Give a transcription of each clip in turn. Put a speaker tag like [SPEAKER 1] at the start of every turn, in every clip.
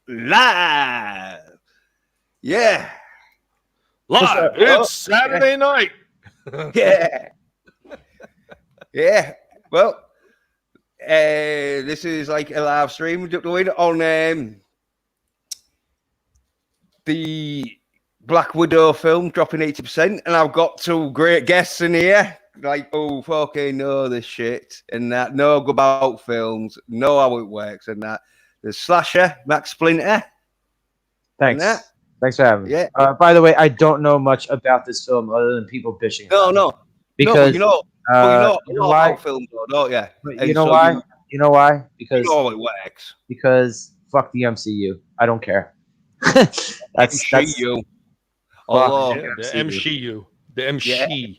[SPEAKER 1] live. Yeah.
[SPEAKER 2] Live. It's Saturday night.
[SPEAKER 1] Yeah. Yeah. Well, this is like a live stream we're doing on the Black Widow film dropping 80%, and I've got two great guests in here. Like, oh, fucking know this shit and that, know go about films, know how it works and that. There's Slasher, Max Splinter.
[SPEAKER 3] Thanks. Thanks for having me. Yeah. By the way, I don't know much about this film other than people bitching.
[SPEAKER 1] No.
[SPEAKER 3] Because
[SPEAKER 1] you know why about films, though, don't you?
[SPEAKER 3] You know why? You know why? Because
[SPEAKER 1] you know how it works.
[SPEAKER 3] Because fuck the MCU. I don't care. that's
[SPEAKER 1] MCU. Oh,
[SPEAKER 2] the MCU. The MCU.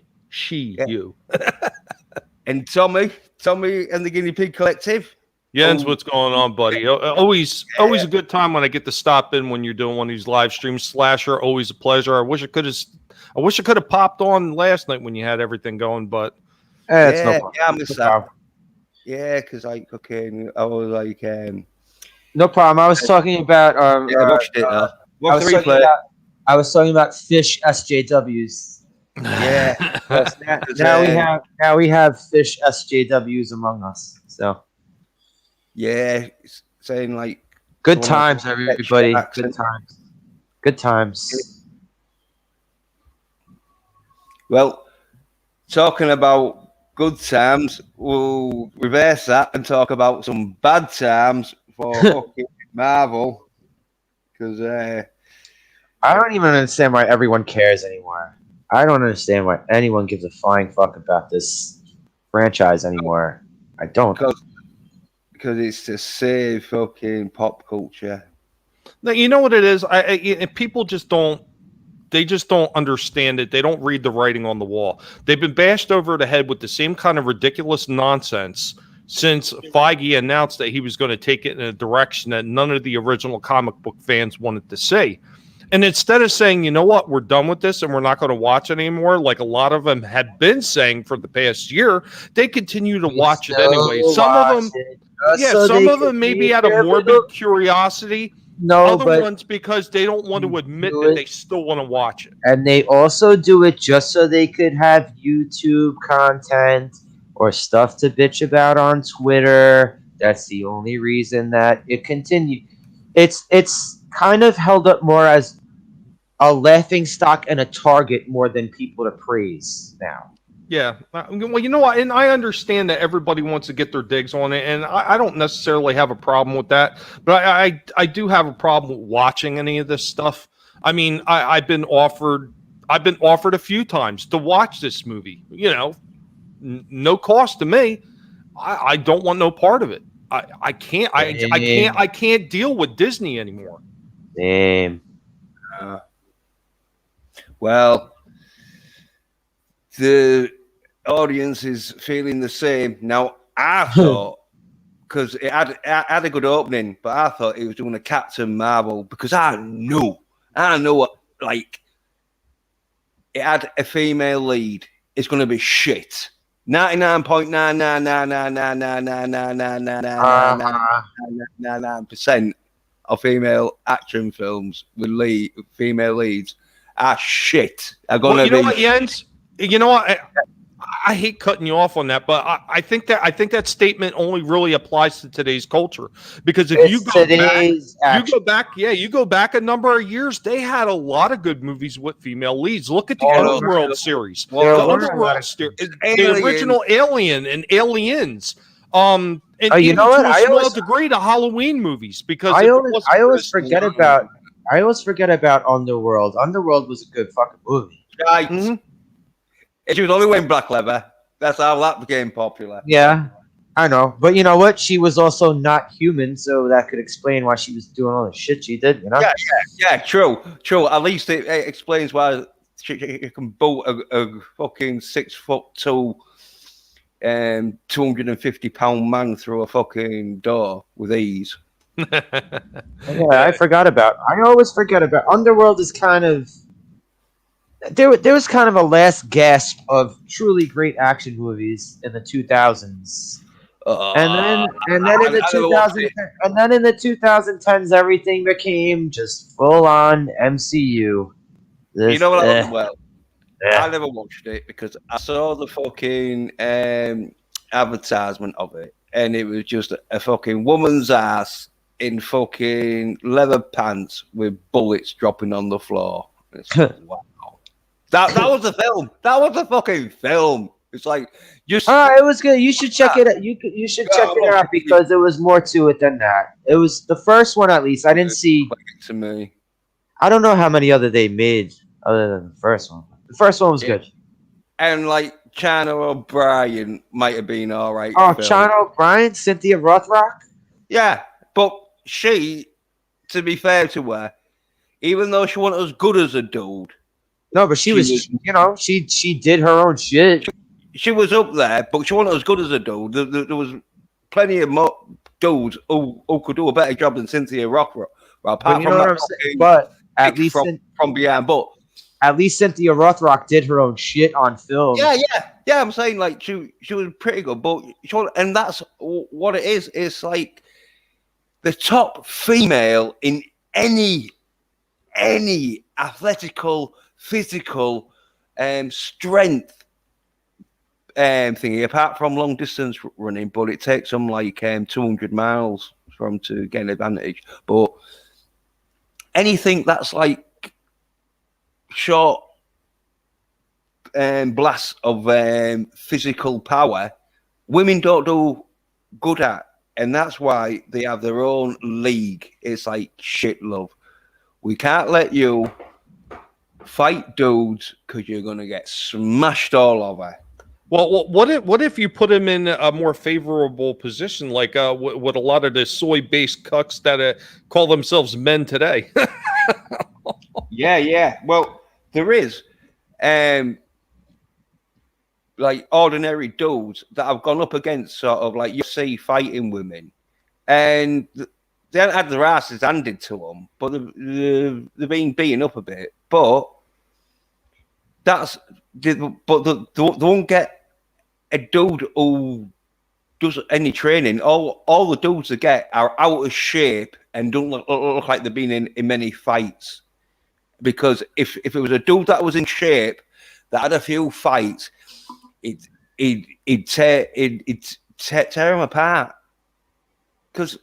[SPEAKER 2] You.
[SPEAKER 1] And Tommy and the Guinea Pig Collective.
[SPEAKER 2] Jens, what's going on, buddy? Always a good time when I get to stop in when you're doing one of these live streams. Slasher, always a pleasure. I wish I could have popped on last night when you had everything going, but
[SPEAKER 3] it's no problem.
[SPEAKER 1] Yeah, I missed that. Yeah, because I was like,
[SPEAKER 3] no problem. I was talking about
[SPEAKER 1] I watched it.
[SPEAKER 3] I was talking about fish SJWs.
[SPEAKER 1] Yeah.
[SPEAKER 3] now we have fish SJWs among us. So
[SPEAKER 1] yeah, saying like
[SPEAKER 3] good times, everybody. Good times.
[SPEAKER 1] Well, talking about good times, we'll reverse that and talk about some bad times for fucking Marvel. Because
[SPEAKER 3] I don't even understand why everyone cares anymore. I don't understand why anyone gives a flying fuck about this franchise anymore. I don't.
[SPEAKER 1] Because it's to save fucking pop culture.
[SPEAKER 2] Now, you know what it is? People just don't. They just don't understand it. They don't read the writing on the wall. They've been bashed over the head with the same kind of ridiculous nonsense since Feige announced that he was going to take it in a direction that none of the original comic book fans wanted to see. And instead of saying, you know what, we're done with this and we're not going to watch it anymore, like a lot of them had been saying for the past year, they continue to watch it anyway. Some of them maybe out of morbid curiosity. Other ones because they don't want to admit that they still want to watch it.
[SPEAKER 3] And they also do it just so they could have YouTube content or stuff to bitch about on Twitter. That's the only reason that it continues. It's kind of held up more as a laughing stock and a target more than people to praise now.
[SPEAKER 2] Yeah. Well, you know what? And I understand that everybody wants to get their digs on it, and I don't necessarily have a problem with that. But I do have a problem with watching any of this stuff. I mean, I've been offered a few times to watch this movie. You know, no cost to me. I don't want no part of it. I can't deal with Disney anymore.
[SPEAKER 3] Damn.
[SPEAKER 1] Well, the audience is feeling the same. Now, I thought, because it had a good opening, but I thought it was doing a Captain Marvel because I know what, like, it had a female lead. It's going to be shit. 99.999999999% of female action films with female leads are shit. Are going to be.
[SPEAKER 2] You know what, Jens? You know what? I hate cutting you off on that, but I think that statement only really applies to today's culture because if you go back a number of years, they had a lot of good movies with female leads. Look at the Underworld series, the original Alien and Aliens. And
[SPEAKER 3] you know what?
[SPEAKER 2] To a small degree, the Halloween movies because
[SPEAKER 3] I always forget about Underworld. Underworld was a good fucking movie.
[SPEAKER 1] Right. Mm-hmm. She was only wearing black leather. That's how that became popular.
[SPEAKER 3] Yeah, I know. But you know what? She was also not human, so that could explain why she was doing all the shit she did, you know?
[SPEAKER 1] Yeah, true. At least it explains why she can boot a fucking 6'2", 250-pound man through a fucking door with ease.
[SPEAKER 3] I always forget about Underworld is kind of there was kind of a last gasp of truly great action movies in the 2000s. And then in the
[SPEAKER 1] I never watched
[SPEAKER 3] 2010
[SPEAKER 1] it.
[SPEAKER 3] and then in the 2010s, everything became just full on MCU.
[SPEAKER 1] You
[SPEAKER 3] This,
[SPEAKER 1] know what? Well, I
[SPEAKER 3] eh.
[SPEAKER 1] never watched it because I saw the fucking advertisement of it, and it was just a fucking woman's ass in fucking leather pants with bullets dropping on the floor. It's like, wow. That was the film. That was the fucking film. It's like just
[SPEAKER 3] It was good. You should check it out. You should check it out because there was more to it than that. It was the first one, at least. I didn't see.
[SPEAKER 1] to me.
[SPEAKER 3] I don't know how many other they made other than the first one. The first one was
[SPEAKER 1] Yeah.
[SPEAKER 3] good.
[SPEAKER 1] And like China O'Brien might have been all right.
[SPEAKER 3] Oh,
[SPEAKER 1] film.
[SPEAKER 3] China O'Brien, Cynthia Rothrock.
[SPEAKER 1] Yeah, but she, to be fair to her, even though she wasn't as good as a dude,
[SPEAKER 3] No, but she was, she did her own shit.
[SPEAKER 1] she was up there, but she wasn't as good as a dude. There was plenty of dudes who could do a better job than Cynthia Rothrock. Well,
[SPEAKER 3] But
[SPEAKER 1] apart
[SPEAKER 3] you know
[SPEAKER 1] from
[SPEAKER 3] what
[SPEAKER 1] that
[SPEAKER 3] I'm saying.
[SPEAKER 1] fucking
[SPEAKER 3] But at
[SPEAKER 1] kick
[SPEAKER 3] least,
[SPEAKER 1] from behind. But
[SPEAKER 3] at least Cynthia Rothrock did her own shit on film.
[SPEAKER 1] yeah. I'm saying like she was pretty good, but and that's what it is. It's like the top female in any athletical, physical, strength thingy, apart from long distance running, but it takes them like 200 miles from to get an advantage. But anything that's like short blasts of physical power, women don't do good at, and that's why they have their own league. It's like shit, love. We can't let you fight dudes because you're gonna get smashed all over.
[SPEAKER 2] Well, what if you put him in a more favorable position, like what a lot of the soy-based cucks that call themselves men today?
[SPEAKER 1] Yeah. Well, there is, like ordinary dudes that have gone up against sort of like UFC fighting women, and they haven't had their asses handed to them, but they're being beaten up a bit. But they won't get a dude who does any training. All the dudes they get are out of shape and don't look like they've been in many fights. Because if it was a dude that was in shape that had a few fights, it'd tear him apart. Because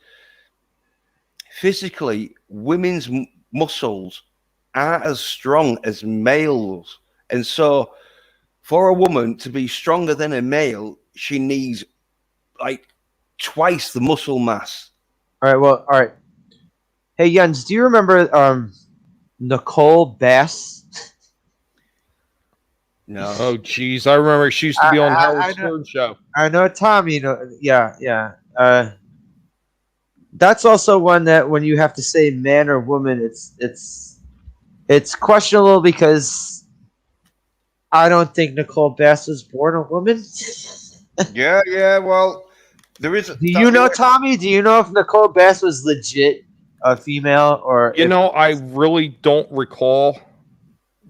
[SPEAKER 1] physically, women's muscles aren't as strong as males, and so for a woman to be stronger than a male, she needs like twice the muscle mass.
[SPEAKER 3] All right. Hey Jens, do you remember Nicole Bass?
[SPEAKER 1] No.
[SPEAKER 2] Oh, geez, I remember she used to be on Howard Stern show.
[SPEAKER 3] I know Tommy. Yeah. That's also one that when you have to say man or woman, it's questionable because I don't think Nicole Bass was born a woman.
[SPEAKER 1] Yeah. Well, there is.
[SPEAKER 3] Do you know, Tommy? Do you know if Nicole Bass was legit a female or?
[SPEAKER 2] I really don't recall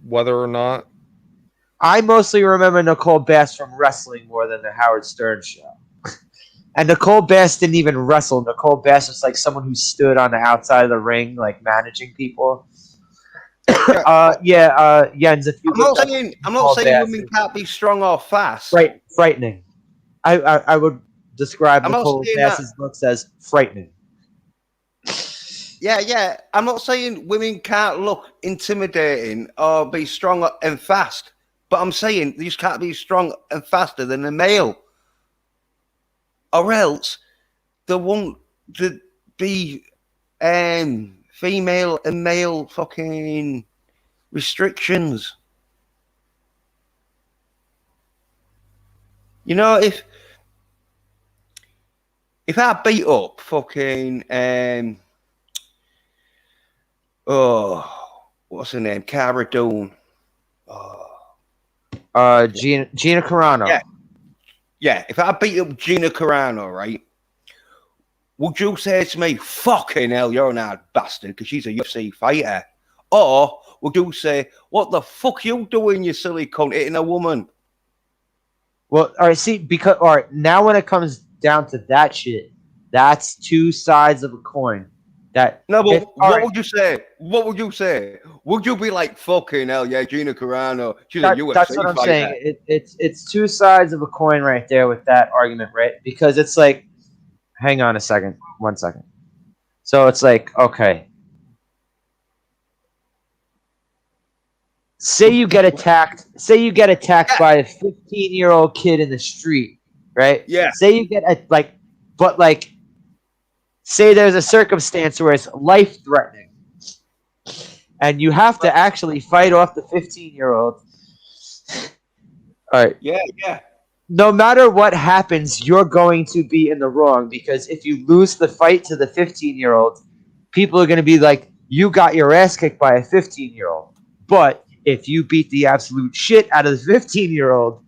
[SPEAKER 2] whether or not.
[SPEAKER 3] I mostly remember Nicole Bass from wrestling more than the Howard Stern show. And Nicole Bass didn't even wrestle. Nicole Bass was like someone who stood on the outside of the ring, like managing people. Jens, if you
[SPEAKER 1] I'm not saying women can't be strong or fast.
[SPEAKER 3] Right, frightening. I would describe
[SPEAKER 1] I'm not
[SPEAKER 3] Nicole
[SPEAKER 1] saying
[SPEAKER 3] Bass's looks as frightening.
[SPEAKER 1] Yeah. I'm not saying women can't look intimidating or be strong and fast, but I'm saying they just can't be strong and faster than a male, or else there won't be female and male fucking restrictions. You know, if I beat up fucking what's her name? Cara Dune.
[SPEAKER 3] Gina Carano.
[SPEAKER 1] Yeah. If I beat up Gina Carano, right? Would you say to me, fucking hell, you're an hard bastard because she's a UFC fighter? Or would you say, what the fuck you doing, you silly cunt, hitting a woman?
[SPEAKER 3] Well, all right, see, because all right, now when it comes down to that shit, that's two sides of a coin. That
[SPEAKER 1] No,
[SPEAKER 3] if,
[SPEAKER 1] but
[SPEAKER 3] all
[SPEAKER 1] what
[SPEAKER 3] right,
[SPEAKER 1] would you say? What would you say? Would you be like, fucking hell, yeah, Gina Carano, she's a
[SPEAKER 3] that's what
[SPEAKER 1] UFC
[SPEAKER 3] I'm
[SPEAKER 1] fighter.
[SPEAKER 3] saying. It's two sides of a coin right there with that argument, right? Because it's like, hang on a second, 1 second. So it's like, okay, say you get attacked. Say you get attacked
[SPEAKER 1] Yeah,
[SPEAKER 3] by a 15-year-old kid in the street, right?
[SPEAKER 1] yeah,
[SPEAKER 3] Say you get but like, say there's a circumstance where it's life threatening, and you have to actually fight off the 15-year-old. All right.
[SPEAKER 1] yeah.
[SPEAKER 3] No matter what happens, you're going to be in the wrong because if you lose the fight to the 15-year-old, people are going to be like, you got your ass kicked by a 15-year-old. But if you beat the absolute shit out of the 15-year-old,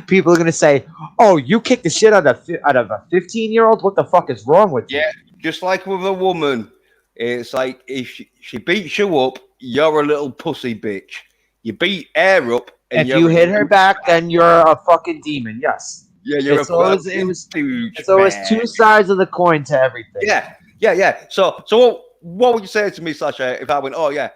[SPEAKER 3] people are going to say, oh, you kicked the shit out of a 15-year-old? What the fuck is wrong with you?
[SPEAKER 1] Yeah, just like with a woman, it's like if she beats you up, you're a little pussy bitch. You beat her up, and
[SPEAKER 3] If
[SPEAKER 1] you're
[SPEAKER 3] you
[SPEAKER 1] a
[SPEAKER 3] hit her back, then you're a fucking demon. Yes.
[SPEAKER 1] yeah, you're
[SPEAKER 3] It's
[SPEAKER 1] a
[SPEAKER 3] always
[SPEAKER 1] fucking
[SPEAKER 3] it's always
[SPEAKER 1] douchebag.
[SPEAKER 3] two sides of the coin to everything.
[SPEAKER 1] Yeah. So what would you say to me, Sasha, if I went, oh yeah,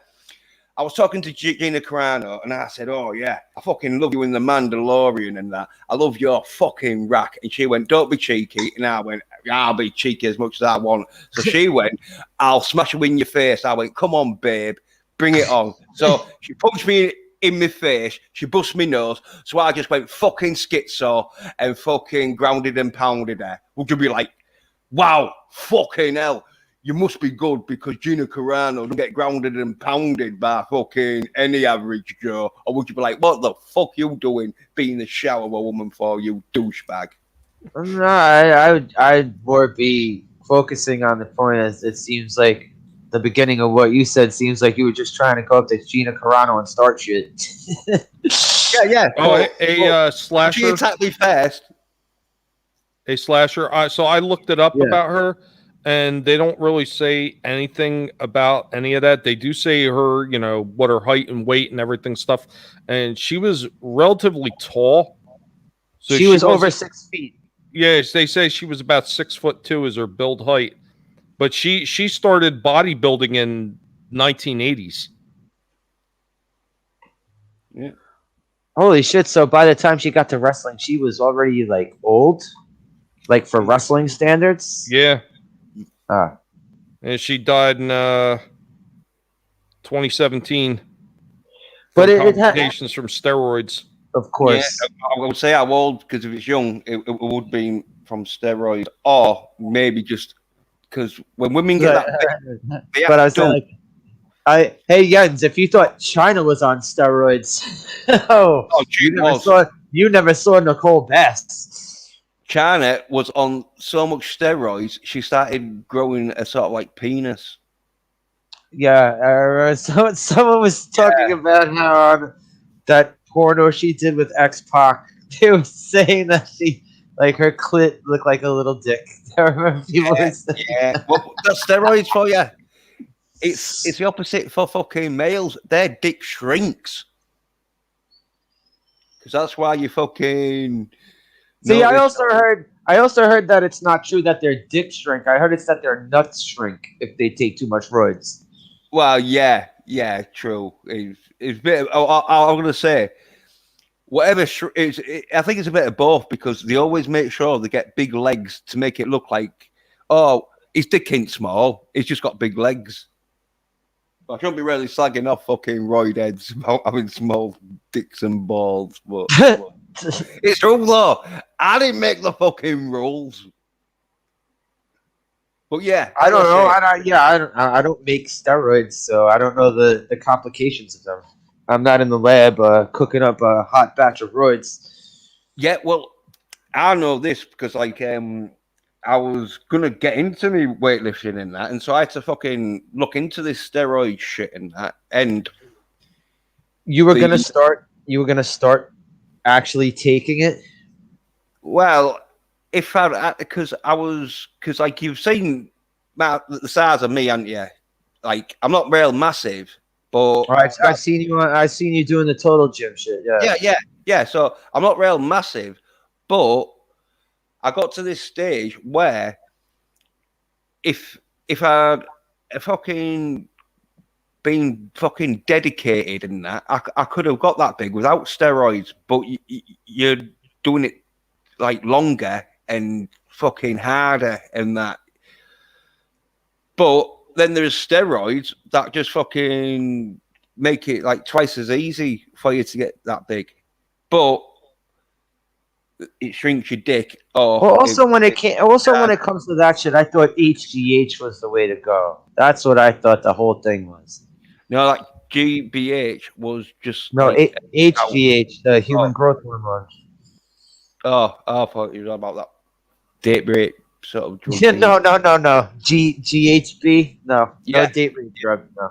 [SPEAKER 1] I was talking to Gina Carano, and I said, oh yeah, I fucking love you in The Mandalorian and that. I love your fucking rack. And she went, don't be cheeky. And I went, I'll be cheeky as much as I want. So she went, I'll smash you in your face. I went, come on, babe, bring it on. So she punched me in my face. She bust my nose. So I just went fucking schizo and fucking grounded and pounded her. Would you be like, wow, fucking hell, you must be good because Gina Carano doesn't get grounded and pounded by fucking any average Joe? Or would you be like, what the fuck you doing being the shower of a woman for, you douchebag?
[SPEAKER 3] No, I'd more be focusing on the point as it seems like the beginning of what you said seems like you were just trying to go up to Gina Carano and start shit.
[SPEAKER 1] Yeah.
[SPEAKER 2] Oh,
[SPEAKER 1] She
[SPEAKER 2] slasher.
[SPEAKER 1] attacked me first.
[SPEAKER 2] A slasher. So I looked it up
[SPEAKER 3] Yeah.
[SPEAKER 2] about her, and they don't really say anything about any of that. They do say her, what her height and weight and everything stuff. And she was relatively tall. So
[SPEAKER 3] she was over
[SPEAKER 2] wasn't-
[SPEAKER 3] 6 feet.
[SPEAKER 2] Yes, they say she was about 6'2" as her build height. But she started bodybuilding in 1980s.
[SPEAKER 1] Yeah.
[SPEAKER 3] Holy shit! So by the time she got to wrestling, she was already like old, like for wrestling standards.
[SPEAKER 2] Yeah.
[SPEAKER 3] Ah.
[SPEAKER 2] And she died in 2017.
[SPEAKER 3] But
[SPEAKER 2] from
[SPEAKER 3] it had,
[SPEAKER 2] complications from steroids.
[SPEAKER 3] of course.
[SPEAKER 1] Yeah, I would say how old, because if it's young, it would be from steroids, or maybe just because when women get that big, they
[SPEAKER 3] But I
[SPEAKER 1] have
[SPEAKER 3] was
[SPEAKER 1] to
[SPEAKER 3] saying, like, hey Jens, if you thought China was on steroids, oh, you never saw Nicole Bass.
[SPEAKER 1] China was on so much steroids, she started growing a sort of like penis.
[SPEAKER 3] Yeah, someone was talking about how that porno she did with X-Pac, they were saying that she, like, her clit looked like a little dick. I remember people were saying that.
[SPEAKER 1] Well, that's steroids for you. It's the opposite for fucking males. Their dick shrinks. Because that's why you fucking...
[SPEAKER 3] See, I also heard that it's not true that their dicks shrink. I heard it's that their nuts shrink if they take too much roids.
[SPEAKER 1] Well, yeah, true. It's a bit. I'm gonna say, whatever. I think it's a bit of both because they always make sure they get big legs to make it look like, oh, his dick ain't small. He's just got big legs. I shouldn't be really slagging off fucking roid heads about having small dicks and balls, but it's true though. I didn't make the fucking rules. But yeah,
[SPEAKER 3] I don't know. I don't make steroids, so I don't know the complications of them. I'm not in the lab cooking up a hot batch of roids.
[SPEAKER 1] Yeah, well, I know this because like I was gonna get into me weightlifting and that, and so I had to fucking look into this steroid shit and that. And
[SPEAKER 3] you were gonna start actually taking it.
[SPEAKER 1] Well, if I because like you've seen the size of me, haven't you? Like I'm not real massive, but
[SPEAKER 3] I've seen you doing the total gym shit. Yeah.
[SPEAKER 1] Yeah. So I'm not real massive, but I got to this stage where if I'd fucking been fucking dedicated and that, I could have got that big without steroids. But you're doing it like longer and fucking harder and that. But then there's steroids that just fucking make it like twice as easy for you to get that big. But it shrinks your dick.
[SPEAKER 3] Also, when it comes to that shit, I thought HGH was the way to go. That's what I thought the whole thing was.
[SPEAKER 1] No, like GBH was just
[SPEAKER 3] HGH, the human growth hormone.
[SPEAKER 1] Oh, I thought you were about that date rape sort of drug.
[SPEAKER 3] Yeah, no. GHB, no date rape drug, no.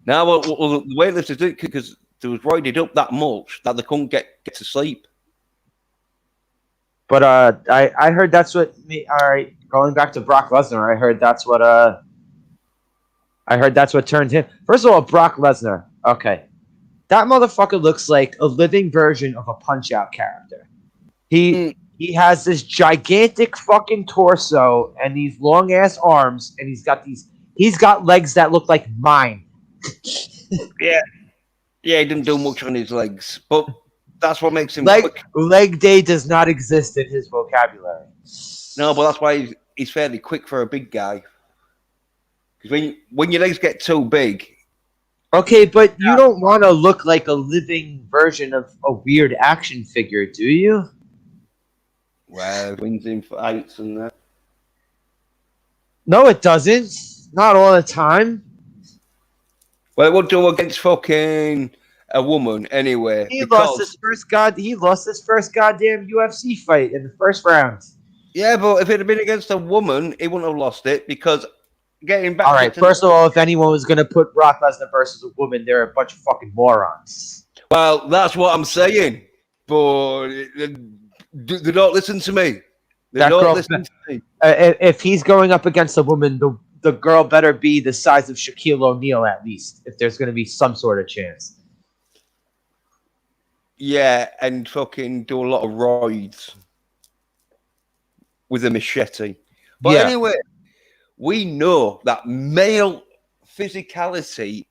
[SPEAKER 1] Now, well, the way this is doing because they was roided up that much that they couldn't get to sleep.
[SPEAKER 3] But I heard that's what. All right, going back to Brock Lesnar, I heard that's what turned him. First of all, Brock Lesnar. Okay, that motherfucker looks like a living version of a Punch-Out character. He has this gigantic fucking torso and these long ass arms, and he's got legs that look like mine.
[SPEAKER 1] Yeah, he didn't do much on his legs, but. That's what makes him quick.
[SPEAKER 3] Leg day does not exist in his vocabulary.
[SPEAKER 1] No, but that's why he's fairly quick for a big guy. Because when your legs get too big...
[SPEAKER 3] Okay, but you don't want to look like a living version of a weird action figure, do you?
[SPEAKER 1] Well, wins in fights and that.
[SPEAKER 3] No, it doesn't. Not all the time.
[SPEAKER 1] Well, it would do against fucking... a woman anyway.
[SPEAKER 3] He lost his first goddamn UFC fight in the first round.
[SPEAKER 1] Yeah, but if it had been against a woman, he wouldn't have lost it because getting back.
[SPEAKER 3] All right, first of all, if anyone was going to put Brock Lesnar versus a woman, they're a bunch of fucking morons.
[SPEAKER 1] Well, that's what I'm saying, but they don't listen to me. They don't listen to me.
[SPEAKER 3] If he's going up against a woman, the girl better be the size of Shaquille O'Neal at least, if there's going to be some sort of chance.
[SPEAKER 1] Yeah, and fucking do a lot of roids with a machete. But anyway, we know that male physicality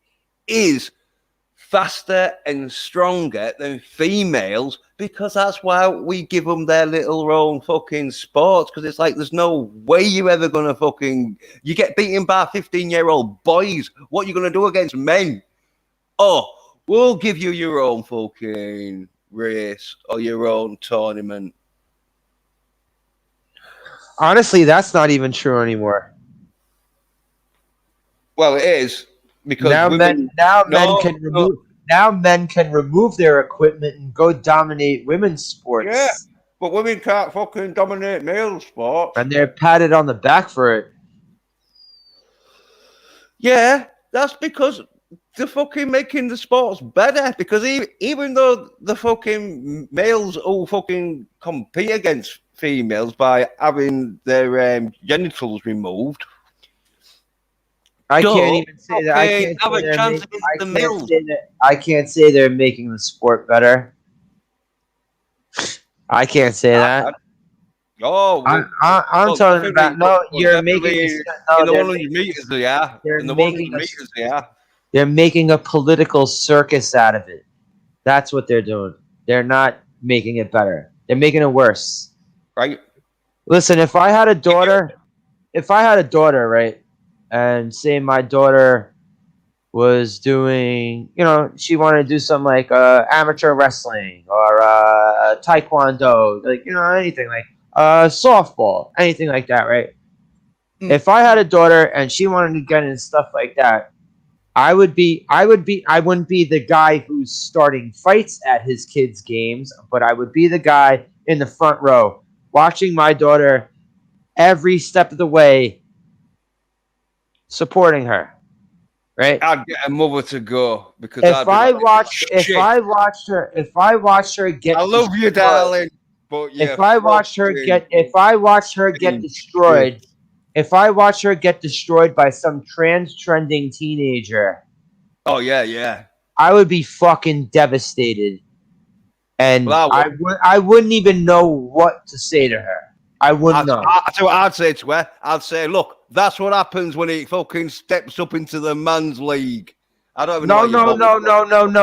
[SPEAKER 1] is faster and stronger than females because that's why we give them their little own fucking sports because it's like there's no way you're ever going to fucking... You get beaten by 15-year-old boys. What are you going to do against men? Oh... We'll give you your own fucking race or your own tournament.
[SPEAKER 3] Honestly, that's not even true anymore.
[SPEAKER 1] Well, it is because
[SPEAKER 3] men can remove their equipment and go dominate women's sports.
[SPEAKER 1] Yeah, but women can't fucking dominate male sports,
[SPEAKER 3] and they're patted on the back for it.
[SPEAKER 1] Yeah, that's because. They're fucking making the sports better because even though the fucking males all fucking compete against females by having their genitals removed.
[SPEAKER 3] I can't even say that. I can't say they're making the sport better. I can't say that.
[SPEAKER 1] Oh,
[SPEAKER 3] I'm talking about you're making
[SPEAKER 1] in the 100 meters. In the 100 meters,
[SPEAKER 3] They're making a political circus out of it. That's what they're doing. They're not making it better. They're making it worse.
[SPEAKER 1] Right.
[SPEAKER 3] Listen, if I had a daughter, right, and say my daughter was doing, she wanted to do some like amateur wrestling or taekwondo, like, anything like softball, anything like that, right? If I had a daughter and she wanted to get into stuff like that, I wouldn't be the guy who's starting fights at his kids' games, but I would be the guy in the front row watching my daughter every step of the way, supporting her. Right?
[SPEAKER 1] I'd get a mother to go because
[SPEAKER 3] if I watched her get
[SPEAKER 1] I love you, darling. But yeah,
[SPEAKER 3] if I watched her get destroyed. If I watch her get destroyed by some trending teenager,
[SPEAKER 1] oh yeah,
[SPEAKER 3] I would be fucking devastated, and I wouldn't even know what to say to her. I wouldn't know.
[SPEAKER 1] That's what I'd say to her. I'd say, look, that's what happens when he fucking steps up into the man's league. I don't even know.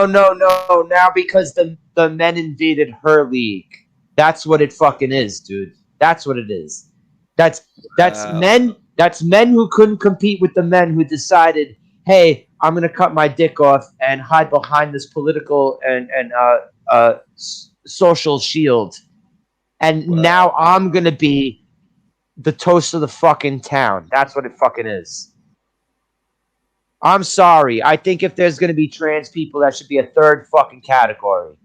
[SPEAKER 3] No. Now because the men invaded her league. That's what it fucking is, dude. That's what it is. That's men. That's men who couldn't compete with the men who decided, hey, I'm gonna cut my dick off and hide behind this political and social shield, and now I'm gonna be the toast of the fucking town. That's what it fucking is. I'm sorry. I think if there's gonna be trans people, that should be a third fucking category.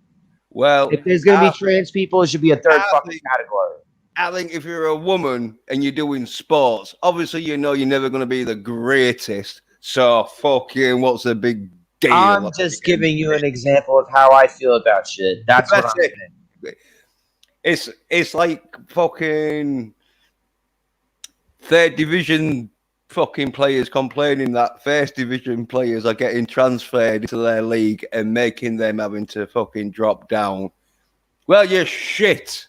[SPEAKER 1] Well,
[SPEAKER 3] If there's gonna be trans people, it should be a third fucking category.
[SPEAKER 1] I think if you're a woman and you're doing sports, obviously you know you're never going to be the greatest. So fucking, what's the big deal?
[SPEAKER 3] I'm just giving you an example of how I feel about shit. That's what I'm saying.
[SPEAKER 1] It's like fucking third division fucking players complaining that first division players are getting transferred into their league and making them having to fucking drop down. Well, you're shit.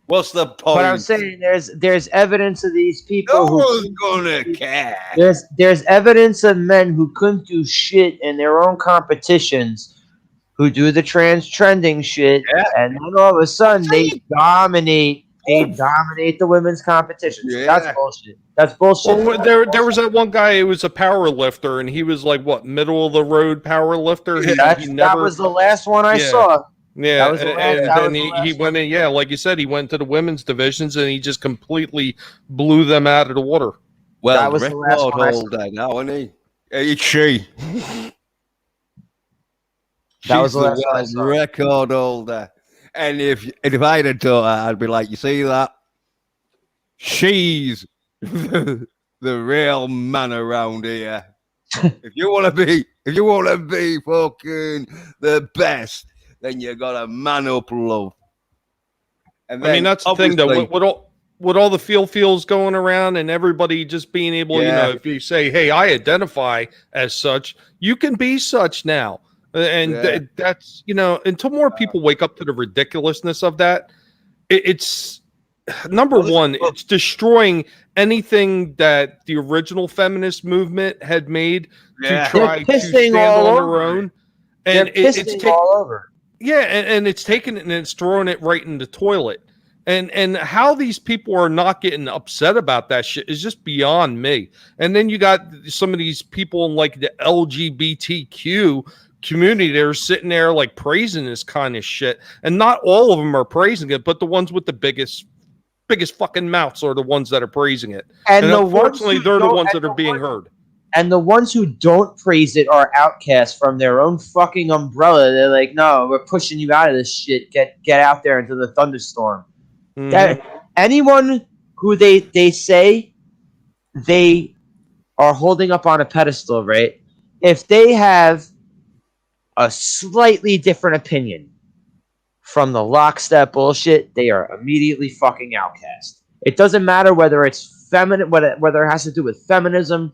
[SPEAKER 1] What's the point?
[SPEAKER 3] But I'm saying there's evidence of these people.
[SPEAKER 1] No one's gonna care.
[SPEAKER 3] There's evidence of men who couldn't do shit in their own competitions, who do the trending shit, and then all of a sudden they dominate. They dominate the women's competitions.
[SPEAKER 1] Yeah.
[SPEAKER 3] That's bullshit. That's bullshit.
[SPEAKER 2] Well, there was that one guy who was a power lifter, and he was like, what, middle of the road power lifter?
[SPEAKER 3] That was the last one I saw.
[SPEAKER 2] Yeah, and then he went in, like you said, he went to the women's divisions, and he just completely blew them out of the water.
[SPEAKER 1] Well,
[SPEAKER 3] that was the last one
[SPEAKER 1] holder now, isn't he? It's she.
[SPEAKER 3] That was the
[SPEAKER 1] She's
[SPEAKER 3] last
[SPEAKER 1] world record holder. And if I had a daughter, I'd be like, you see that? She's the real man around here. If you want to be fucking the best, then you got to man up, love. And then,
[SPEAKER 2] I mean, that's the thing, though. With all the feels going around and everybody just being able, if you say, hey, I identify as such, you can be such now. And that's, until more people wake up to the ridiculousness of that, it's number one, it's destroying anything that the original feminist movement had made to try to stand on their own. And it's
[SPEAKER 3] all over.
[SPEAKER 2] Yeah, and it's taken it and it's throwing it right in the toilet. And how these people are not getting upset about that shit is just beyond me. And then you got some of these people in like the LGBTQ community, they're sitting there like praising this kind of shit. And not all of them are praising it, but the ones with the biggest fucking mouths are the ones that are praising it. And unfortunately, they're the ones that are being heard.
[SPEAKER 3] And the ones who don't praise it are outcasts from their own fucking umbrella. They're like, no, we're pushing you out of this shit. Get out there into the thunderstorm. Mm-hmm. That anyone who they say they are holding up on a pedestal, right? If they have a slightly different opinion from the lockstep bullshit, they are immediately fucking outcast. It doesn't matter whether it's feminine, whether it has to do with feminism,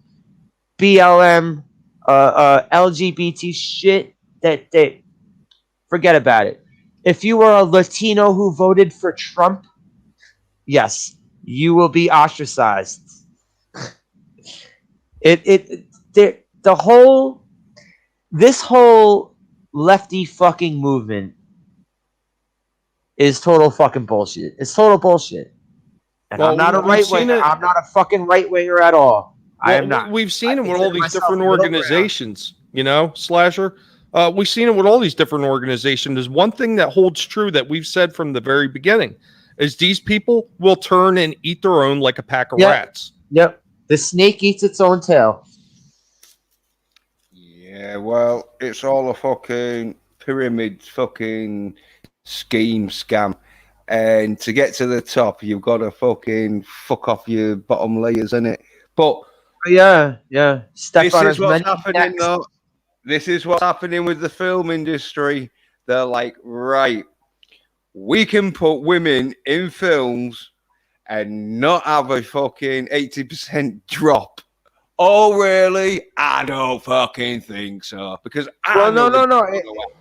[SPEAKER 3] BLM, LGBT shit. That they forget about it. If you were a Latino who voted for Trump, yes, you will be ostracized. This whole lefty fucking movement is total fucking bullshit. It's total bullshit. And I'm not a right winger. I'm not a fucking right winger at all. I am not.
[SPEAKER 2] We've seen it with all these different organizations, Slasher. We've seen it with all these different organizations. There's one thing that holds true that we've said from the very beginning is these people will turn and eat their own like a pack of rats.
[SPEAKER 3] Yep. The snake eats its own tail.
[SPEAKER 1] Yeah, well, it's all a fucking pyramid fucking scam. And to get to the top, you've got to fucking fuck off your bottom layers, innit? But
[SPEAKER 3] yeah.
[SPEAKER 1] This is what's happening, though. This is what's happening with the film industry. They're like, right, we can put women in films and not have a fucking 80% drop. Oh, really? I don't fucking think so. Because
[SPEAKER 3] no.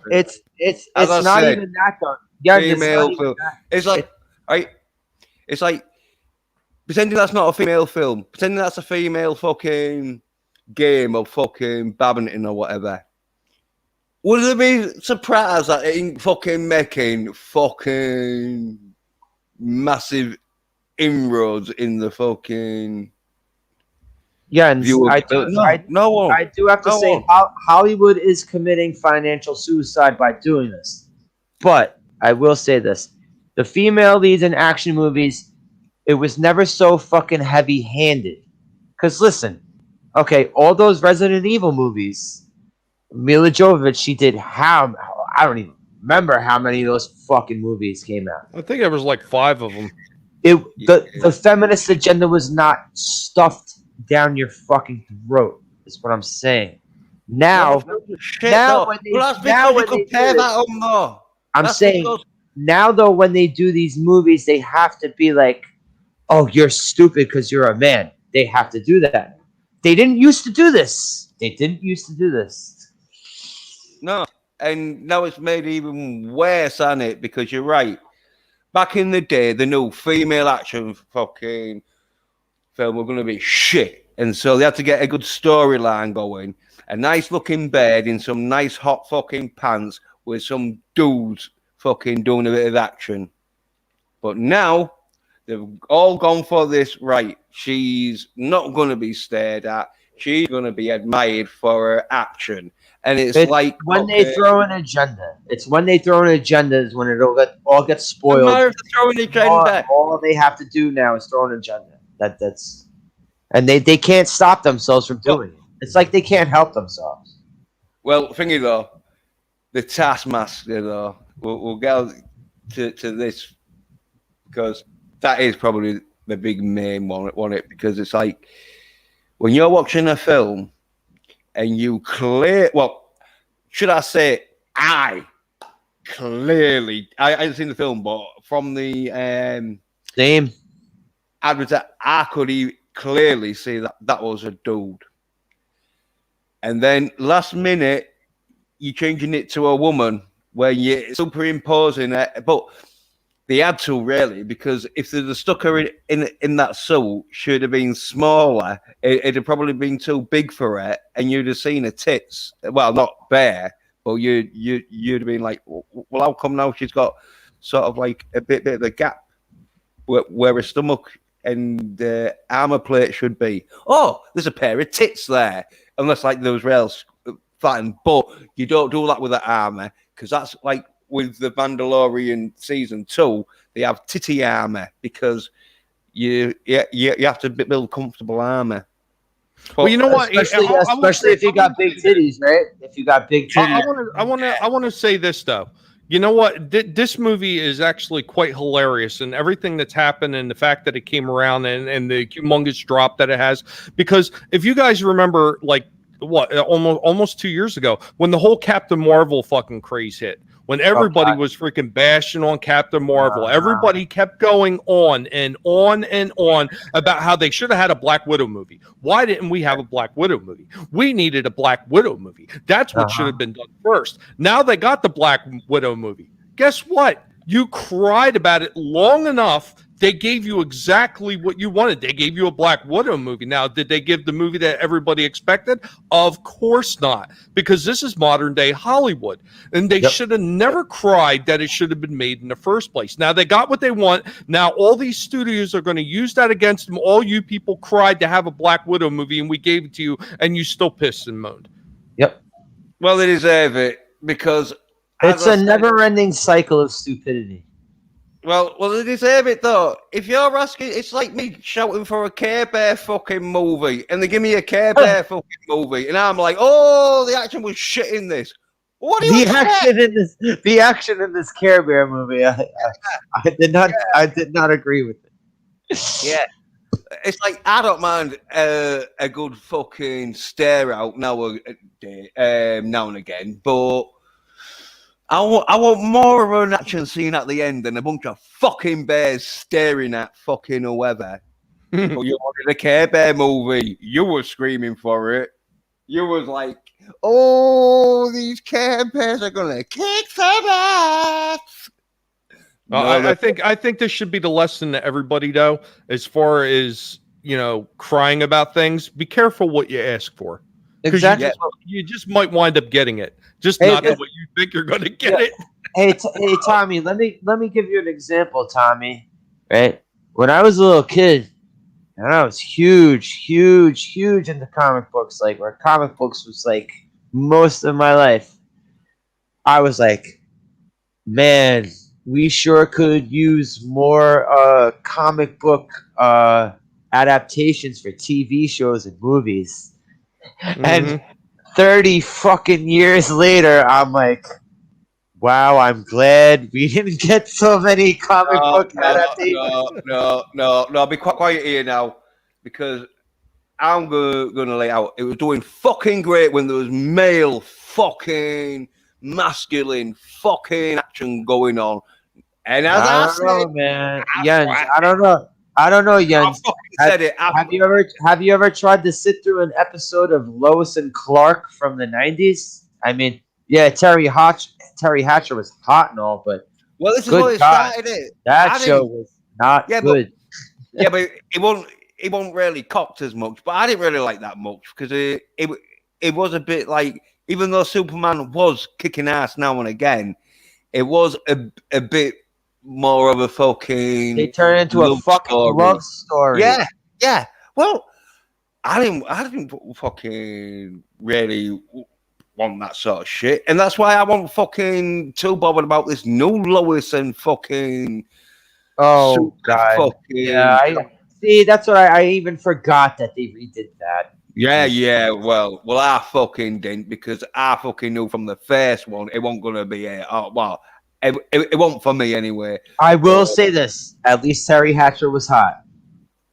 [SPEAKER 3] It's not even that though. Yeah,
[SPEAKER 1] female film. It's like pretending that's not a female film, pretending that's a female fucking game of fucking badminton or whatever. Would they be surprised that it ain't fucking making fucking massive inroads in the fucking
[SPEAKER 3] Yeah, and
[SPEAKER 1] view?
[SPEAKER 3] I do,
[SPEAKER 1] No one.
[SPEAKER 3] I do have to
[SPEAKER 1] No
[SPEAKER 3] say,
[SPEAKER 1] one.
[SPEAKER 3] Hollywood is committing financial suicide by doing this. But I will say this: the female leads in action movies, it was never so fucking heavy-handed. Because listen, okay, all those Resident Evil movies, Mila Jovovich, she did how? I don't even remember how many of those fucking movies came out.
[SPEAKER 2] I think there was like 5 of them.
[SPEAKER 3] The feminist agenda was not stuffed down your fucking throat. Is what I'm saying. Now,
[SPEAKER 1] Now,
[SPEAKER 3] when they,
[SPEAKER 1] well, that's
[SPEAKER 3] now
[SPEAKER 1] because you
[SPEAKER 3] when they
[SPEAKER 1] compare
[SPEAKER 3] do
[SPEAKER 1] that
[SPEAKER 3] this,
[SPEAKER 1] on more.
[SPEAKER 3] I'm
[SPEAKER 1] That's
[SPEAKER 3] saying
[SPEAKER 1] because-
[SPEAKER 3] now though when they do these movies, they have to be like, "Oh, you're stupid because you're a man." They have to do that. They didn't used to do this.
[SPEAKER 1] No, and now it's made even worse, hasn't it? Because you're right. Back in the day, the new female action fucking film were going to be shit. And so they had to get a good storyline going. A nice looking bed in some nice hot fucking pants with some dudes fucking doing a bit of action. But now they've all gone for this, right? She's not going to be stared at. She's going to be admired for her action. And it's like
[SPEAKER 3] when they throw an agenda. It's when they throw an agenda is when it all gets spoiled.
[SPEAKER 1] Throwing agenda.
[SPEAKER 3] All they have to do now is throw an agenda. That's and they can't stop themselves from doing it. It's like they can't help themselves.
[SPEAKER 1] Well, thingy though, the Taskmaster though, we'll get to this because that is probably the big main one, wasn't it? Because it's like when you're watching a film and you should I say I haven't seen the film, but from the
[SPEAKER 3] Same.
[SPEAKER 1] advertisement, I could clearly see that was a dude. And then last minute, you're changing it to a woman where you're superimposing it. But they had to, really, because if they'd have stuck her in that suit, she'd have been smaller. It'd have probably been too big for her, and you'd have seen her tits. Well, not bare, but you'd have been like, well, how come now she's got sort of like a bit of a gap where her stomach and armor plate should be? Oh, there's a pair of tits there. Unless like those rails flattened, but you don't do that with the armor because that's like with the Mandalorian season 2, they have titty armor because you have to build comfortable armor. But
[SPEAKER 2] Well, you know what?
[SPEAKER 3] Especially if you got big titties, right? If you got big titties,
[SPEAKER 2] I want to say this though. You know what? This movie is actually quite hilarious, and everything that's happened, and the fact that it came around, and the humongous drop that it has. Because if you guys remember, like almost 2 years ago, when the whole Captain Marvel fucking craze hit, when everybody was freaking bashing on Captain Marvel, everybody kept going on and on and on about how they should have had a Black Widow movie. Why didn't we have a Black Widow movie? We needed a Black Widow movie. That's what should have been done first. Now they got the Black Widow movie. Guess what? You cried about it long enough. They gave you exactly what you wanted. They gave you a Black Widow movie. Now, did they give the movie that everybody expected? Of course not, because this is modern day Hollywood, and they should have never cried that it should have been made in the first place. Now, they got what they want. Now, all these studios are going to use that against them. All you people cried to have a Black Widow movie, and we gave it to you, and you still pissed and moaned.
[SPEAKER 3] Yep.
[SPEAKER 1] Well, they deserve it because
[SPEAKER 3] it's a never-ending cycle of stupidity.
[SPEAKER 1] Well, they deserve it though. If you're asking, it's like me shouting for a Care Bear fucking movie, and they give me a Care Bear fucking movie, and I'm like, "Oh, the action was shit in this." What do you
[SPEAKER 3] the action in this Care Bear movie? I did not agree with it.
[SPEAKER 1] Yeah, it's like I don't mind a good fucking stare out now and again, but I want more of an action scene at the end than a bunch of fucking bears staring at fucking whoever. But you wanted a Care Bear movie. You were screaming for it. You was like, oh, these Care Bears are going to kick some ass.
[SPEAKER 2] I think this should be the lesson to everybody, though, as far as crying about things. Be careful what you ask for, because
[SPEAKER 3] Exactly.
[SPEAKER 2] you just might wind up getting it, just
[SPEAKER 3] Hey,
[SPEAKER 2] not the way you think you're going to get it.
[SPEAKER 3] Hey, Tommy, let me give you an example, Tommy. Right, when I was a little kid, and I was huge into comic books, like where comic books was like most of my life. I was like, man, we sure could use more comic book adaptations for TV shows and movies. And 30 fucking years later, I'm like, wow, I'm glad we didn't get so many comic book adaptations.
[SPEAKER 1] No. Be quiet here now, because I'm gonna lay out. It was doing fucking great when there was male fucking masculine fucking action going on. And as I said,
[SPEAKER 3] man. Jens, I don't know, Jens. Have you ever tried to sit through an episode of Lois and Clark from the 90s? I mean, yeah, Terry Hatcher was hot and all, but
[SPEAKER 1] well, this is what it started. It
[SPEAKER 3] that show was not good.
[SPEAKER 1] But it wasn't really cocked as much. But I didn't really like that much, because it was a bit like, even though Superman was kicking ass now and again, it was a bit more of a fucking.
[SPEAKER 3] They turned into a fucking love story.
[SPEAKER 1] Yeah. Well, I didn't fucking really want that sort of shit, and that's why I wasn't fucking too bothered about this new Lois and fucking.
[SPEAKER 3] Oh God! See, that's what I even forgot that they redid that.
[SPEAKER 1] Yeah. Well, I fucking didn't, because I fucking knew from the first one it wasn't gonna be it. Oh well, it wasn't for me anyway.
[SPEAKER 3] I will say this: at least Terry Hatcher was hot.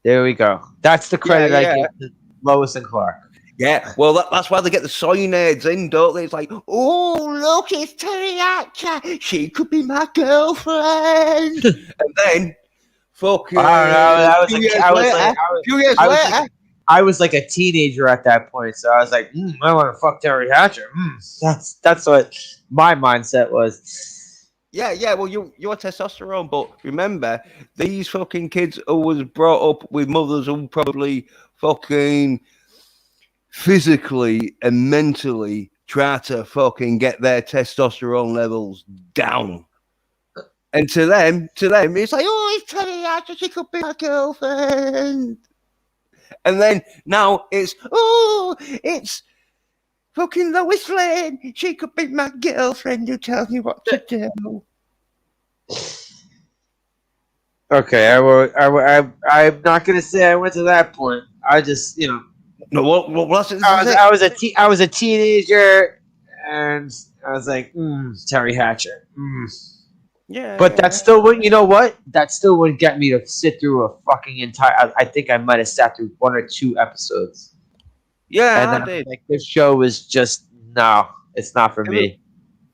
[SPEAKER 3] There we go. That's the credit I give to Lois and Clark.
[SPEAKER 1] Yeah, well, that's why they get the soy nerds in, don't they? It's like, oh, look, it's Terry Hatcher. She could be my girlfriend. And then, fucking, a few years later,
[SPEAKER 3] I was like a teenager at that point, so I was like, I want to fuck Terry Hatcher. That's what my mindset was.
[SPEAKER 1] Yeah. Well, you're testosterone, but remember, these fucking kids who was brought up with mothers who probably fucking physically and mentally try to fucking get their testosterone levels down. And to them, it's like, oh, it's Terry Hatcher, she could be my girlfriend. And then now it's fucking Lois Lane, she could be my girlfriend who tells me what to do.
[SPEAKER 3] Okay, I'm not gonna say I went to that point. I just,
[SPEAKER 1] No,
[SPEAKER 3] I was a teenager, and I was like, Terry Hatcher.
[SPEAKER 1] Yeah,
[SPEAKER 3] but that still wouldn't. You know what? That still wouldn't get me to sit through a fucking entire. I think I might have sat through 1 or 2 episodes.
[SPEAKER 1] Yeah,
[SPEAKER 3] and then I did. Like, this show was just no. It's not for me.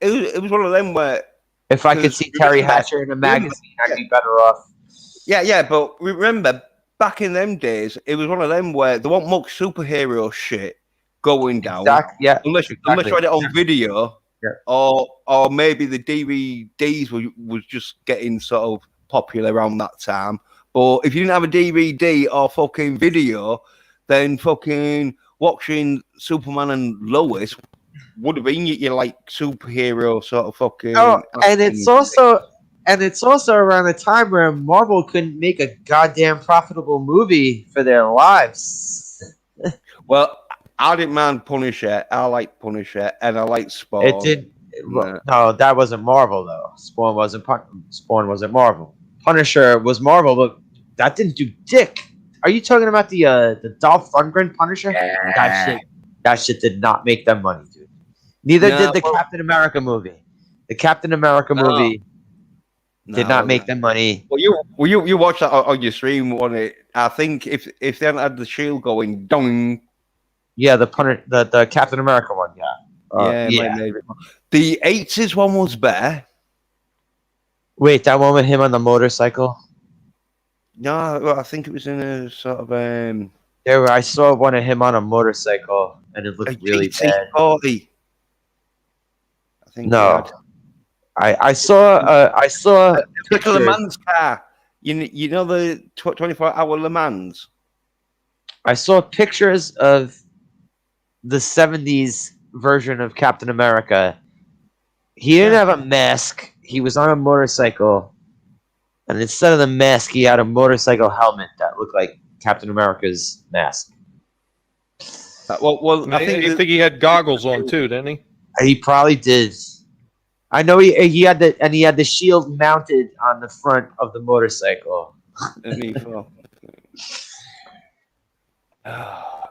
[SPEAKER 1] It was one of them where
[SPEAKER 3] if I could see Terry Hatcher in a magazine, I'd be better off.
[SPEAKER 1] Yeah, but remember, back in them days, it was one of them where there wasn't much superhero shit going down. Unless you had it on video, or maybe the DVDs was just getting sort of popular around that time. But if you didn't have a DVD or fucking video, then fucking watching Superman and Lois would have been your like superhero sort of fucking.
[SPEAKER 3] Oh, and it's also around the time where Marvel couldn't make a goddamn profitable movie for their lives.
[SPEAKER 1] Well, I didn't mind Punisher. I like Punisher, and I like Spawn.
[SPEAKER 3] It did. No, that wasn't Marvel though. Spawn wasn't Marvel. Punisher was Marvel, but that didn't do dick. Are you talking about the Dolph Lundgren Punisher? Yeah. That shit did not make them money, dude. Neither did the Captain America movie. The Captain America movie did not make them money.
[SPEAKER 1] Well, you watched that on your stream on it. I think if they hadn't had the shield going, dong.
[SPEAKER 3] Yeah, the Captain America one,
[SPEAKER 1] yeah. The 80s one was better.
[SPEAKER 3] Wait, that one with him on the motorcycle?
[SPEAKER 1] No, I think it was in a sort of
[SPEAKER 3] I saw one of him on a motorcycle, and it looked really bad.
[SPEAKER 1] I think
[SPEAKER 3] no. I saw
[SPEAKER 1] It's like a Le
[SPEAKER 3] pictures.
[SPEAKER 1] Mans car. You know the 24-hour Le Mans.
[SPEAKER 3] I saw pictures of the 70s version of Captain America. He didn't have a mask. He was on a motorcycle, and instead of the mask, he had a motorcycle helmet that looked like Captain America's mask.
[SPEAKER 1] Well, I think
[SPEAKER 2] he had goggles on too, didn't he?
[SPEAKER 3] He probably did. I know he had the shield mounted on the front of the motorcycle.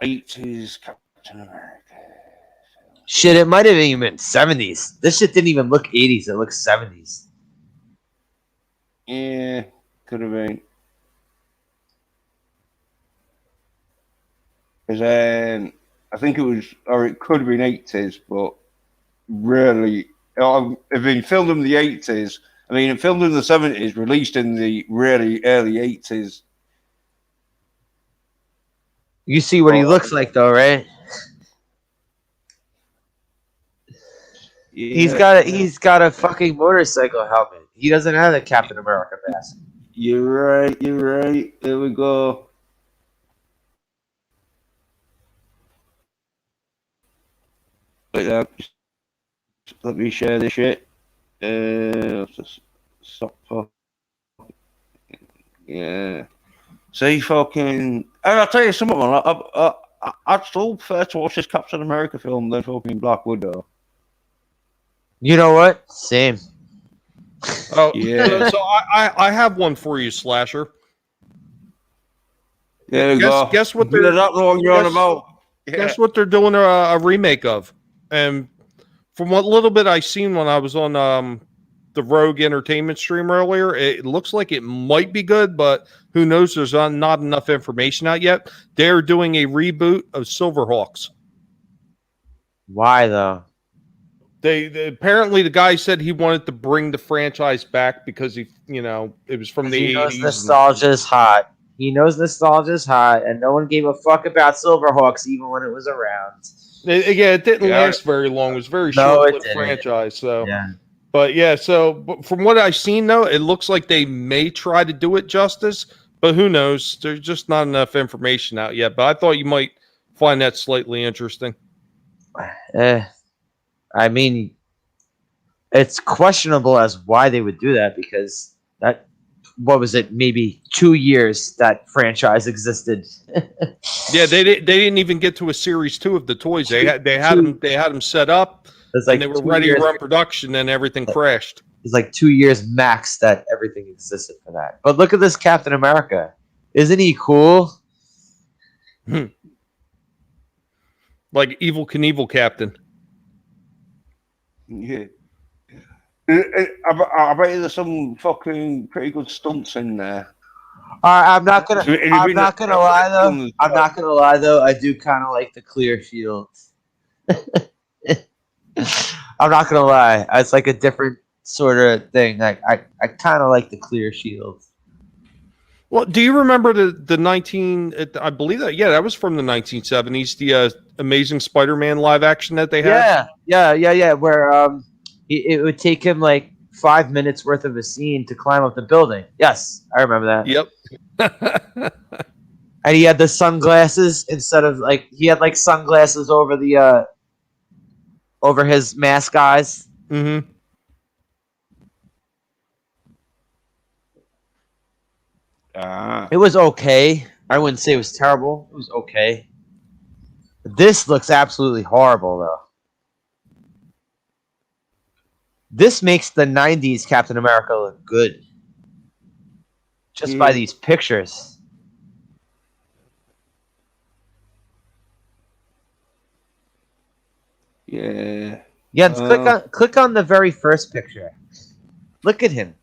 [SPEAKER 1] 80s Captain America.
[SPEAKER 3] Shit, it might have even been 70s. This shit didn't even look 80s. It looks 70s.
[SPEAKER 1] Yeah, could have been. Because I think it was, or it could have been 80s, but really, if been filmed in the 80s, I mean, it filmed in the 70s, released in the really early 80s.
[SPEAKER 3] You see what he looks like, though, right?
[SPEAKER 1] Yeah.
[SPEAKER 3] He's got a fucking motorcycle helmet. He doesn't have a Captain America mask.
[SPEAKER 1] You're right. There we go. Let me share this shit. Stop. Yeah. See, fucking. And I'll tell you something, man. I'd still prefer to watch this Captain America film than fucking Black Widow.
[SPEAKER 3] You know what? Same.
[SPEAKER 2] Oh,
[SPEAKER 1] Yeah.
[SPEAKER 2] So I have one for you, Slasher.
[SPEAKER 1] There you go.
[SPEAKER 2] Guess what they're
[SPEAKER 1] not wrong you're on about. Yeah.
[SPEAKER 2] Guess what they're doing a remake of, and from what little bit I seen when I was on the Rogue Entertainment stream earlier, it looks like it might be good, but who knows? There's not enough information out yet. They're doing a reboot of Silverhawks.
[SPEAKER 3] Why though?
[SPEAKER 2] They apparently the guy said he wanted to bring the franchise back because it was from the 80s.
[SPEAKER 3] Nostalgia's hot. He knows nostalgia's hot, and no one gave a fuck about Silverhawks even when it was around.
[SPEAKER 2] It didn't last very long. It was a very short-lived franchise. So,
[SPEAKER 3] yeah.
[SPEAKER 2] But from what I've seen, though, it looks like they may try to do it justice, but who knows? There's just not enough information out yet. But I thought you might find that slightly interesting.
[SPEAKER 3] I mean, it's questionable as why they would do that because what was it? Maybe 2 years that franchise existed.
[SPEAKER 2] Yeah, they didn't even get to a series 2 of the toys. They had them set up.
[SPEAKER 3] It's like
[SPEAKER 2] and they were ready to run production, and everything crashed.
[SPEAKER 3] It's like 2 years max that everything existed for that. But look at this Captain America. Isn't he cool?
[SPEAKER 2] Like Evil Knievel Captain.
[SPEAKER 1] Yeah. I bet there's some fucking pretty good stunts in there.
[SPEAKER 3] I'm not gonna lie though. I do kind of like the clear shield. I'm not gonna lie. It's like a different sort of thing. I kind of like the clear shield.
[SPEAKER 2] Well, do you remember the 19? I believe that was from the 1970s. The Amazing Spider-Man live action that they had.
[SPEAKER 3] Yeah. Where it would take him like 5 minutes worth of a scene to climb up the building. Yes, I remember that.
[SPEAKER 2] Yep.
[SPEAKER 3] And he had the sunglasses instead of he had like sunglasses over the over his mask eyes.
[SPEAKER 2] Mm-hmm.
[SPEAKER 3] It was okay. I wouldn't say it was terrible. It was okay. This looks absolutely horrible, though. This makes the 90s Captain America look good. Just by these pictures.
[SPEAKER 1] Yeah.
[SPEAKER 3] Yeah, click on the very first picture. Look at him.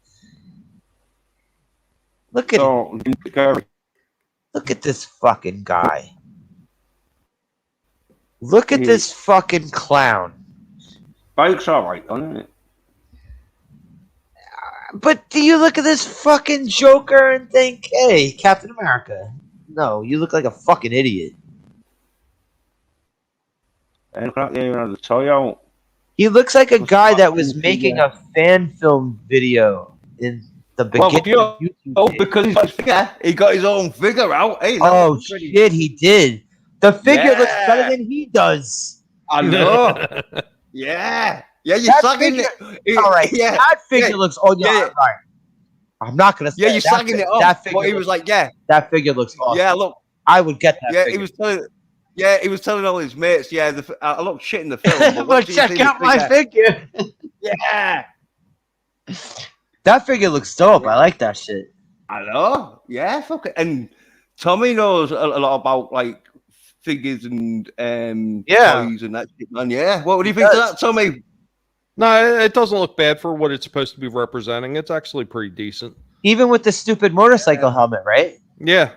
[SPEAKER 3] Look at him. Look at this fucking guy. Look at this fucking clown.
[SPEAKER 1] Bike's alright, isn't it?
[SPEAKER 3] But do you look at this fucking Joker and think, hey, Captain America? No, you look like a fucking idiot.
[SPEAKER 1] And look at the toy out.
[SPEAKER 3] He looks like a
[SPEAKER 1] Was
[SPEAKER 3] guy that was
[SPEAKER 1] fucking
[SPEAKER 3] making
[SPEAKER 1] figure.
[SPEAKER 3] a fan film video in the
[SPEAKER 1] Well,
[SPEAKER 3] beginning of YouTube.
[SPEAKER 1] oh,
[SPEAKER 3] days.
[SPEAKER 1] because he's got his figure. He got his own figure out. Hey, that
[SPEAKER 3] Oh
[SPEAKER 1] looks pretty.
[SPEAKER 3] shit, he did. The figure looks better
[SPEAKER 1] Yeah,
[SPEAKER 3] than he does.
[SPEAKER 1] I know. Yeah, you're
[SPEAKER 3] That
[SPEAKER 1] slagging
[SPEAKER 3] figure-
[SPEAKER 1] it.
[SPEAKER 3] All right,
[SPEAKER 1] Yeah,
[SPEAKER 3] that figure
[SPEAKER 1] yeah,
[SPEAKER 3] looks. Oh yeah,
[SPEAKER 1] yeah.
[SPEAKER 3] all right. I'm not gonna say
[SPEAKER 1] Yeah, you're
[SPEAKER 3] that
[SPEAKER 1] slagging it
[SPEAKER 3] that
[SPEAKER 1] off.
[SPEAKER 3] figure.
[SPEAKER 1] But he was like, yeah,
[SPEAKER 3] that figure looks awesome.
[SPEAKER 1] yeah, look,
[SPEAKER 3] I would get that.
[SPEAKER 1] yeah,
[SPEAKER 3] figure.
[SPEAKER 1] he was telling all his mates, yeah, I look shit in the film. But
[SPEAKER 3] But
[SPEAKER 1] once you
[SPEAKER 3] check
[SPEAKER 1] see the
[SPEAKER 3] out my figure.
[SPEAKER 1] Yeah,
[SPEAKER 3] That figure looks dope. I like that shit.
[SPEAKER 1] I know. Yeah, fuck it. And Tommy knows a lot about like figures and
[SPEAKER 3] Yeah.
[SPEAKER 1] toys and that shit, man. Yeah. What do you think of that, Tommy?
[SPEAKER 2] No, it doesn't look bad for what it's supposed to be representing. It's actually pretty decent.
[SPEAKER 3] Even with the stupid motorcycle helmet, right?
[SPEAKER 2] Yeah.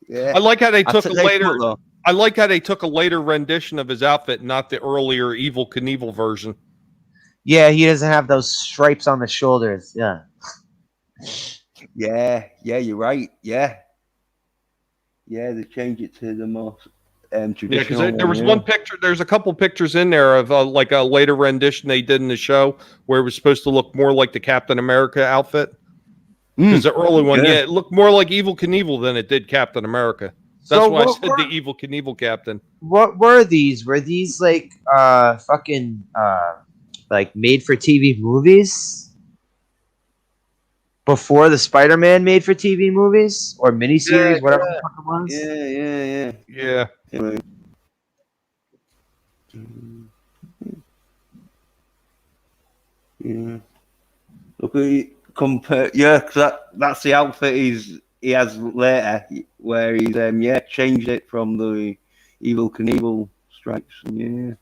[SPEAKER 1] Yeah.
[SPEAKER 2] I like how they took a
[SPEAKER 1] They
[SPEAKER 2] later.
[SPEAKER 1] put, though.
[SPEAKER 2] I like how they took a later rendition of his outfit, not the earlier Evil Knievel version.
[SPEAKER 3] Yeah, he doesn't have those stripes on the shoulders. Yeah.
[SPEAKER 1] Yeah, you're right. Yeah, they changed it to the most
[SPEAKER 2] Yeah,
[SPEAKER 1] traditional.
[SPEAKER 2] because there was one picture. There's a couple pictures in there of like a later rendition they did in the show where it was supposed to look more like the Captain America outfit. Because the early one, it looked more like Evil Knievel than it did Captain America. That's why I said the Evil Knievel Captain.
[SPEAKER 3] What were these? Were these like fucking like made for TV movies? Before the Spider-Man made for TV movies or miniseries, whatever the fuck it was?
[SPEAKER 2] Yeah.
[SPEAKER 1] Anyway. Yeah. Look at compare. Yeah, because that's the outfit he has later, where he's changed it from the Evil Knievel stripes. Yeah.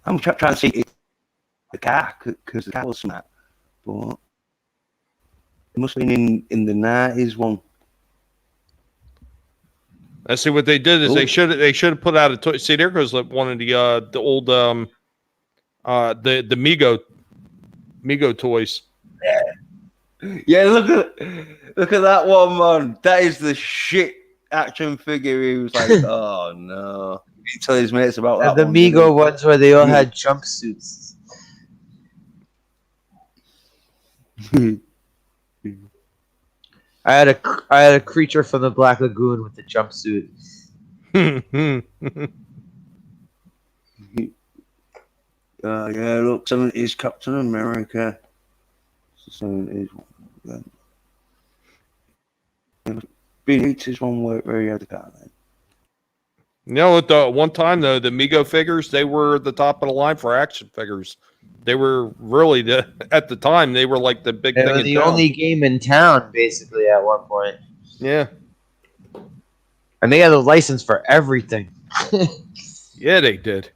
[SPEAKER 1] I'm trying to see the car because the car was smart, but it must have been in the 90s one.
[SPEAKER 2] I see what they did is they should have put out a toy. See, there goes like one of the old the Mego toys.
[SPEAKER 1] Yeah, look at that one, man. That is the shit action figure. He was like, oh no. He tell his mates about that.
[SPEAKER 3] The
[SPEAKER 1] one,
[SPEAKER 3] Mego ones where they all had jumpsuits. I had a creature from the Black Lagoon with the jumpsuit.
[SPEAKER 1] Yeah, look, 70s Captain America. 70s one. Been 80s one where he had the car then.
[SPEAKER 2] You know, at the one time though, the Mego figures, they were the top of the line for action figures. They were really at the time they were like the big
[SPEAKER 3] They
[SPEAKER 2] thing.
[SPEAKER 3] were
[SPEAKER 2] in
[SPEAKER 3] the
[SPEAKER 2] town.
[SPEAKER 3] only game in town, basically, at one point.
[SPEAKER 2] Yeah.
[SPEAKER 3] And they had a license for everything.
[SPEAKER 2] Yeah, they did.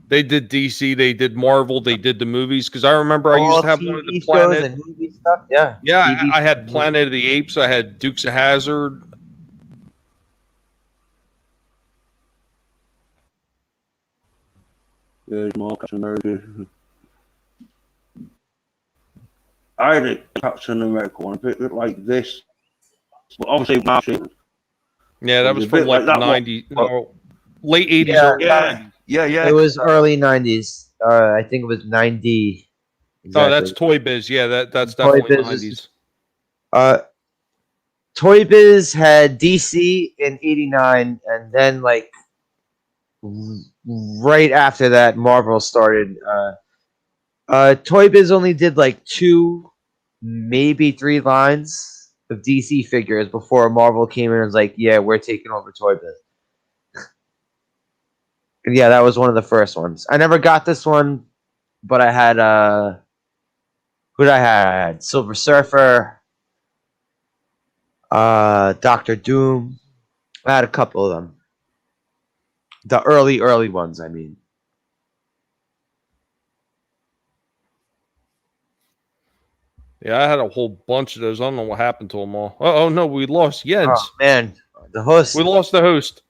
[SPEAKER 2] They did DC, they did Marvel, they did the movies. Because I remember I used to have one of the
[SPEAKER 3] TV shows
[SPEAKER 2] Planet.
[SPEAKER 3] and movie stuff. Yeah.
[SPEAKER 2] Yeah,
[SPEAKER 3] TV
[SPEAKER 2] I had Planet of the Apes. I had Dukes of Hazzard.
[SPEAKER 1] There's more Captain America. I had a Captain America one, a bit like this. But obviously, my shape.
[SPEAKER 2] Yeah, that was
[SPEAKER 1] a
[SPEAKER 2] from
[SPEAKER 1] bit
[SPEAKER 2] like
[SPEAKER 1] like that
[SPEAKER 2] the
[SPEAKER 1] one.
[SPEAKER 2] 90s, no, late 80s,
[SPEAKER 3] Yeah.
[SPEAKER 2] early 90s.
[SPEAKER 1] Yeah.
[SPEAKER 3] It was early 90s. I think it was 90.
[SPEAKER 2] Oh, that's Toy Biz. Yeah, that's definitely
[SPEAKER 3] Biz
[SPEAKER 2] 90s.
[SPEAKER 3] Toy Biz had DC in 89, and then like right after that, Marvel started. Toy Biz only did like 2, maybe 3 lines of DC figures before Marvel came in and was like, "Yeah, we're taking over Toy Biz." And yeah, that was one of the first ones. I never got this one, but I had who did I have? I had Silver Surfer, Doctor Doom. I had a couple of them. The early ones, I mean.
[SPEAKER 2] Yeah, I had a whole bunch of those. I don't know what happened to them all. Oh no, we lost Jens.
[SPEAKER 3] Oh man, the host.
[SPEAKER 2] We lost the host.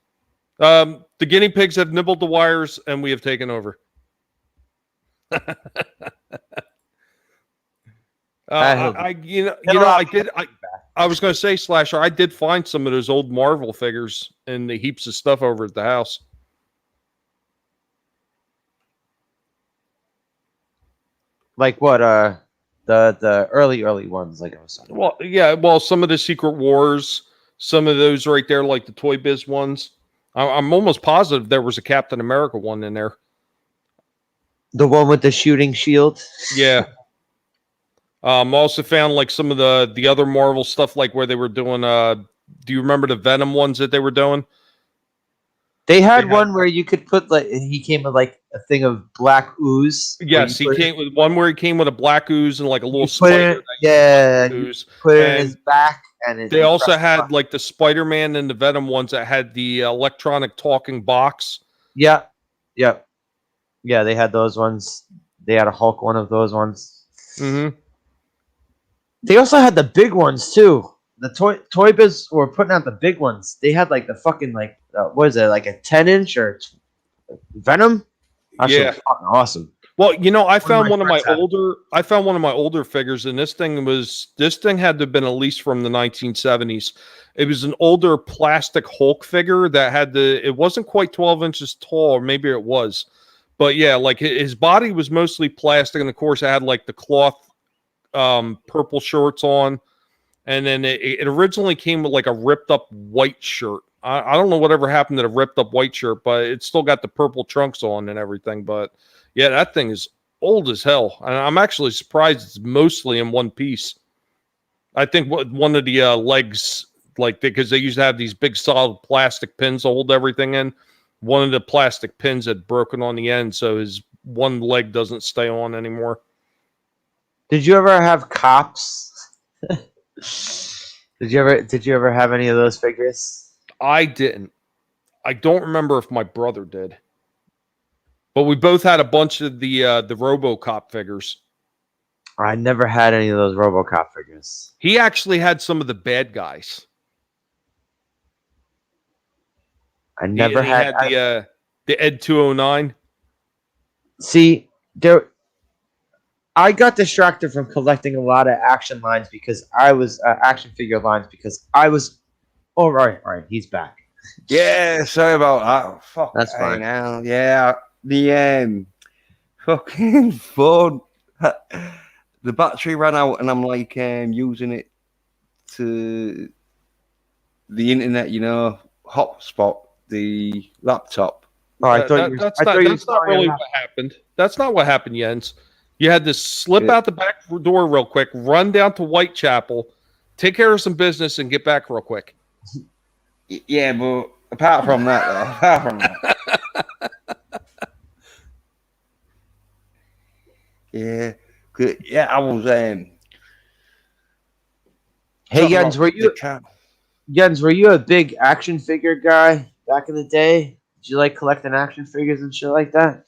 [SPEAKER 2] The guinea pigs have nibbled the wires, and we have taken over. I was going to say, Slasher, I did find some of those old Marvel figures and the heaps of stuff over at the house.
[SPEAKER 3] Like what? The early ones, like I was talking about.
[SPEAKER 2] Well, yeah. Well, some of the Secret Wars, some of those right there, like the Toy Biz ones. I'm almost positive there was a Captain America one in there.
[SPEAKER 3] The one with the shooting shield.
[SPEAKER 2] Yeah. Also found like some of the other Marvel stuff, like where they were doing. Do you remember the Venom ones that they were doing?
[SPEAKER 3] They had one where you could put like he came with like a thing of black ooze.
[SPEAKER 2] Yes, he came with one where he came with a black ooze and like a little
[SPEAKER 3] Put
[SPEAKER 2] spider.
[SPEAKER 3] it, yeah, you
[SPEAKER 2] Ooze.
[SPEAKER 3] put it in
[SPEAKER 2] And
[SPEAKER 3] his back, and
[SPEAKER 2] they also had like the Spider-Man and the Venom ones that had the electronic talking box.
[SPEAKER 3] Yeah, yeah, yeah. They had those ones. They had a Hulk one of those ones.
[SPEAKER 2] Mm-hmm.
[SPEAKER 3] They also had the big ones too. The Toy Biz were putting out the big ones. They had like the fucking like what is it, like a 10-inch or Venom? That shit
[SPEAKER 2] Yeah.
[SPEAKER 3] was fucking awesome.
[SPEAKER 2] Well, you know, I found one of my
[SPEAKER 3] friends
[SPEAKER 2] older figures, and this thing had to have been at least from the 1970s. It was an older plastic Hulk figure that it wasn't quite 12 inches tall, or maybe it was. But yeah, like his body was mostly plastic, and of course it had like the cloth purple shorts on. And then it originally came with like a ripped up white shirt. I don't know whatever happened to the ripped up white shirt, but it's still got the purple trunks on and everything. But yeah, that thing is old as hell. And I'm actually surprised it's mostly in one piece. I think one of the legs, like because they used to have these big solid plastic pins to hold everything in. One of the plastic pins had broken on the end, so his one leg doesn't stay on anymore.
[SPEAKER 3] Did you ever have cops? Did you ever have any of those figures?
[SPEAKER 2] I didn't. I don't remember if my brother did. But we both had a bunch of the RoboCop figures.
[SPEAKER 3] I never had any of those RoboCop figures.
[SPEAKER 2] He actually had some of the bad guys.
[SPEAKER 3] I never had
[SPEAKER 2] the Ed 209.
[SPEAKER 3] See, I got distracted from collecting a lot of action lines because I was action figure lines because I was. Oh right, he's back.
[SPEAKER 1] Yeah, sorry about that. Fuck,
[SPEAKER 3] That's fine.
[SPEAKER 1] Now, yeah, the fucking phone, the battery ran out, and I'm like using it to the internet. You know, hotspot the laptop.
[SPEAKER 3] Oh, I thought
[SPEAKER 2] that's not really what happened. That's not what happened, Jens. You had to slip out the back door real quick, run down to Whitechapel, take care of some business, and get back real quick.
[SPEAKER 1] Yeah, but apart from that, yeah, good. Yeah, I was.
[SPEAKER 3] Hey Jens, were you a big action figure guy back in the day? Did you like collecting action figures and shit like that?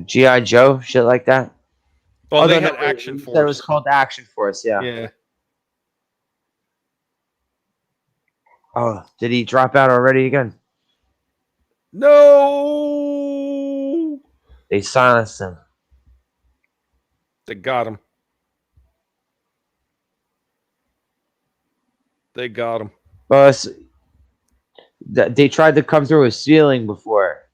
[SPEAKER 3] G.I. Joe, shit like that.
[SPEAKER 2] Oh, they had Action Force.
[SPEAKER 3] That was called Action Force, yeah.
[SPEAKER 2] Yeah.
[SPEAKER 3] Oh, did he drop out already again?
[SPEAKER 2] No.
[SPEAKER 3] They silenced him.
[SPEAKER 2] They got him. They got him.
[SPEAKER 3] They tried to come through a ceiling before.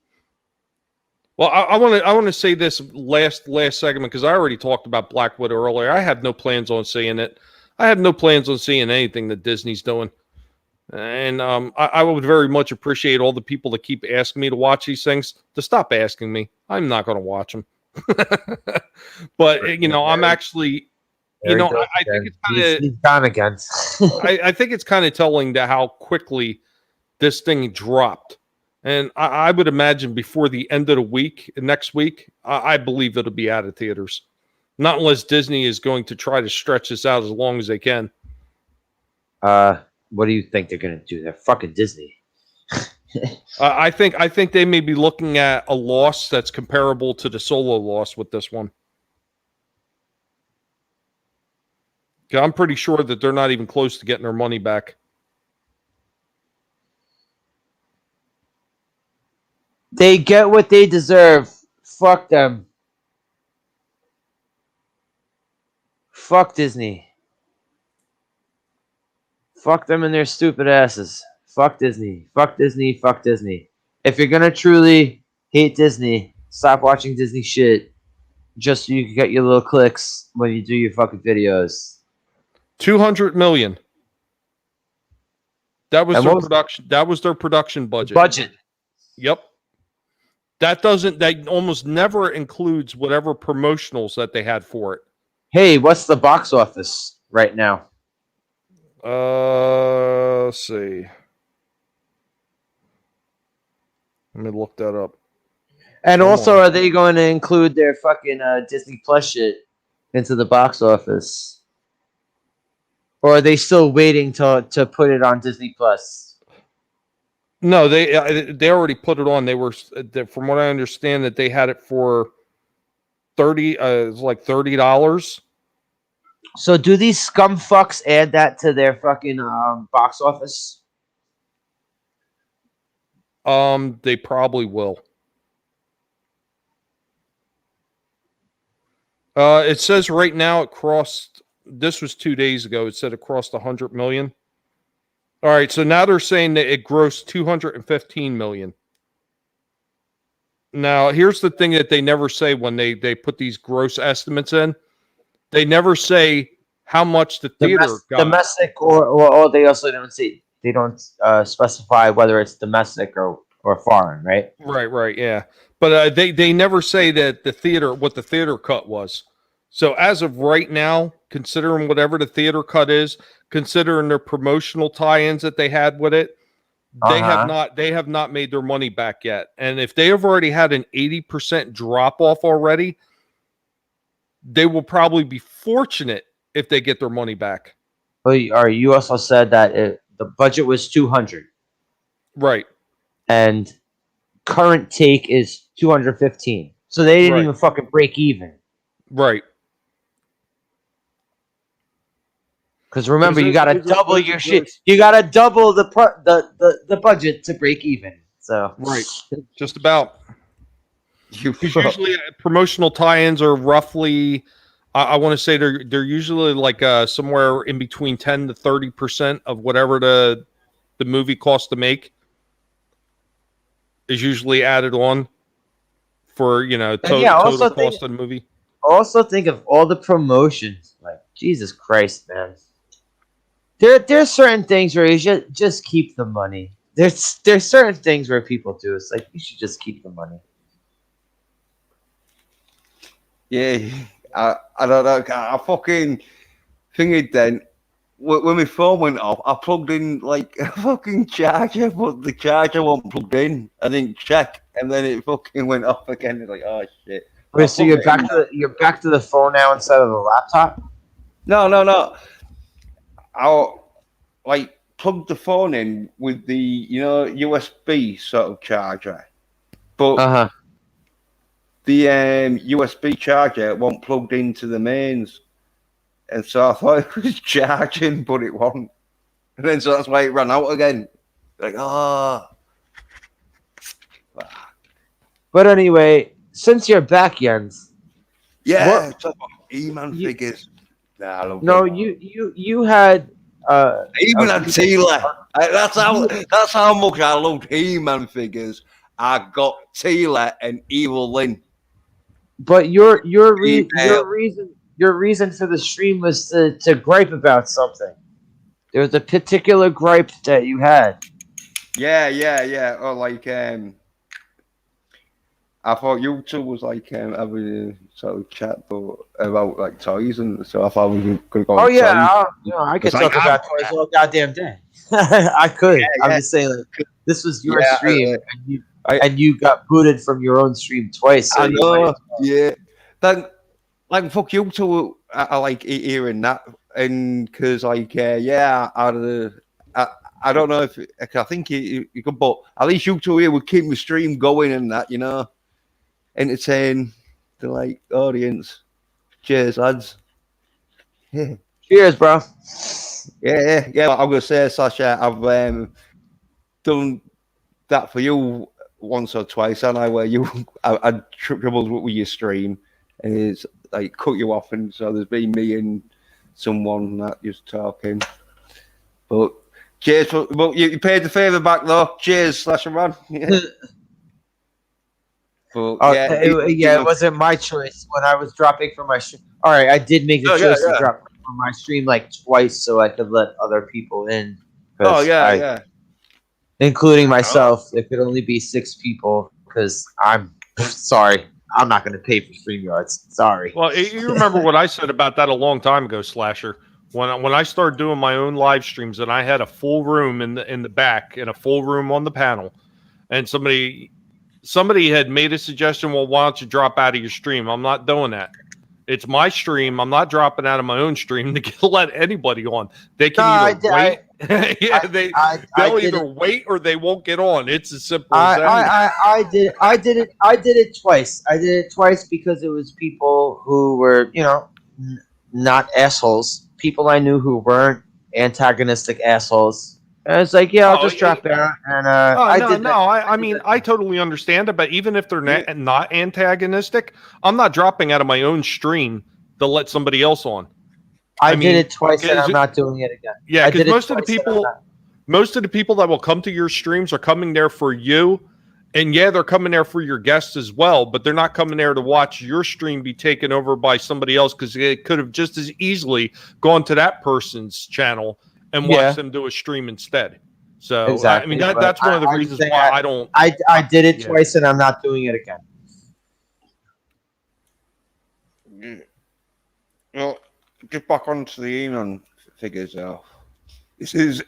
[SPEAKER 2] Well, I want to say this last segment because I already talked about Black Widow earlier. I have no plans on seeing it. I have no plans on seeing anything that Disney's doing. And I would very much appreciate all the people that keep asking me to watch these things to stop asking me. I'm not going to watch them. But, you know, I'm actually, you know, I think it's kind of...
[SPEAKER 3] He's gone again.
[SPEAKER 2] I think it's kind of telling to how quickly this thing dropped. And I would imagine before the end of the week, next week, I believe it'll be out of theaters. Not unless Disney is going to try to stretch this out as long as they can.
[SPEAKER 3] What do you think they're going to do? They're fucking Disney.
[SPEAKER 2] I think they may be looking at a loss that's comparable to the Solo loss with this one. I'm pretty sure that they're not even close to getting their money back.
[SPEAKER 3] They get what they deserve. Fuck them. Fuck Disney. Fuck them and their stupid asses. Fuck Disney. Fuck Disney. Fuck Disney. If you're gonna truly hate Disney, Stop watching Disney shit just so you can get your little clicks when you do your fucking videos.
[SPEAKER 2] 200 million. That was
[SPEAKER 3] And
[SPEAKER 2] their
[SPEAKER 3] what was
[SPEAKER 2] production. That was their production budget.
[SPEAKER 3] budget?
[SPEAKER 2] Yep. That almost never includes whatever promotionals that they had for it.
[SPEAKER 3] Hey, what's the box office right now?
[SPEAKER 2] Let's see. Let me look that up.
[SPEAKER 3] And
[SPEAKER 2] Come
[SPEAKER 3] also,
[SPEAKER 2] on.
[SPEAKER 3] are they going to include their fucking Disney Plus shit into the box office? Or are they still waiting to put it on Disney Plus?
[SPEAKER 2] No, they already put it on. They were, from what I understand, that they had it for $30. It was like $30.
[SPEAKER 3] So do these scum fucks add that to their fucking box office?
[SPEAKER 2] They probably will. It says right now it crossed. This was 2 days ago. It said it crossed 100 million. All right, so now they're saying that it grossed 215 million. Now, here's the thing that they never say when they put these gross estimates in. They never say how much the theater got.
[SPEAKER 3] Domestic or they also don't say, they don't specify whether it's domestic or foreign, right?
[SPEAKER 2] Right, yeah. But they never say that what the theater cut was. So as of right now, considering whatever the theater cut is, considering their promotional tie-ins that they had with it, they have not made their money back yet. And if they have already had an 80% drop off already, they will probably be fortunate if they get their money back.
[SPEAKER 3] Well, you also said that the budget was 200,
[SPEAKER 2] right?
[SPEAKER 3] And current take is 215. So they didn't even fucking break even.
[SPEAKER 2] Right.
[SPEAKER 3] Because remember, you gotta double your shit. You gotta double the budget to break even. So
[SPEAKER 2] right, just about. Usually, promotional tie-ins are roughly. I want to say they're usually like somewhere in between 10 to 30% of whatever the movie costs to make is usually added on for total cost of the movie.
[SPEAKER 3] Also, think of all the promotions. Like Jesus Christ, man. There's certain things where you just keep the money. There's certain things where people do. It's like you should just keep the money.
[SPEAKER 1] Yeah, I don't know. I fucking thingy then. When my phone went off, I plugged in like a fucking charger, but the charger wasn't plugged in. I didn't check, and then it fucking went off again. It's like, oh shit.
[SPEAKER 3] Wait, so you're back to the phone now instead of the laptop?
[SPEAKER 1] No. I like plugged the phone in with the USB sort of charger, but the USB charger wasn't plugged into the mains, and so I thought it was charging, but it wasn't, and then so that's why it ran out again. Like
[SPEAKER 3] But anyway, since you're back, Jens.
[SPEAKER 1] Yeah, talk about E-Man figures. Nah, I love
[SPEAKER 3] no,
[SPEAKER 1] them.
[SPEAKER 3] you had.
[SPEAKER 1] Even a Teela. That's how much I loved He-Man figures. I got Teela and Evil Lynn.
[SPEAKER 3] But your reason for the stream was to gripe about something. There was a particular gripe that you had.
[SPEAKER 1] Yeah. Or like I thought you two was like having a sort of chat about like toys, and so I thought we were going to go.
[SPEAKER 3] Oh yeah, I could talk about toys all goddamn day. I could. Yeah. I'm just saying, like, this was your stream, and you got booted from your own stream twice. So
[SPEAKER 1] I know. Yeah. Then, like, fuck you two. I like hearing that, and because like I don't know if I think you could, but at least you two here would keep the stream going and that, entertain the like audience. Cheers, lads.
[SPEAKER 3] Yeah. Cheers, bro.
[SPEAKER 1] Yeah. I'm gonna say, Sasha, I've done that for you once or twice, and where you I had troubles with your stream, and it's like cut you off, and so there's been me and someone that just talking. But cheers, but you paid the favour back though. Cheers, Slasher Man. Yeah. But
[SPEAKER 3] Oh,
[SPEAKER 1] yeah,
[SPEAKER 3] it wasn't my choice when I was dropping from my stream. All right, I did make the
[SPEAKER 1] Oh, yeah,
[SPEAKER 3] choice to
[SPEAKER 1] yeah.
[SPEAKER 3] drop from my stream like twice so I could let other people in.
[SPEAKER 1] Oh, yeah,
[SPEAKER 3] I,
[SPEAKER 1] yeah.
[SPEAKER 3] including myself, it could only be 6 people because I'm sorry. I'm not going to pay for StreamYards. Sorry.
[SPEAKER 2] Well, you remember what I said about that a long time ago, Slasher. When I started doing my own live streams, and I had a full room in the back and a full room on the panel, and somebody had made a suggestion. Well, why don't you drop out of your stream? I'm not doing that. It's my stream. I'm not dropping out of my own stream to let anybody on. They can either wait. They'll either wait or they won't get on. It's as simple as that.
[SPEAKER 3] I did it twice. I did it twice because it was people who were, not assholes. People I knew who weren't antagonistic assholes. And it's like, yeah, I'll just drop out. And
[SPEAKER 2] I mean, I totally understand it, but even if they're not antagonistic, I'm not dropping out of my own stream to let somebody else on.
[SPEAKER 3] I did it twice, and I'm not doing it again.
[SPEAKER 2] Yeah, because most of the people that will come to your streams are coming there for you, and yeah, they're coming there for your guests as well. But they're not coming there to watch your stream be taken over by somebody else, because it could have just as easily gone to that person's channel and watch them do a stream instead. So
[SPEAKER 3] exactly.
[SPEAKER 2] I mean, that's one of the reasons why I don't.
[SPEAKER 3] I did it twice, and I'm not doing it again.
[SPEAKER 1] Well, just back onto the email figures though. This is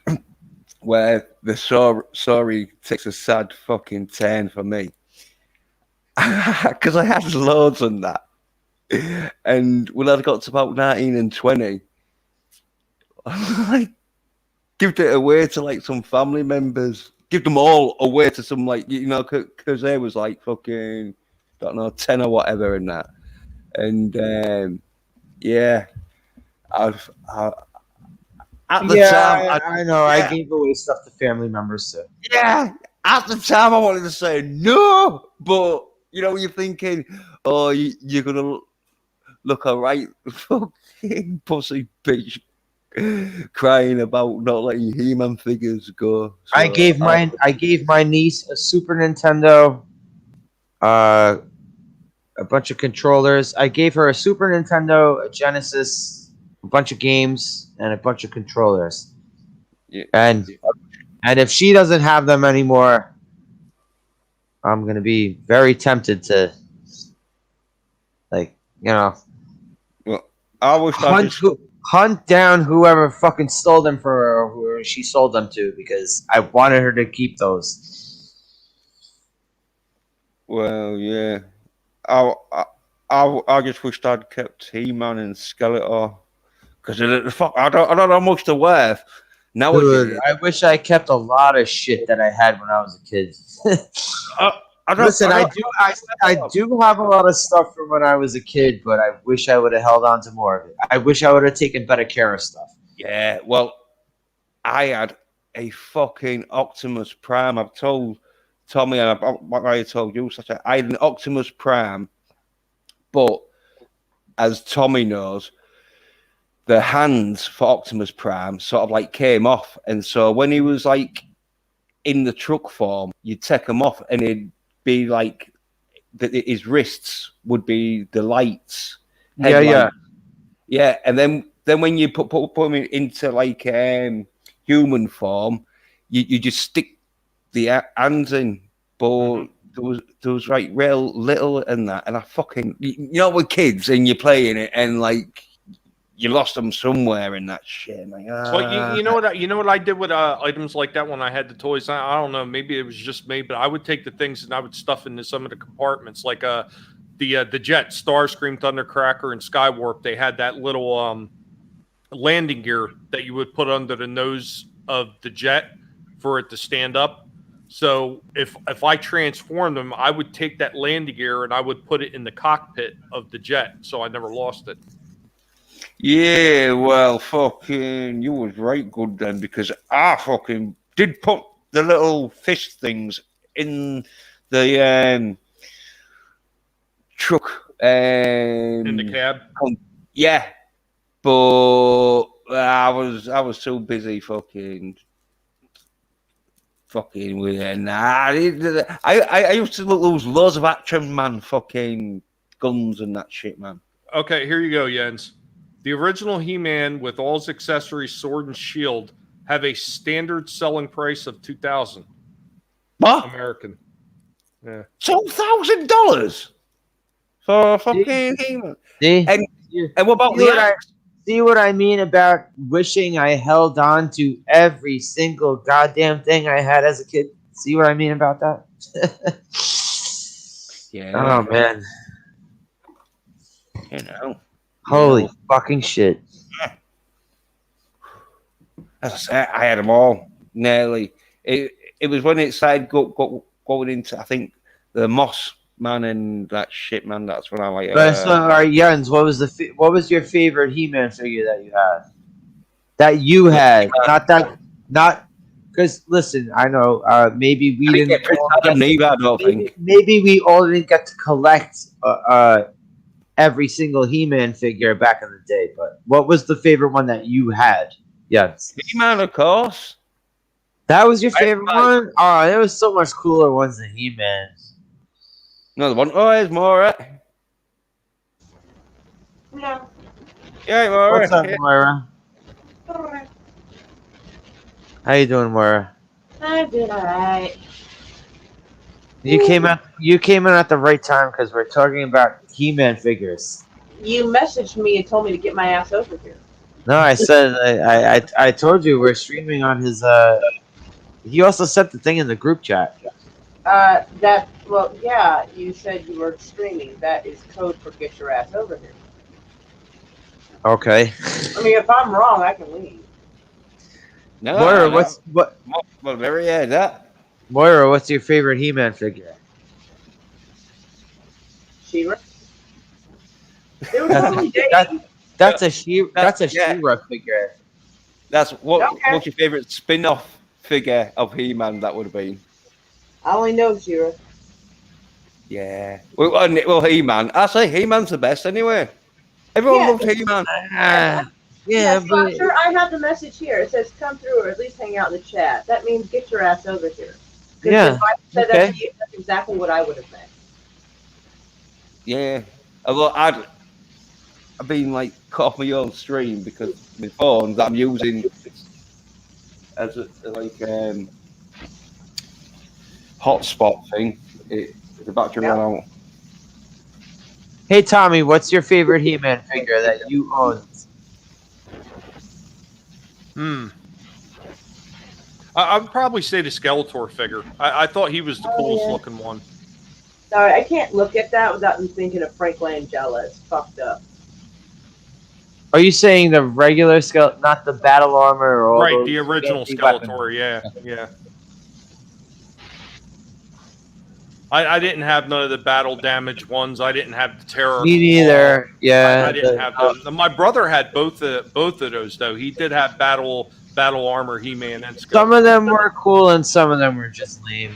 [SPEAKER 1] where the sorry takes a sad fucking turn for me. Because I had loads on that. And when I got to about 19 and 20, I give it away to like some family members. Give them all away to some because they was like fucking, don't know, 10 or whatever in that. And yeah. At the time,
[SPEAKER 3] I know. I gave away stuff to family members too.
[SPEAKER 1] Yeah, at the time, I wanted to say no, but you're thinking, oh, you're gonna look alright, fucking pussy bitch, crying about not letting He-Man figures go. So
[SPEAKER 3] I gave my niece a Super Nintendo, a bunch of controllers. I gave her a Super Nintendo, a Genesis, a bunch of games, and a bunch of controllers.
[SPEAKER 1] Yeah.
[SPEAKER 3] And if she doesn't have them anymore, I'm gonna be very tempted to,
[SPEAKER 1] Well, I wish
[SPEAKER 3] hunt down whoever fucking stole them for her, or whoever she sold them to, because I wanted her to keep those.
[SPEAKER 1] Well, yeah, I just wished I'd kept He-Man and Skeletor. Because I don't know how much they're worth nowadays.
[SPEAKER 3] Dude, I wish I kept a lot of shit that I had when I was a kid. I do have a lot of stuff from when I was a kid, but I wish I would have held on to more of it. I wish I would have taken better care of stuff.
[SPEAKER 1] Yeah, well, I had a fucking Optimus Prime. I've told Tommy, and I told you, I had an Optimus Prime, but as Tommy knows, the hands for Optimus Prime sort of like came off. And so when he was like in the truck form, you'd take him off and it'd be like his wrists would be the lights.
[SPEAKER 3] Yeah.
[SPEAKER 1] And then when you put him into like human form, you just stick the hands in. But there was like real little in that. And I fucking, with kids and you're playing it and like, you lost them somewhere in that shit. Like,
[SPEAKER 2] Well, you know what I did with items like that when I had the toys. I don't know, maybe it was just me, but I would take the things and I would stuff into some of the compartments, like the jet, Starscream, Thundercracker, and Skywarp. They had that little landing gear that you would put under the nose of the jet for it to stand up. So if I transformed them, I would take that landing gear and I would put it in the cockpit of the jet, so I never lost it.
[SPEAKER 1] Yeah, well, fucking, you was right good then, because I fucking did put the little fish things in the truck.
[SPEAKER 2] In the cab?
[SPEAKER 1] Yeah, but I was too busy fucking fucking with it. Nah, I used to lose loads of Action Man fucking guns and that shit, man.
[SPEAKER 2] Okay, here you go, Jens. The original He-Man with all his accessories, sword and shield, have a standard selling price of $2,000
[SPEAKER 1] What?
[SPEAKER 2] American. Yeah.
[SPEAKER 1] $2,000 for fucking He-Man.
[SPEAKER 3] See?
[SPEAKER 1] And what about
[SPEAKER 3] See
[SPEAKER 1] the
[SPEAKER 3] what
[SPEAKER 1] axe?
[SPEAKER 3] See what I mean about wishing I held on to every single goddamn thing I had as a kid? See what I mean about that?
[SPEAKER 1] Yeah.
[SPEAKER 3] Oh, man.
[SPEAKER 1] You know.
[SPEAKER 3] Holy fucking shit.
[SPEAKER 1] As I said, I had them all nearly. It was when it started going into, I think, the Moss Man and that shit, man. That's when I like.
[SPEAKER 3] So, all right, Jens, what was your favorite He-Man figure that you had? That you had, not because listen, I know maybe we didn't.
[SPEAKER 1] I don't think.
[SPEAKER 3] Maybe we all didn't get to collect every single He-Man figure back in the day. But what was the favorite one that you had? Yes,
[SPEAKER 1] He-Man, of course.
[SPEAKER 3] that was your favorite one. Oh, there was so much cooler ones than He-Man.
[SPEAKER 1] Another one. Oh, there's Maura.
[SPEAKER 4] No.
[SPEAKER 1] Yeah, Maura.
[SPEAKER 3] What's up, Moira? How you doing, Moira?
[SPEAKER 4] I'm doing all right.
[SPEAKER 3] You came in at the right time because we're talking about He-Man figures.
[SPEAKER 4] You messaged me and told me to get my ass over here.
[SPEAKER 3] No, I said I told you we're streaming on his. He also sent the thing in the group chat.
[SPEAKER 4] Yeah, you said you were streaming. That is code for get your ass over here.
[SPEAKER 3] Okay.
[SPEAKER 4] I mean, if I'm wrong, I can leave.
[SPEAKER 1] No,
[SPEAKER 3] Moira,
[SPEAKER 1] no. Well, there he is. That.
[SPEAKER 3] Moira, what's your favorite He-Man figure?
[SPEAKER 4] She-Ra. There was so many days.
[SPEAKER 3] That's a She-Ra figure.
[SPEAKER 1] That's what.
[SPEAKER 4] Okay.
[SPEAKER 1] What's your favorite spin-off figure of He-Man? That would have been.
[SPEAKER 4] I only know She-Ra.
[SPEAKER 1] Yeah. Well, He-Man. I say He-Man's the best anyway. Everyone
[SPEAKER 4] Yeah.
[SPEAKER 1] loves He-Man.
[SPEAKER 3] Yeah,
[SPEAKER 4] So
[SPEAKER 3] but
[SPEAKER 4] I'm sure I have the message here. It says come through or at least hang out in the chat. That means get your ass over here. 'Cause
[SPEAKER 3] Yeah,
[SPEAKER 4] if I said
[SPEAKER 3] okay.
[SPEAKER 4] that to you, that's exactly what I would have said.
[SPEAKER 1] Yeah. Although I've been like cut off my own stream because my phone that I'm using as a hotspot thing. The battery ran out.
[SPEAKER 3] Hey Tommy, what's your favorite He-Man figure that you own?
[SPEAKER 2] I would probably say the Skeletor figure. I thought he was the coolest looking one.
[SPEAKER 4] Sorry, I can't look at that without thinking of Frank Langella. It's fucked up.
[SPEAKER 3] Are you saying the regular Skeletor, not the battle armor or all
[SPEAKER 2] Right,
[SPEAKER 3] those
[SPEAKER 2] the original
[SPEAKER 3] fancy
[SPEAKER 2] Skeletor.
[SPEAKER 3] weapons?
[SPEAKER 2] Yeah. I didn't have none of the battle damage ones. I didn't have the terror.
[SPEAKER 3] Me neither. Yeah,
[SPEAKER 2] I didn't have them. My brother had both of those though. He did have battle armor, He-Man, and Skeletor.
[SPEAKER 3] some of them were cool and some of them were just lame.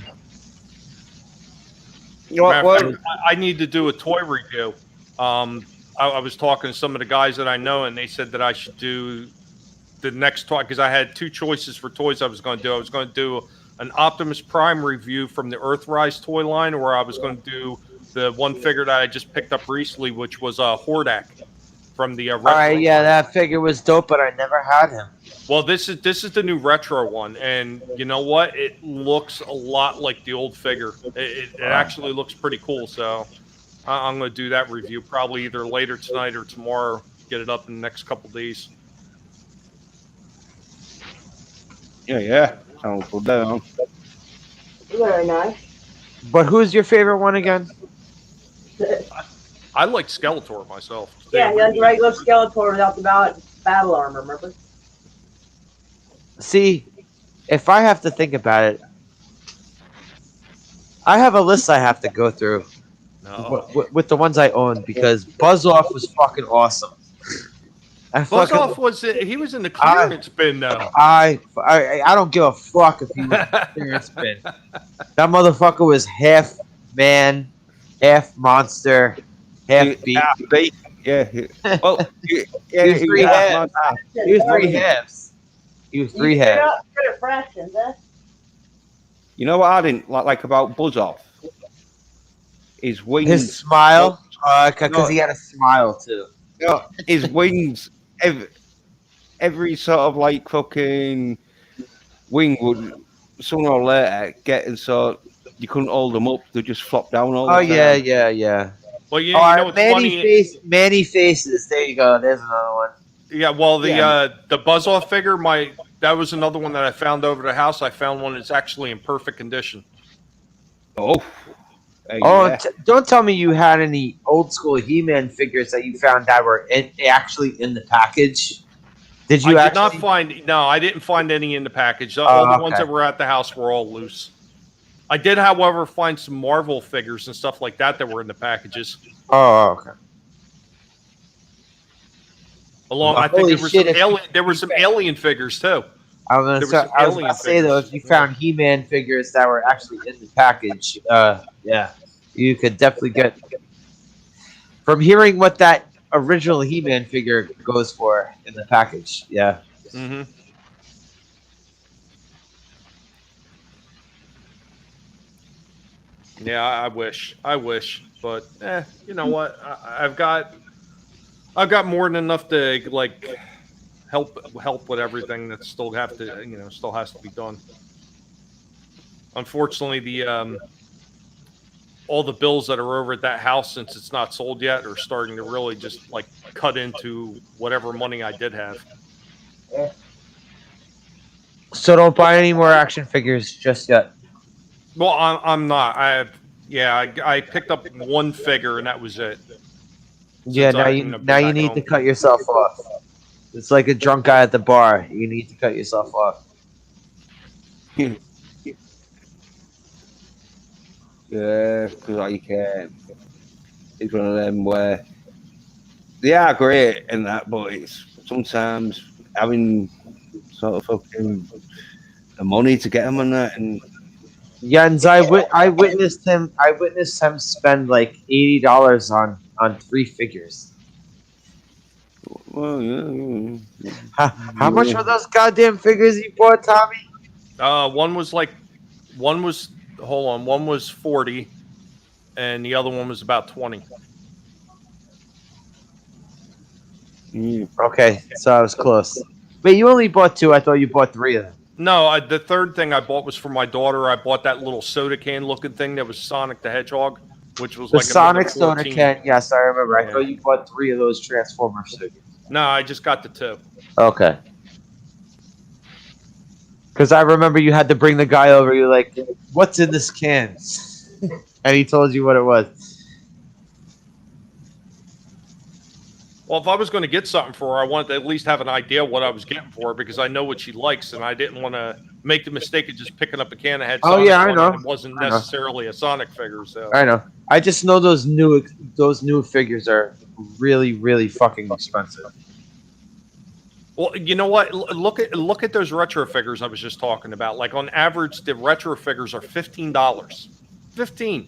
[SPEAKER 1] You know what?
[SPEAKER 2] I need to do a toy review. I was talking to some of the guys that I know, and they said that I should do the next toy because I had two choices for toys I was going to do. I was going to do an Optimus Prime review from the Earthrise toy line, or I was going to do the one figure that I just picked up recently, which was Hordak from the retro.
[SPEAKER 3] All right, yeah, that figure was dope, but I never had him.
[SPEAKER 2] Well, this is the new retro one, and you know what? It looks a lot like the old figure. It actually looks pretty cool. So I'm going to do that review probably either later tonight or tomorrow. Get it up in the next couple days.
[SPEAKER 1] Yeah. Sounds good. Down.
[SPEAKER 4] Very nice.
[SPEAKER 3] But who's your favorite one again?
[SPEAKER 2] I like Skeletor myself.
[SPEAKER 4] Yeah, he has regular Skeletor without the battle armor, remember?
[SPEAKER 3] See, if I have to think about it, I have a list I have to go through with the ones I own because Buzz Off was fucking awesome.
[SPEAKER 2] Buzz Off was in the clearance bin though.
[SPEAKER 3] I don't give a fuck if he was in the clearance bin. That motherfucker was half man, half monster, half beast.
[SPEAKER 1] Yeah. Well,
[SPEAKER 3] He was three halves. He was three halves. He was three halves.
[SPEAKER 4] Good at fractions, huh?
[SPEAKER 1] You know what I didn't like about Buzz Off? His wings.
[SPEAKER 3] His smile, because
[SPEAKER 1] No,
[SPEAKER 3] he had a smile too.
[SPEAKER 1] no, his wings. Every sort of like fucking wing would sooner or later get, so you couldn't hold them up. They just flop down all
[SPEAKER 3] Oh
[SPEAKER 1] the
[SPEAKER 3] yeah,
[SPEAKER 1] time.
[SPEAKER 3] yeah.
[SPEAKER 2] Well, you know what's funny?
[SPEAKER 3] Manny faces. There you go. There's another one.
[SPEAKER 2] Yeah, well,
[SPEAKER 1] Yeah.
[SPEAKER 2] The Buzz Off figure, that was another one that I found over the house. I found one that's actually in perfect condition.
[SPEAKER 1] Oh,
[SPEAKER 3] Oh,
[SPEAKER 1] yeah.
[SPEAKER 3] don't tell me you had any old school He-Man figures that you found that were actually in the package. Did you
[SPEAKER 2] I
[SPEAKER 3] actually?
[SPEAKER 2] did not find. No, I didn't find any in the package. All the ones
[SPEAKER 3] Okay.
[SPEAKER 2] that were at the house were all loose. I did, however, find some Marvel figures and stuff like that were in the packages.
[SPEAKER 3] Oh, okay.
[SPEAKER 2] Along,
[SPEAKER 3] Well,
[SPEAKER 2] I think
[SPEAKER 3] holy
[SPEAKER 2] there were
[SPEAKER 3] shit,
[SPEAKER 2] some alien figures too.
[SPEAKER 3] I was
[SPEAKER 2] There were some
[SPEAKER 3] gonna
[SPEAKER 2] alien
[SPEAKER 3] say though,
[SPEAKER 2] figures.
[SPEAKER 3] if you found He-Man figures that were actually in the package, yeah, you could definitely get. From hearing what that original He-Man figure goes for in the package, yeah.
[SPEAKER 2] Mm-hmm. Yeah, I wish, but you know what? I've got more than enough to like help with everything that still has to be done. Unfortunately, the all the bills that are over at that house, since it's not sold yet, are starting to really just like cut into whatever money I did have.
[SPEAKER 3] So don't buy any more action figures just yet.
[SPEAKER 2] Well, I'm not. I picked up one figure and that was it.
[SPEAKER 3] Yeah,
[SPEAKER 2] Since I, you know,
[SPEAKER 3] now
[SPEAKER 2] been
[SPEAKER 3] you
[SPEAKER 2] back
[SPEAKER 3] need
[SPEAKER 2] home.
[SPEAKER 3] to cut yourself off. It's like a drunk guy at the bar. You need to cut yourself off.
[SPEAKER 1] Yeah, because it's one of them where they are great and that, but it's sometimes having sort of fucking the money to get them and that, and
[SPEAKER 3] Jens, I witnessed him. I witnessed him spend like $80 on 3 figures.
[SPEAKER 1] well, yeah.
[SPEAKER 3] How much were those goddamn figures you bought, Tommy?
[SPEAKER 2] One was one was 40 and the other one was about 20.
[SPEAKER 3] Okay, so I was close. Wait, you only bought 2. I thought you bought 3 of them.
[SPEAKER 2] No, the third thing I bought was for my daughter. I bought that little soda can looking thing that was Sonic the Hedgehog, which was
[SPEAKER 3] The
[SPEAKER 2] like
[SPEAKER 3] Sonic
[SPEAKER 2] another
[SPEAKER 3] soda
[SPEAKER 2] 14.
[SPEAKER 3] can. Yes, I remember.
[SPEAKER 2] Yeah.
[SPEAKER 3] I thought you bought 3 of those Transformers figures.
[SPEAKER 2] No, I just got the 2.
[SPEAKER 3] Okay. Because I remember you had to bring the guy over. You're like, "What's in this can?" And he told you what it was.
[SPEAKER 2] Well, if I was going to get something for her, I wanted to at least have an idea what I was getting for her because I know what she likes, and I didn't want to make the mistake of just picking up a can that had Sonic
[SPEAKER 3] yeah, I
[SPEAKER 2] on
[SPEAKER 3] know.
[SPEAKER 2] it. It wasn't necessarily a Sonic figure. So
[SPEAKER 3] I know. I just know those new figures are really, really fucking expensive.
[SPEAKER 2] well, you know what? Look at those retro figures I was just talking about. Like on average, the retro figures are $15. 15.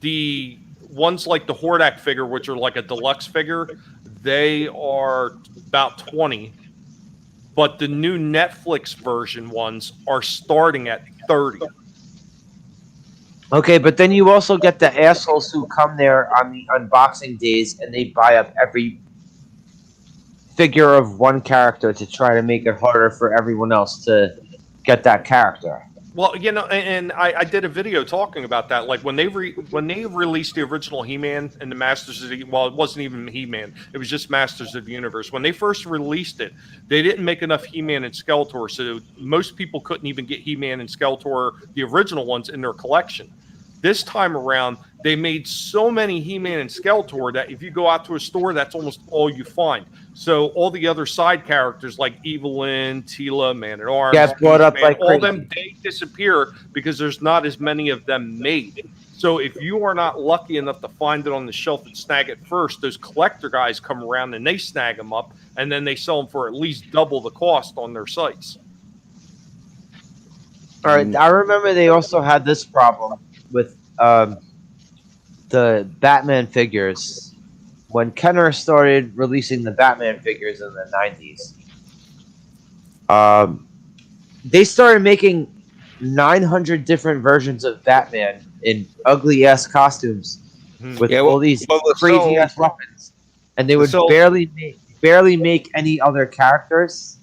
[SPEAKER 2] The ones like the Hordak figure, which are like a deluxe figure, they are about 20. But the new Netflix version ones are starting at 30.
[SPEAKER 3] Okay, but then you also get the assholes who come there on the unboxing days and they buy up every figure of one character to try to make it harder for everyone else to get that character.
[SPEAKER 2] Well, you know, and I did a video talking about that. Like when they released the original He-Man and the Masters of the, well, it wasn't even He-Man. It was just Masters of the Universe. When they first released it, they didn't make enough He-Man and Skeletor, so most people couldn't even get He-Man and Skeletor, the original ones, in their collection. This time around, they made so many He-Man and Skeletor that if you go out to a store, that's almost all you find. So all the other side characters like Evelyn, Tila, Man-at-Arms,
[SPEAKER 3] Get brought up like
[SPEAKER 2] all
[SPEAKER 3] crazy.
[SPEAKER 2] them, they disappear because there's not as many of them made. So if you are not lucky enough to find it on the shelf and snag it first, those collector guys come around and they snag them up, and then they sell them for at least double the cost on their sites.
[SPEAKER 3] All right, I remember they also had this problem with the Batman figures. When Kenner started releasing the Batman figures in the 90s, they started making 900 different versions of Batman in ugly ass costumes with
[SPEAKER 1] Yeah,
[SPEAKER 3] all these
[SPEAKER 1] well,
[SPEAKER 3] crazy ass weapons, and they
[SPEAKER 1] the
[SPEAKER 3] would
[SPEAKER 1] soul-
[SPEAKER 3] barely make any other characters.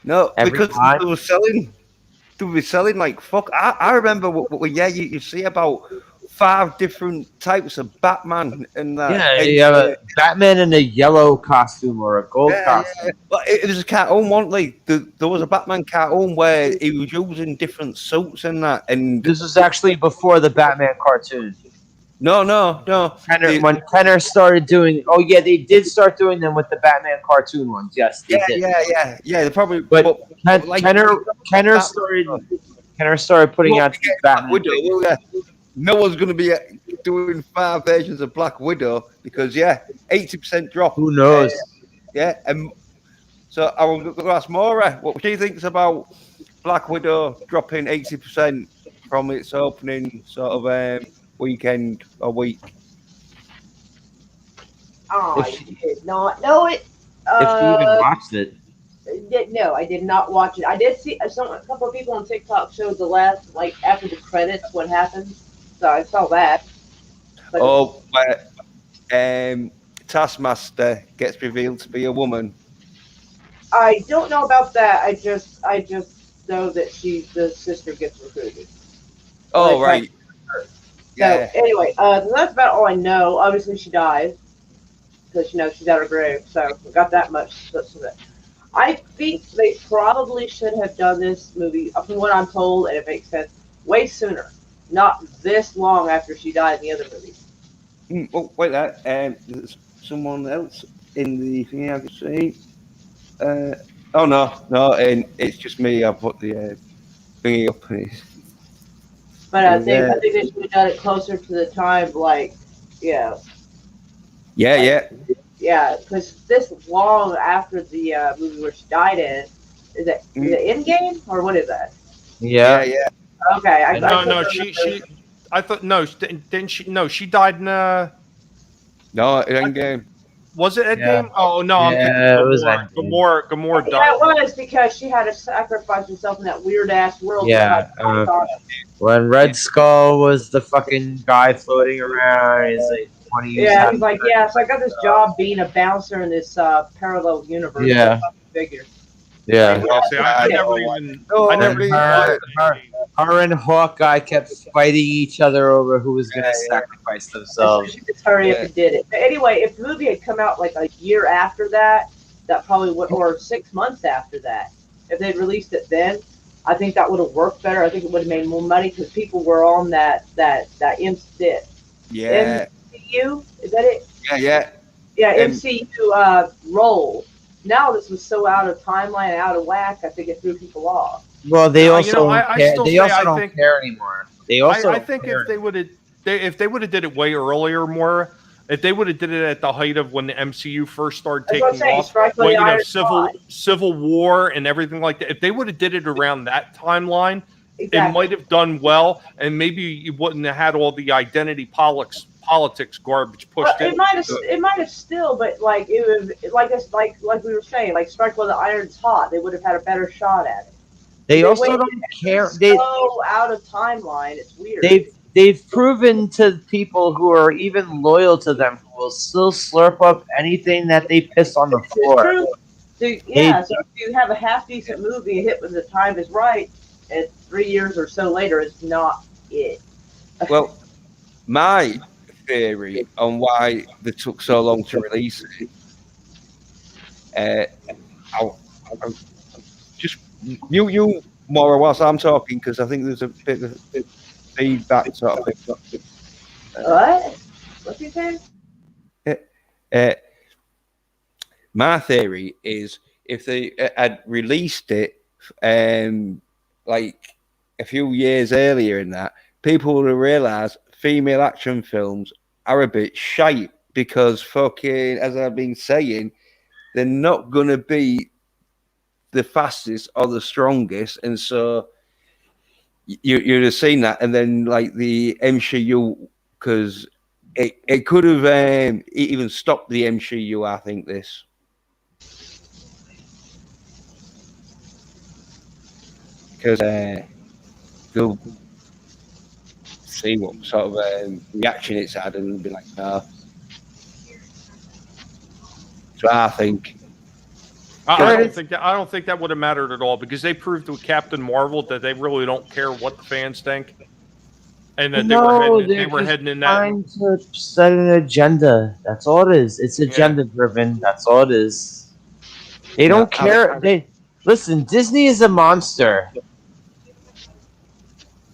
[SPEAKER 1] no,
[SPEAKER 3] every
[SPEAKER 1] because
[SPEAKER 3] time.
[SPEAKER 1] they were selling like fuck. I remember yeah, you see about 5 different types of Batman and that.
[SPEAKER 3] Yeah,
[SPEAKER 1] And,
[SPEAKER 3] you have a Batman in a yellow costume or a gold
[SPEAKER 1] yeah.
[SPEAKER 3] costume.
[SPEAKER 1] Well, it was a cartoon, wasn't like there was a Batman cartoon where he was using different suits and that. And
[SPEAKER 3] This was actually before the Batman cartoon.
[SPEAKER 1] no.
[SPEAKER 3] When Kenner started doing, oh yeah, they did start doing them with the Batman cartoon ones. Yes, they did.
[SPEAKER 1] Yeah. They probably,
[SPEAKER 3] But
[SPEAKER 1] like
[SPEAKER 3] Kenner started putting out these
[SPEAKER 1] Black
[SPEAKER 3] Batman
[SPEAKER 1] Widow.
[SPEAKER 3] figures.
[SPEAKER 1] Well, no one's going to be doing 5 versions of Black Widow because 80% drop.
[SPEAKER 3] Who knows?
[SPEAKER 1] And so I will go ask Maura what she thinks about Black Widow dropping 80% from its opening sort of weekend or week.
[SPEAKER 4] I did not know it.
[SPEAKER 3] If you even watched it.
[SPEAKER 4] No, I did not watch it. I did see a couple of people on TikTok showed the last, like after the credits, what happened. So I saw that. But
[SPEAKER 1] Taskmaster gets revealed to be a woman.
[SPEAKER 4] I don't know about that. I just know that the sister gets recruited.
[SPEAKER 1] Oh, right.
[SPEAKER 4] So anyway, that's about all I know. Obviously, she dies because she's out of her grave. So we got that much. I think they probably should have done this movie, from what I'm told, and it makes sense, way sooner. Not this long after she died in the other movies.
[SPEAKER 1] Oh, wait, there's someone else in the thing I can see. Oh no, and it's just me. I put the thingy up.
[SPEAKER 4] But I think they should have done it closer to the time,
[SPEAKER 1] Yeah.
[SPEAKER 4] Yeah, because this long after the movie where she died in, is it Endgame or what is that?
[SPEAKER 1] Yeah.
[SPEAKER 4] Okay,
[SPEAKER 2] No, she. I thought no, didn't she? No, she died in
[SPEAKER 1] No, Endgame.
[SPEAKER 2] Was it Endgame? Oh no, I'm thinking
[SPEAKER 3] it was
[SPEAKER 2] Gamora died.
[SPEAKER 4] Yeah, it was because she had to sacrifice herself in that weird ass world.
[SPEAKER 3] Yeah, when Red Skull was the fucking guy floating around, he's like 20 years.
[SPEAKER 4] Yeah, he's like, so I got this job being a bouncer in this parallel universe.
[SPEAKER 3] Yeah.
[SPEAKER 4] Figure.
[SPEAKER 3] Yeah.
[SPEAKER 2] I never even.
[SPEAKER 3] Her and Hawkeye kept fighting each other over who was going to sacrifice themselves.
[SPEAKER 4] She just hurry up and did it. But anyway, if the movie had come out like a year after that, that probably would, or 6 months after that, if they'd released it then, I think that would have worked better. I think it would have made more money because people were on that MCU. Is that it? Yeah, MCU roll. Now this was so out of timeline, out of whack. I think it threw people off.
[SPEAKER 3] Well, they also don't care anymore. They also
[SPEAKER 2] I think if they would have did it way earlier, more. If they would have did it at the height of when the MCU first started taking off, Civil War and everything like that, if they would have did it around that timeline, it might have done well, and maybe you wouldn't have had all the identity politics garbage pushed in.
[SPEAKER 4] It might have still, but like it was like we were saying, like strike while the iron's hot. They would have had a better shot at it.
[SPEAKER 3] They also don't care.
[SPEAKER 4] They're so out of timeline. It's weird.
[SPEAKER 3] They've proven to people who are even loyal to them who will still slurp up anything that they piss on the floor.
[SPEAKER 4] So if you have a half decent movie, a hit when the time is right, and 3 years or so later, it's not it.
[SPEAKER 1] Well, my theory on why they took so long to release it, I'll just you more whilst I'm talking because I think there's a bit of feedback sort of thing.
[SPEAKER 4] What? What's he saying?
[SPEAKER 1] My theory is if they had released it like a few years earlier in that, people would have realised female action films are a bit shite because fucking, as I've been saying, they're not going to be the fastest or the strongest. And so you'd have seen that. And then like the MCU, because it could have even stopped the MCU, I think, this. Because they'll see what sort of reaction it's had and be like, no. So I think.
[SPEAKER 2] I don't think that would have mattered at all because they proved with Captain Marvel that they really don't care what the fans think, and that they were heading in that.
[SPEAKER 3] Trying to set an agenda. That's all it is. It's agenda driven. That's all it is. They don't care. They listen. Disney is a monster.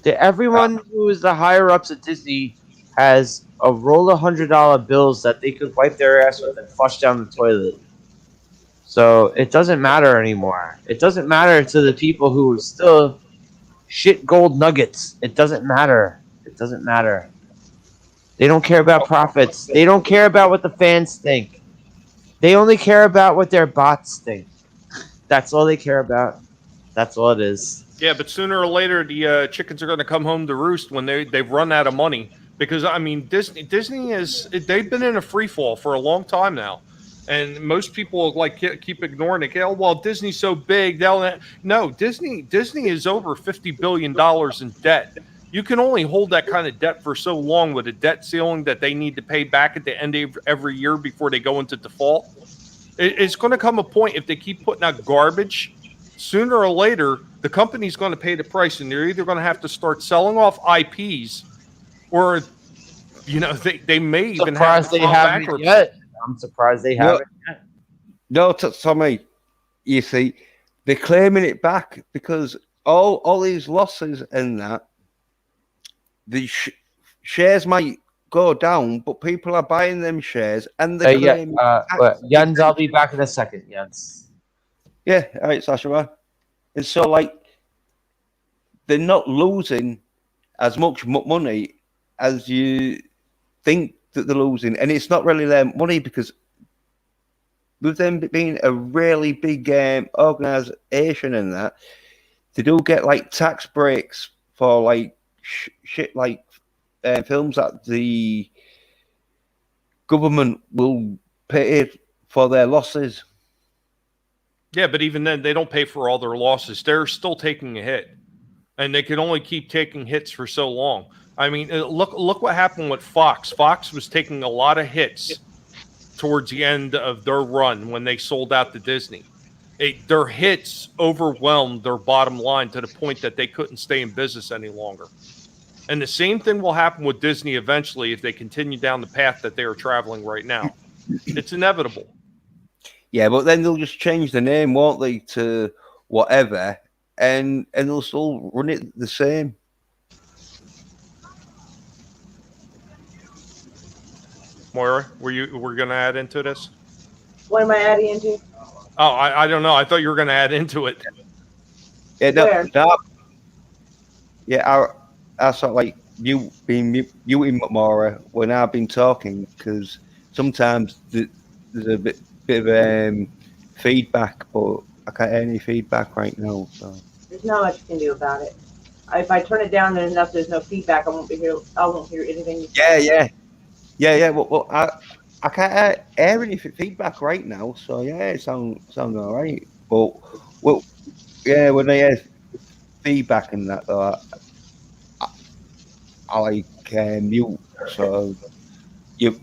[SPEAKER 3] Everyone who is the higher ups at Disney has a roll of $100 bills that they could wipe their ass with and flush down the toilet. So it doesn't matter anymore. It doesn't matter to the people who still shit gold nuggets. It doesn't matter. It doesn't matter. They don't care about profits. They don't care about what the fans think. They only care about what their bots think. That's all they care about. That's all it is.
[SPEAKER 2] Yeah, but sooner or later, the chickens are going to come home to roost when they've run out of money. Because I mean, Disney they've been in a free fall for a long time now, and most people like keep ignoring it. Oh, well, Disney's so big. No, Disney is over $50 billion in debt. You can only hold that kind of debt for so long with a debt ceiling that they need to pay back at the end of every year before they go into default. It's going to come a point if they keep putting out garbage. Sooner or later, the company's going to pay the price, and they're either going to have to start selling off IPs, or they may even have to file bankruptcy.
[SPEAKER 3] Yet. I'm surprised they haven't yet.
[SPEAKER 1] No, Tommy, you see, they're claiming it back because all these losses and that, the shares might go down, but people are buying them shares and they're claiming.
[SPEAKER 3] Jens, I'll be back in a second, Jens.
[SPEAKER 1] Yeah, all right, Sasha. And so, like, they're not losing as much money as you think that they're losing. And it's not really their money because with them being a really big organization and that, they do get, like, tax breaks for, like, shit like films that the government will pay for their losses.
[SPEAKER 2] Yeah, but even then, they don't pay for all their losses. They're still taking a hit, and they can only keep taking hits for so long. I mean, look what happened with Fox. Fox was taking a lot of hits towards the end of their run when they sold out to Disney. Their hits overwhelmed their bottom line to the point that they couldn't stay in business any longer. And the same thing will happen with Disney eventually if they continue down the path that they are traveling right now. It's inevitable.
[SPEAKER 1] Yeah, but then they'll just change the name, won't they, to whatever, and they'll still run it the same.
[SPEAKER 2] Moira, we're going to add into this?
[SPEAKER 4] What am I adding into?
[SPEAKER 2] Oh, I don't know. I thought you were going to add into it.
[SPEAKER 1] Yeah, no. Yeah, I sort of like you muting Moira when I've been talking because sometimes there's a bit of feedback, but I can't hear any feedback right now. So
[SPEAKER 4] there's not much you can do about it. If I turn it down enough, there's no feedback. I won't hear anything.
[SPEAKER 1] Yeah. Well, I can't hear any feedback right now. So yeah, it sounds all right. But well, yeah, when I hear feedback and that, though, I like mute. So. You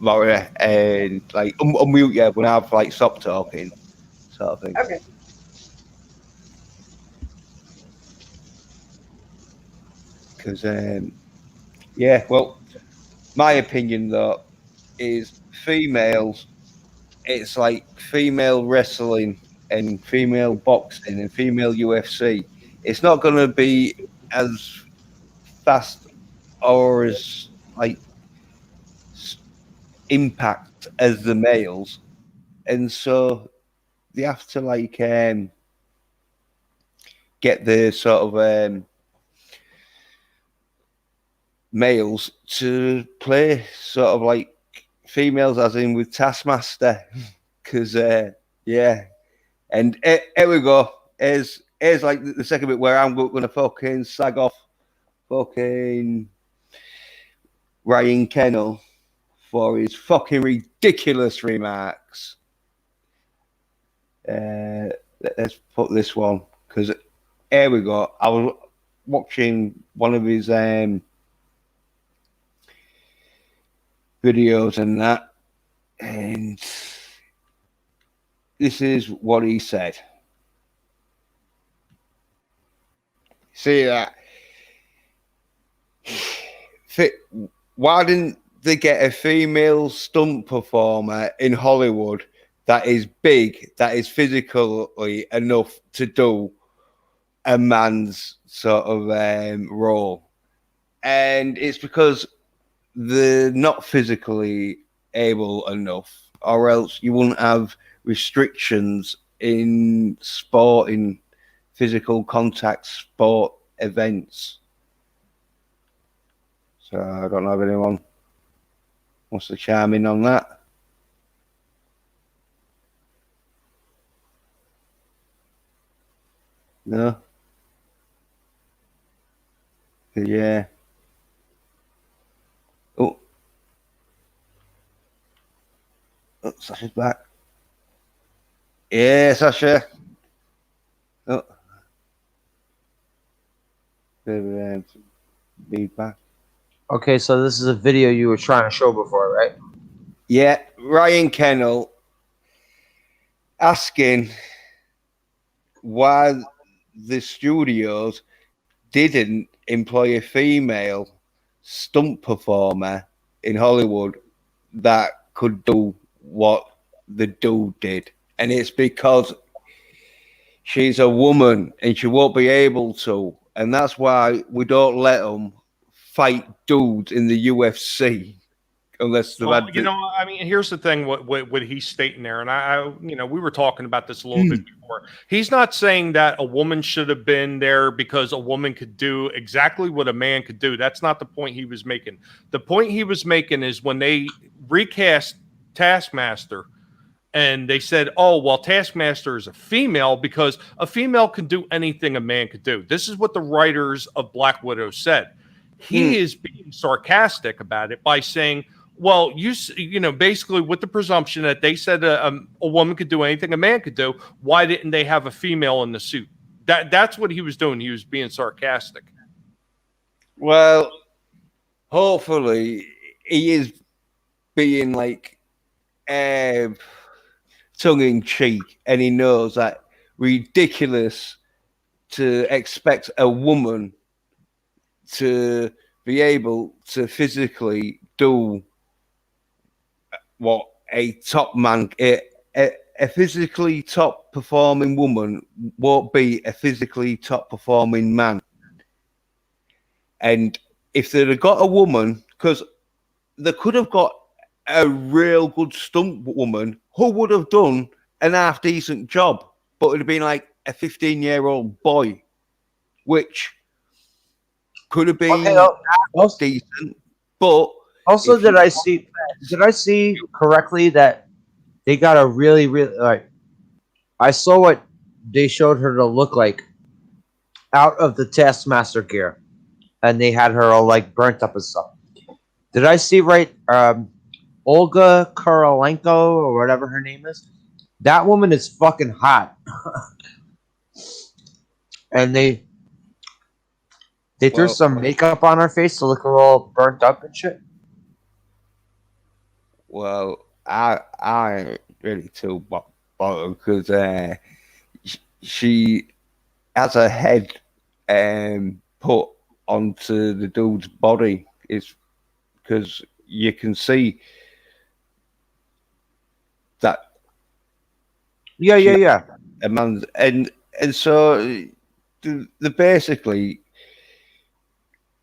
[SPEAKER 1] and like unmute when I've like stopped talking, sort of thing.
[SPEAKER 4] Okay.
[SPEAKER 1] Because well, my opinion though is females. It's like female wrestling and female boxing and female UFC. It's not going to be as fast or as like impact as the males, and so they have to like get the sort of males to play sort of like females, as in with Taskmaster, because yeah, and here we go. Here's like the second bit where I'm going to fucking slag off fucking Ryan Kennel for his fucking ridiculous remarks. Let's put this one because here we go. watching one of his videos and that, and this is what he said. See that? Why didn't they get a female stunt performer in Hollywood that is big, that is physically enough to do a man's sort of role? And it's because they're not physically able enough, or else you wouldn't have restrictions in sporting, physical contact sport events. So I don't know if anyone wants to chime in on that. No? Yeah. Oh, Sasha's back. Yeah, Sasha. Oh. Be back.
[SPEAKER 3] Okay, so this is a video you were trying to show before, right?
[SPEAKER 1] Yeah, Ryan Kennel asking why the studios didn't employ a female stunt performer in Hollywood that could do what the dude did. And it's because she's a woman and she won't be able to. And that's why we don't let them fight dudes in the UFC unless they've had.
[SPEAKER 2] You know, I mean, here's the thing: what he's stating there, and I, you know, we were talking about this a little bit before. He's not saying that a woman should have been there because a woman could do exactly what a man could do. That's not the point he was making. The point he was making is when they recast Taskmaster. And they said, oh, well, Taskmaster is a female because a female can do anything a man could do. This is what the writers of Black Widow said. He is being sarcastic about it by saying, well, you know, basically with the presumption that they said a woman could do anything a man could do, why didn't they have a female in the suit? That's what he was doing. He was being sarcastic.
[SPEAKER 1] Well, hopefully he is being like tongue-in-cheek, and he knows that ridiculous to expect a woman to be able to physically do what a top man, a physically top performing woman won't be a physically top performing man. And if they'd have got a woman, because they could have got a real good stunt woman who would have done an half decent job, but it would have been like a 15-year-old boy, which could have been decent. But
[SPEAKER 3] also, did I see correctly that they got a really like? I saw what they showed her to look like out of the Taskmaster gear, and they had her all like burnt up and stuff. Did I see right? Olga Kurylenko or whatever her name is. That woman is fucking hot. And they threw some makeup on her face to look her all burnt up and shit.
[SPEAKER 1] Well, I really too bothered because she has her head put onto the dude's body. It's because you can see that.
[SPEAKER 3] Yeah.
[SPEAKER 1] A man, and so the basically,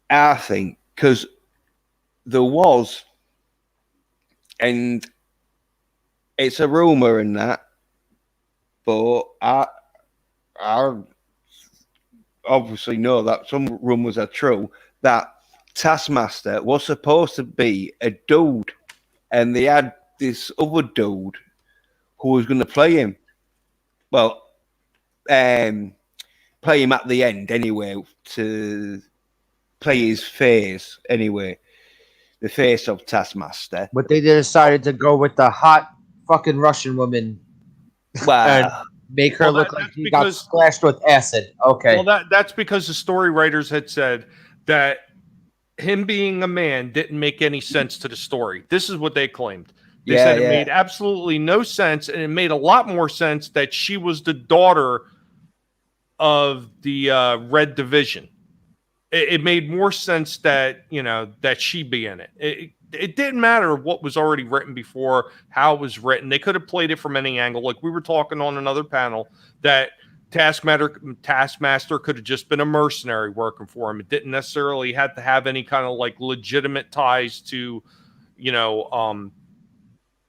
[SPEAKER 1] I think, because there was, and it's a rumor in that, but I obviously know that some rumors are true, that Taskmaster was supposed to be a dude, and they had this other dude who was going to play him. Well, play him at the end anyway, to play his face anyway, the face of Taskmaster.
[SPEAKER 3] But they decided to go with the hot fucking Russian woman.
[SPEAKER 1] Well,
[SPEAKER 3] make her
[SPEAKER 2] Well,
[SPEAKER 3] look like
[SPEAKER 2] that's
[SPEAKER 3] he got
[SPEAKER 2] because
[SPEAKER 3] splashed with acid. Okay.
[SPEAKER 2] well that's because the story writers had said that him being a man didn't make any sense to the story. This is what they claimed. They said it made absolutely no sense, and it made a lot more sense that she was the daughter of the Red Division. It made more sense that that she be in it. It didn't matter what was already written before, how it was written. They could have played it from any angle. Like we were talking on another panel that Taskmaster could have just been a mercenary working for him. It didn't necessarily have to have any kind of like legitimate ties to,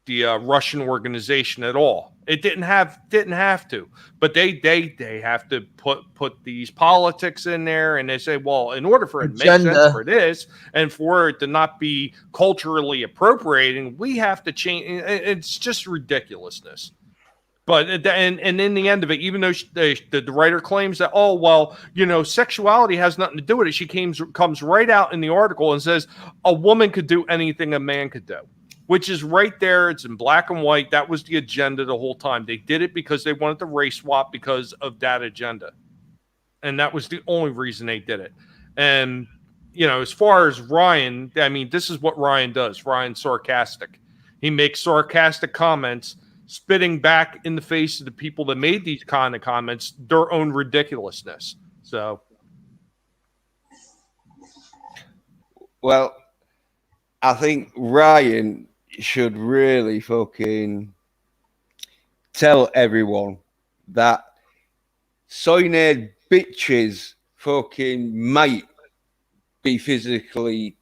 [SPEAKER 2] the Russian organization at all. It didn't have to, but they have to put these politics in there, and they say, well, in order for it to make sense for this and for it to not be culturally appropriating, we have to change. It's just ridiculousness. But and in the end of it, even though the writer claims that, oh well, sexuality has nothing to do with it, she comes right out in the article and says a woman could do anything a man could do, which is right there. It's in black and white. That was the agenda the whole time. They did it because they wanted to race swap because of that agenda, and that was the only reason they did it. And as far as Ryan, I mean, this is what Ryan does. Ryan's sarcastic. He makes sarcastic comments, spitting back in the face of the people that made these kind of comments their own ridiculousness. So,
[SPEAKER 1] well, I think Ryan should really fucking tell everyone that SOY Nerd bitches fucking might be physically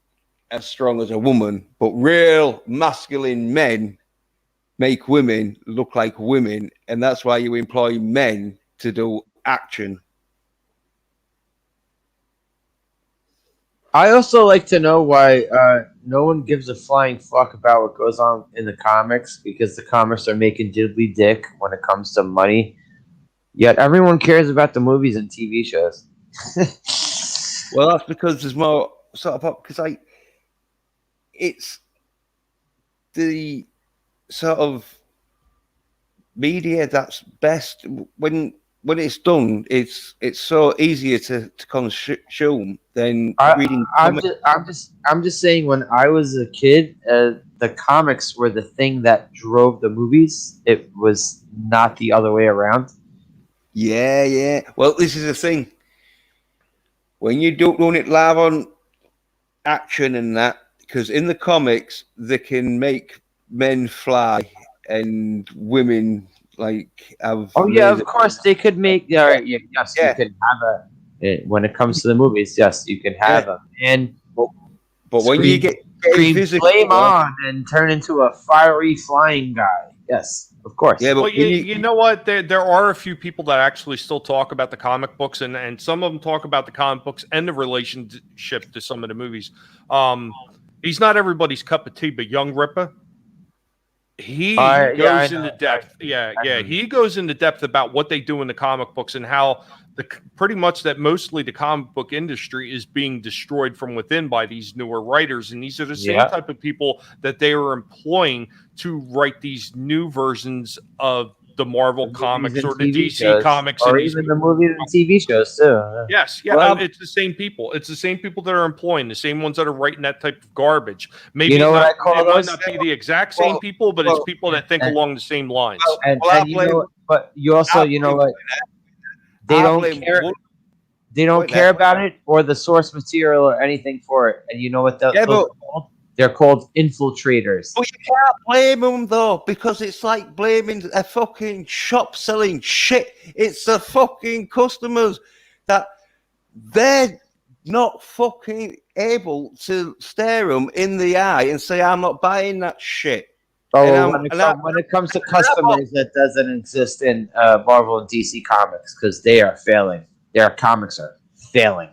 [SPEAKER 1] as strong as a woman, but real masculine men make women look like women, and that's why you employ men to do action.
[SPEAKER 3] I also like to know why no one gives a flying fuck about what goes on in the comics, because the comics are making diddly dick when it comes to money. Yet everyone cares about the movies and TV shows.
[SPEAKER 1] Well, that's because there's more sort of because it's the sort of media that's best when it's done. It's so easier to consume than reading.
[SPEAKER 3] I'm just saying, when I was a kid, the comics were the thing that drove the movies. It was not the other way around.
[SPEAKER 1] Yeah. Well, this is the thing. When you don't run it live on action and that, because in the comics they can make men fly and women like have.
[SPEAKER 3] Oh yeah, of course they could make. Yes, you could have when it comes to the movies. Yes, you can have a man.
[SPEAKER 1] But when you get physical,
[SPEAKER 3] flame on and turn into a fiery flying guy. Yes, of course.
[SPEAKER 1] Yeah, but
[SPEAKER 2] well, you know what? There are a few people that actually still talk about the comic books, and some of them talk about the comic books and the relationship to some of the movies. He's not everybody's cup of tea, but Young Ripper, he goes into depth. He goes into depth about what they do in the comic books and how pretty much that mostly the comic book industry is being destroyed from within by these newer writers, and these are the same type of people that they are employing to write these new versions of the Marvel comics or the DC comics,
[SPEAKER 3] or even the movies and TV shows too.
[SPEAKER 2] Yes, it's the same people. It's the same people that are employing, the same ones that are writing that type of garbage. Maybe
[SPEAKER 3] what I call
[SPEAKER 2] it might not be the exact same people, but it's people that think along the same lines.
[SPEAKER 3] But you also, you know what? They don't care. They don't care about it or the source material or anything for it. And you know what? They're called infiltrators.
[SPEAKER 1] But you can't blame them though, because it's like blaming a fucking shop selling shit. It's the fucking customers that they're not fucking able to stare them in the eye and say, "I'm not buying that shit."
[SPEAKER 3] Oh, when it comes to customers, that doesn't exist in Marvel and DC comics because they are failing. Their comics are failing.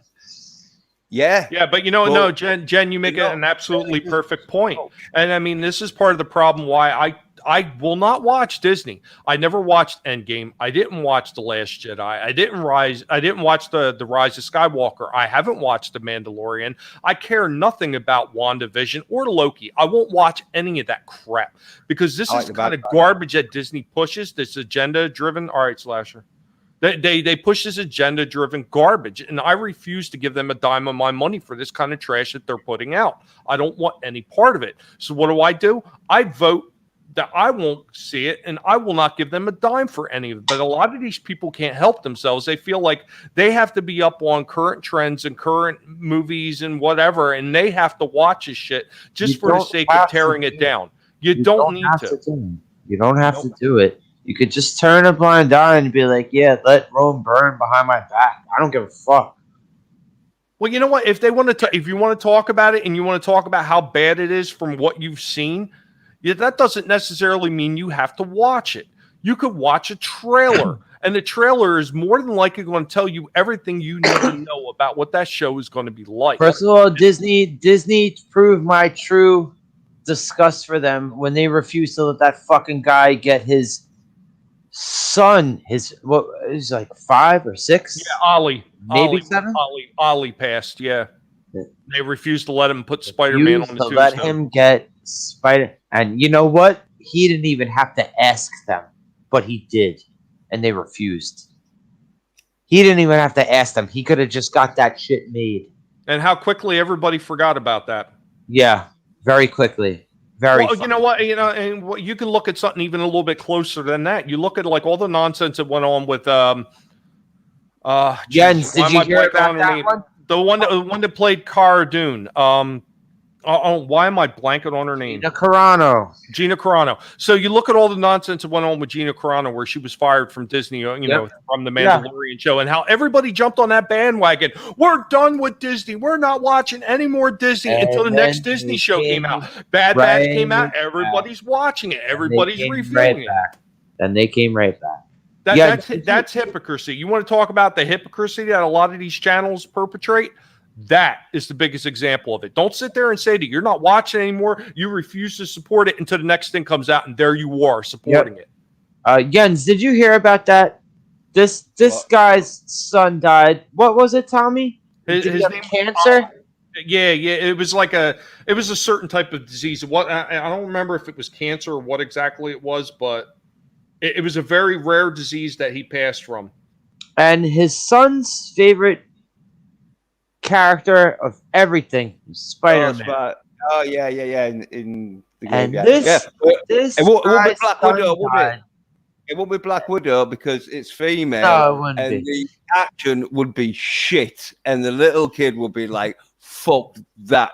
[SPEAKER 1] Yeah,
[SPEAKER 2] but no, Jen, you make an absolutely perfect point. And I mean, this is part of the problem why I will not watch Disney. I never watched Endgame. I didn't watch The Last Jedi. I didn't watch the Rise of Skywalker. I haven't watched The Mandalorian. I care nothing about WandaVision or Loki. I won't watch any of that crap because this is the kind of garbage that Disney pushes. This agenda driven. All right, Slasher. They push this agenda-driven garbage, and I refuse to give them a dime of my money for this kind of trash that they're putting out. I don't want any part of it. So what do? I vote that I won't see it, and I will not give them a dime for any of it. But a lot of these people can't help themselves. They feel like they have to be up on current trends and current movies and whatever, and they have to watch this shit just for the sake of tearing it down. You don't need to.
[SPEAKER 3] You don't have to do it. You could just turn a blind eye and be like, yeah, let Rome burn behind my back. I don't give a fuck.
[SPEAKER 2] Well, you know what? If you want to talk about it and you want to talk about how bad it is from what you've seen, that doesn't necessarily mean you have to watch it. You could watch a trailer, and the trailer is more than likely going to tell you everything you need to know about what that show is going to be like.
[SPEAKER 3] First of all, Disney proved my true disgust for them when they refused to let that fucking guy get his son, he's like 5 or 6.
[SPEAKER 2] Yeah, Ollie,
[SPEAKER 3] maybe 7.
[SPEAKER 2] Ollie passed. Yeah, they refused to let him put Spider-Man on the tombstone.
[SPEAKER 3] Let him get Spider, and you know what? He didn't even have to ask them, but he did, and they refused. He didn't even have to ask them. He could have just got that shit made.
[SPEAKER 2] And how quickly everybody forgot about that.
[SPEAKER 3] Yeah, very quickly.
[SPEAKER 2] Well, you know what? And you can look at something even a little bit closer than that. You look at like all the nonsense that went on with
[SPEAKER 3] Jens. Did you hear about that one?
[SPEAKER 2] The one that played Cara Dune. Why am I blanking on her name?
[SPEAKER 3] Gina Carano.
[SPEAKER 2] So you look at all the nonsense that went on with Gina Carano, where she was fired from Disney, from the Mandalorian show, and how everybody jumped on that bandwagon. We're done with Disney. We're not watching any more Disney until the next Disney show came out. Bad Batch came out. Everybody's watching it. Everybody's reviewing it.
[SPEAKER 3] And they came right back.
[SPEAKER 2] That's hypocrisy. You want to talk about the hypocrisy that a lot of these channels perpetrate? That is the biggest example of it. Don't sit there and say that you're not watching anymore. You refuse to support it until the next thing comes out, and there you are supporting it.
[SPEAKER 3] Jens, did you hear about that? This guy's son died. What was it, Tommy?
[SPEAKER 2] His name
[SPEAKER 3] cancer.
[SPEAKER 2] Yeah. It was a certain type of disease. What I don't remember if it was cancer or what exactly it was, but it was a very rare disease that he passed from. And
[SPEAKER 3] his son's favorite character of everything, Spider-Man.
[SPEAKER 1] Yeah. In the game,
[SPEAKER 3] and
[SPEAKER 1] yeah.
[SPEAKER 3] This
[SPEAKER 1] it won't be Black Widow, would it? It won't be Black Widow because it's female, and the action would be shit, and the little kid would be like, "Fuck that!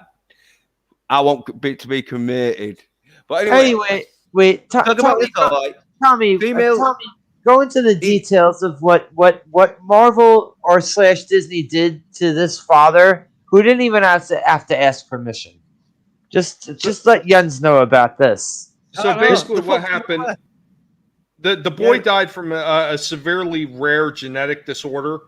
[SPEAKER 1] I want it to be cremated." But anyway,
[SPEAKER 3] wait,
[SPEAKER 1] talk about this,
[SPEAKER 3] Tommy, go into the details of what Marvel or / Disney did to this father who didn't even have to ask permission. Just let Jens know about this.
[SPEAKER 2] So basically what happened, the boy died from a severely rare genetic disorder.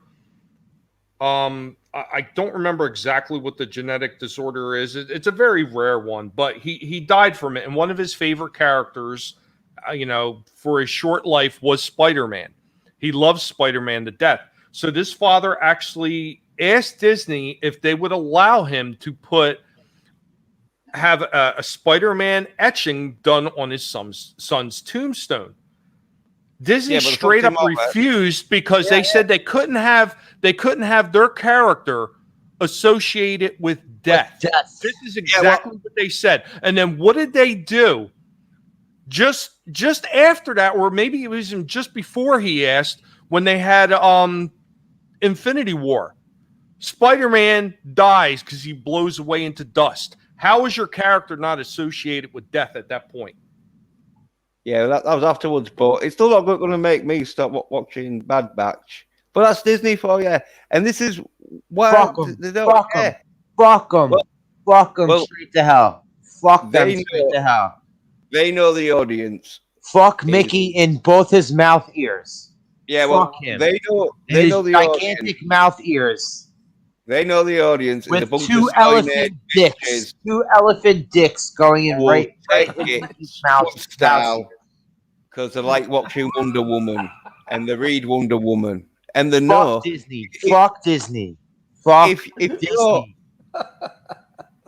[SPEAKER 2] I don't remember exactly what the genetic disorder is. It's a very rare one, but he died from it. And one of his favorite characters, for his short life was Spider-Man. He loves Spider-Man to death. So this father actually asked Disney if they would allow him to have a Spider-Man etching done on his son's tombstone. Disney straight up refused because they said they couldn't have their character associated with death. This is exactly what they said. And then what did they do? Just after that, or maybe it was just before he asked, when they had Infinity War, Spider-Man dies because he blows away into dust. How is your character not associated with death at that point?
[SPEAKER 1] Yeah, that was afterwards, but it's still not going to make me stop watching Bad Batch. But that's Disney for you. And this is why they don't care.
[SPEAKER 3] Fuck them straight to hell. Fuck them straight to hell.
[SPEAKER 1] They know the audience.
[SPEAKER 3] Fuck Mickey in both his mouth ears.
[SPEAKER 1] Yeah, well,
[SPEAKER 3] fuck him.
[SPEAKER 1] They know the
[SPEAKER 3] gigantic
[SPEAKER 1] audience.
[SPEAKER 3] mouth ears.
[SPEAKER 1] They know the audience is a
[SPEAKER 3] with
[SPEAKER 1] bunch
[SPEAKER 3] two
[SPEAKER 1] of
[SPEAKER 3] elephant dicks.
[SPEAKER 1] bitches.
[SPEAKER 3] 2 elephant dicks going in
[SPEAKER 1] Will
[SPEAKER 3] right
[SPEAKER 1] take
[SPEAKER 3] in
[SPEAKER 1] it
[SPEAKER 3] Mickey's mouth.
[SPEAKER 1] style because they like watching Wonder Woman and they read Wonder Woman and they know
[SPEAKER 3] Fuck Disney. Fuck Disney. Fuck
[SPEAKER 1] if you're
[SPEAKER 3] Disney.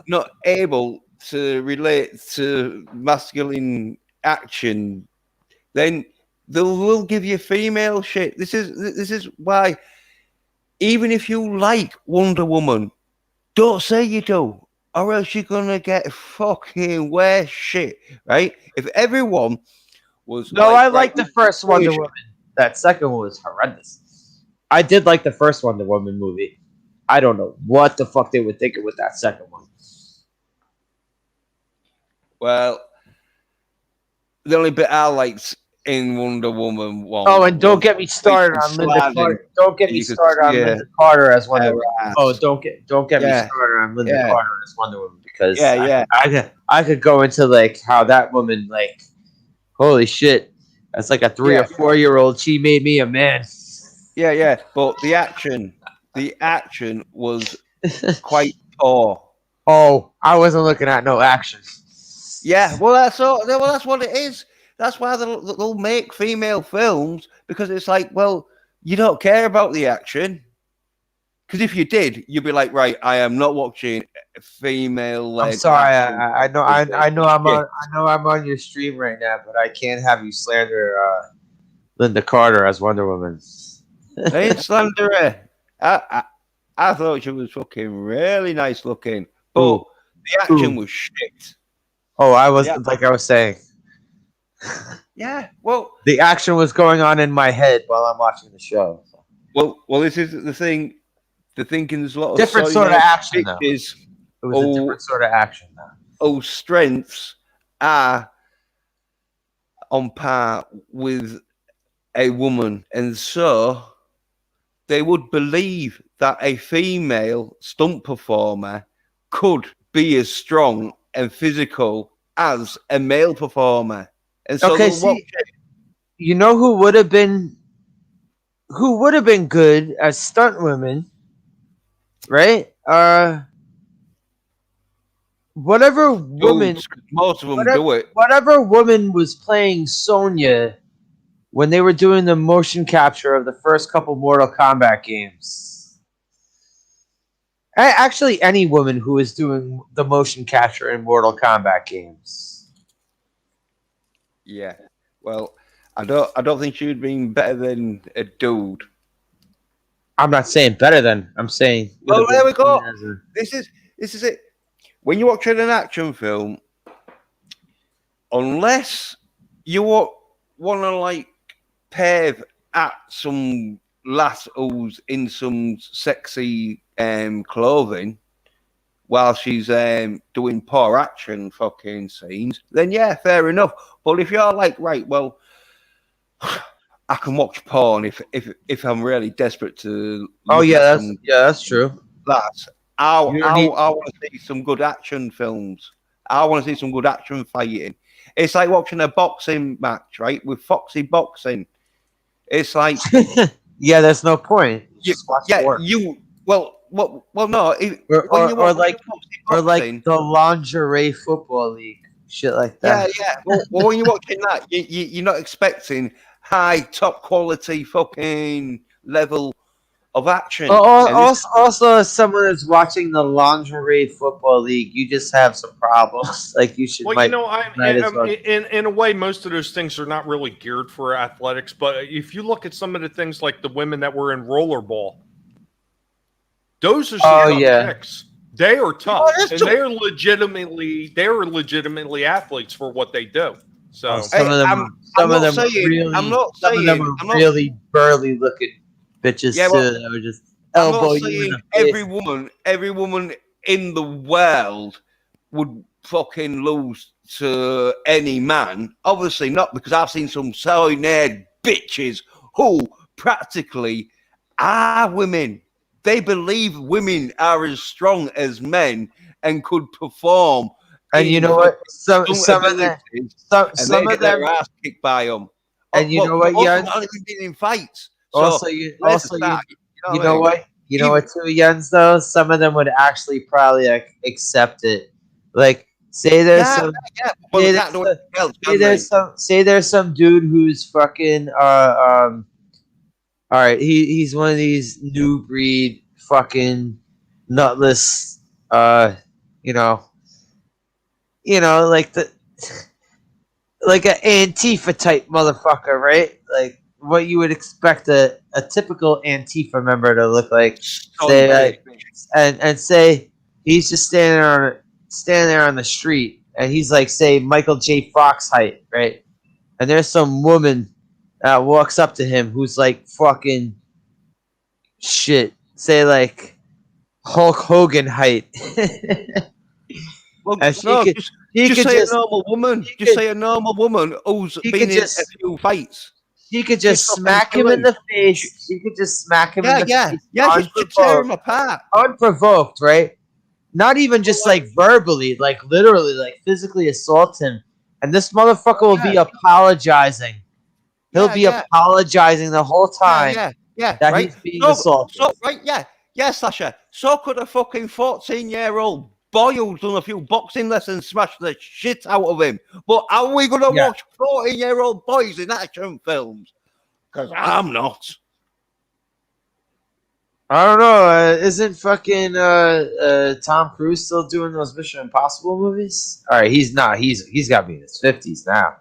[SPEAKER 1] not able to relate to masculine action, then they will give you female shit. This is why, even if you like Wonder Woman, don't say you do, or else you're gonna get fucking worse shit, right? If everyone was
[SPEAKER 3] No, I
[SPEAKER 1] right,
[SPEAKER 3] like the first Wonder Woman. That second one was horrendous. I did like the first Wonder Woman movie. I don't know what the fuck they were thinking with that second one.
[SPEAKER 1] Well, the only bit I liked in Wonder Woman one.
[SPEAKER 3] Oh, and don't get me started on Linda Carter. Don't get me started on Linda Carter as Wonder Woman. Oh, don't get me started on Linda Carter as Wonder Woman, because I could go into like how that woman, like, holy shit, that's like a 3 or 4 year old. She made me a man.
[SPEAKER 1] Yeah, but the action was quite poor.
[SPEAKER 3] Oh, I wasn't looking at no action.
[SPEAKER 1] Yeah, well, that's what it is. That's why they'll make female films, because it's like, well, you don't care about the action. Because if you did, you'd be like, right, I am not watching female.
[SPEAKER 3] I'm sorry, I know I'm on your stream right now, but I can't have you slander Linda Carter as Wonder Woman.
[SPEAKER 1] I ain't slander her. I thought she was fucking really nice looking, but the action was shit.
[SPEAKER 3] Oh, I was like I was saying.
[SPEAKER 1] Yeah, well,
[SPEAKER 3] the action was going on in my head while I'm watching the show.
[SPEAKER 1] Well, this is the thing. The thinking there's a lot of
[SPEAKER 3] different sort of action. Though. It was a different sort of action. Though.
[SPEAKER 1] Strengths are on par with a woman, and so they would believe that a female stunt performer could be as strong and physical as a male performer. And so
[SPEAKER 3] you know who would have been good as stunt women, right? Whatever woman,
[SPEAKER 1] most of them do it.
[SPEAKER 3] Whatever woman was playing Sonya when they were doing the motion capture of the first couple Mortal Kombat games. Actually, any woman who is doing the motion capture in Mortal Kombat games.
[SPEAKER 1] Yeah, well, I don't think she would be better than a dude.
[SPEAKER 3] I'm not saying better than. I'm saying.
[SPEAKER 1] Well, there we go. This is it. When you're watching an action film, unless you want to like pave at some lass who's in some sexy clothing while she's doing poor action fucking scenes, then yeah, fair enough. But if you're like, right, well, I can watch porn if I'm really desperate to.
[SPEAKER 3] That's true.
[SPEAKER 1] I want to see some good action films. I want to see some good action fighting. It's like watching a boxing match, right? With Foxy Boxing. It's like
[SPEAKER 3] there's no point.
[SPEAKER 1] No.
[SPEAKER 3] Or like the lingerie football league, shit like that.
[SPEAKER 1] Yeah. Well, when you're watching that, you're not expecting high, top quality fucking level of action.
[SPEAKER 3] Also, as someone that's watching the lingerie football league, you just have some problems. Like you should.
[SPEAKER 2] Well, in a way, most of those things are not really geared for athletics. But if you look at some of the things like the women that were in rollerball, those are some chicks. They are tough, and they are legitimately athletes for what they do. So
[SPEAKER 3] some of them are really burly looking bitches too. That were just elbow you.
[SPEAKER 1] Every woman in the world would fucking lose to any man. Obviously not, because I've seen some SOY nerd bitches who practically are women. They believe women are as strong as men and could perform.
[SPEAKER 3] And you know what? Some of them
[SPEAKER 1] get their ass kicked by them.
[SPEAKER 3] And you know what?
[SPEAKER 1] Not even in fights. So
[SPEAKER 3] you know what? you know what, two yens though, some of them would actually probably like accept it. Like, say there's some,
[SPEAKER 1] Well,
[SPEAKER 3] say
[SPEAKER 1] they
[SPEAKER 3] there's
[SPEAKER 1] can't do
[SPEAKER 3] some,
[SPEAKER 1] anything else,
[SPEAKER 3] say
[SPEAKER 1] can
[SPEAKER 3] there's
[SPEAKER 1] they?
[SPEAKER 3] some, say there's some dude who's fucking all right, he's one of these new breed fucking nutless you know like the like an Antifa type motherfucker, right? Like what you would expect a typical Antifa member to look like.
[SPEAKER 1] Soy
[SPEAKER 3] Say like,
[SPEAKER 1] bitch.
[SPEAKER 3] and say he's just standing there on the street, and he's like, say, Michael J. Fox height, right? And there's some woman that walks up to him who's like fucking shit, say like Hulk Hogan height.
[SPEAKER 1] Well,
[SPEAKER 3] And she
[SPEAKER 1] no,
[SPEAKER 3] could, he
[SPEAKER 1] just
[SPEAKER 3] could
[SPEAKER 1] say
[SPEAKER 3] just
[SPEAKER 1] a normal woman.
[SPEAKER 3] he
[SPEAKER 1] Just
[SPEAKER 3] could,
[SPEAKER 1] say a normal woman who's
[SPEAKER 3] he
[SPEAKER 1] been
[SPEAKER 3] could
[SPEAKER 1] in a
[SPEAKER 3] just
[SPEAKER 1] few fights.
[SPEAKER 3] she could
[SPEAKER 1] Just
[SPEAKER 3] just
[SPEAKER 1] fucking
[SPEAKER 3] smack him
[SPEAKER 1] kill
[SPEAKER 3] in
[SPEAKER 1] him.
[SPEAKER 3] the face. She could just smack him in the face,
[SPEAKER 1] Just tear him apart.
[SPEAKER 3] unprovoked, right? Not even just like verbally, like literally, like physically assault him. And this motherfucker will be apologizing. He'll be apologizing the whole time that
[SPEAKER 1] right.
[SPEAKER 3] he's being assaulted.
[SPEAKER 1] Sasha. So could a fucking 14-year-old boy who's done a few boxing lessons smash the shit out of him. But are we gonna watch 14-year-old boys in action films? Because I'm not.
[SPEAKER 3] I don't know. Isn't fucking Tom Cruise still doing those Mission Impossible movies? All right, he's not. He's got to be in his 50s now.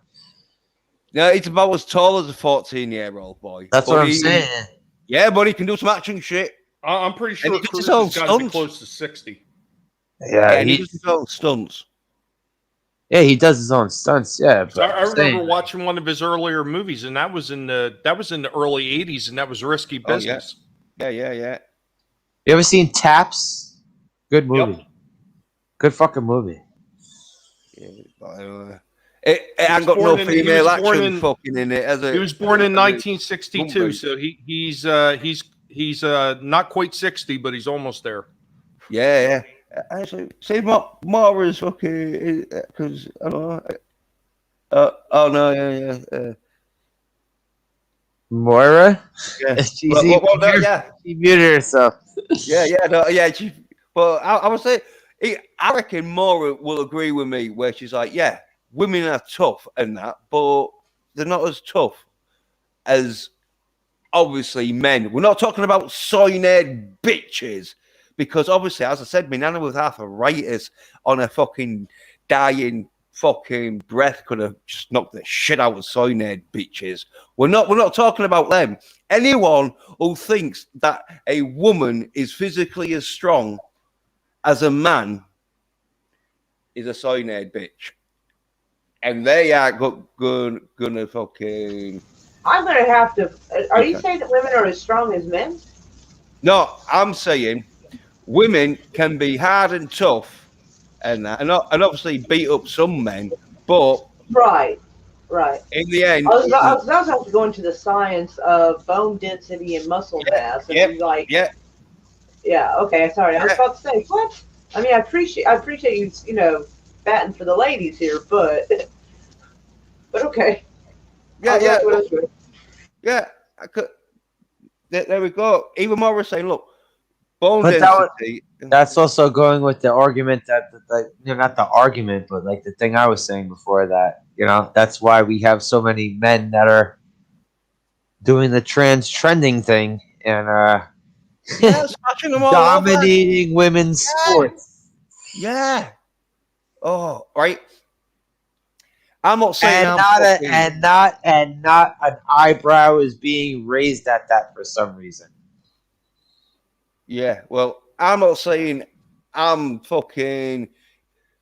[SPEAKER 1] Yeah, he's about as tall as a 14-year-old boy.
[SPEAKER 3] That's what I'm saying.
[SPEAKER 1] Yeah, but he can do some action shit.
[SPEAKER 2] I'm pretty sure
[SPEAKER 1] And he
[SPEAKER 2] Cruz
[SPEAKER 1] does his
[SPEAKER 2] has
[SPEAKER 1] own
[SPEAKER 2] got to be
[SPEAKER 1] stunts.
[SPEAKER 2] close to 60.
[SPEAKER 3] Yeah,
[SPEAKER 1] And he does his own stunts.
[SPEAKER 3] Yeah, he does his own stunts. Yeah,
[SPEAKER 2] So I remember watching one of his earlier movies, and that was in the early '80s, and that was Risky Business.
[SPEAKER 1] Yeah.
[SPEAKER 3] You ever seen Taps? Good movie.
[SPEAKER 2] Yep.
[SPEAKER 3] Good fucking movie.
[SPEAKER 1] Yeah, it ain't got no female action fucking in it, has it?
[SPEAKER 2] He was born in 1962, so he's not quite 60, but he's almost there.
[SPEAKER 1] Yeah. Actually, see, more is fucking because I don't know. Oh no, yeah.
[SPEAKER 3] Moira?
[SPEAKER 1] Yeah.
[SPEAKER 3] She muted herself.
[SPEAKER 1] But I would say, I reckon Maura will agree with me where she's like, yeah, women are tough and that, but they're not as tough as obviously men. We're not talking about soy nerd bitches because obviously, as I said, my nana with arthritis on a fucking dying fucking breath could have just knocked the shit out of soy nerd bitches. We're not talking about them. Anyone who thinks that a woman is physically as strong as a man is a soy nerd bitch. And they are gonna fucking...
[SPEAKER 4] I'm gonna have to... Are you saying that women are as strong as men?
[SPEAKER 1] No, I'm saying women can be hard and tough and obviously beat up some men, but...
[SPEAKER 4] Right.
[SPEAKER 1] In the end...
[SPEAKER 4] I was about to go into the science of bone density and muscle mass. And Yeah, okay, sorry. I was about to say, what? I mean, I appreciate you, batting for the ladies here, but okay.
[SPEAKER 1] Yeah. I could. There we go. Even more was saying, look, bone density.
[SPEAKER 3] That's also going with the argument that, not the argument, but like the thing I was saying before that, that's why we have so many men that are doing the trending thing and
[SPEAKER 1] smashing them all
[SPEAKER 3] dominating women's sports.
[SPEAKER 1] Yeah. Oh, right. I'm not saying
[SPEAKER 3] and not an eyebrow is being raised at that for some reason.
[SPEAKER 1] Yeah, well, I'm not saying I'm fucking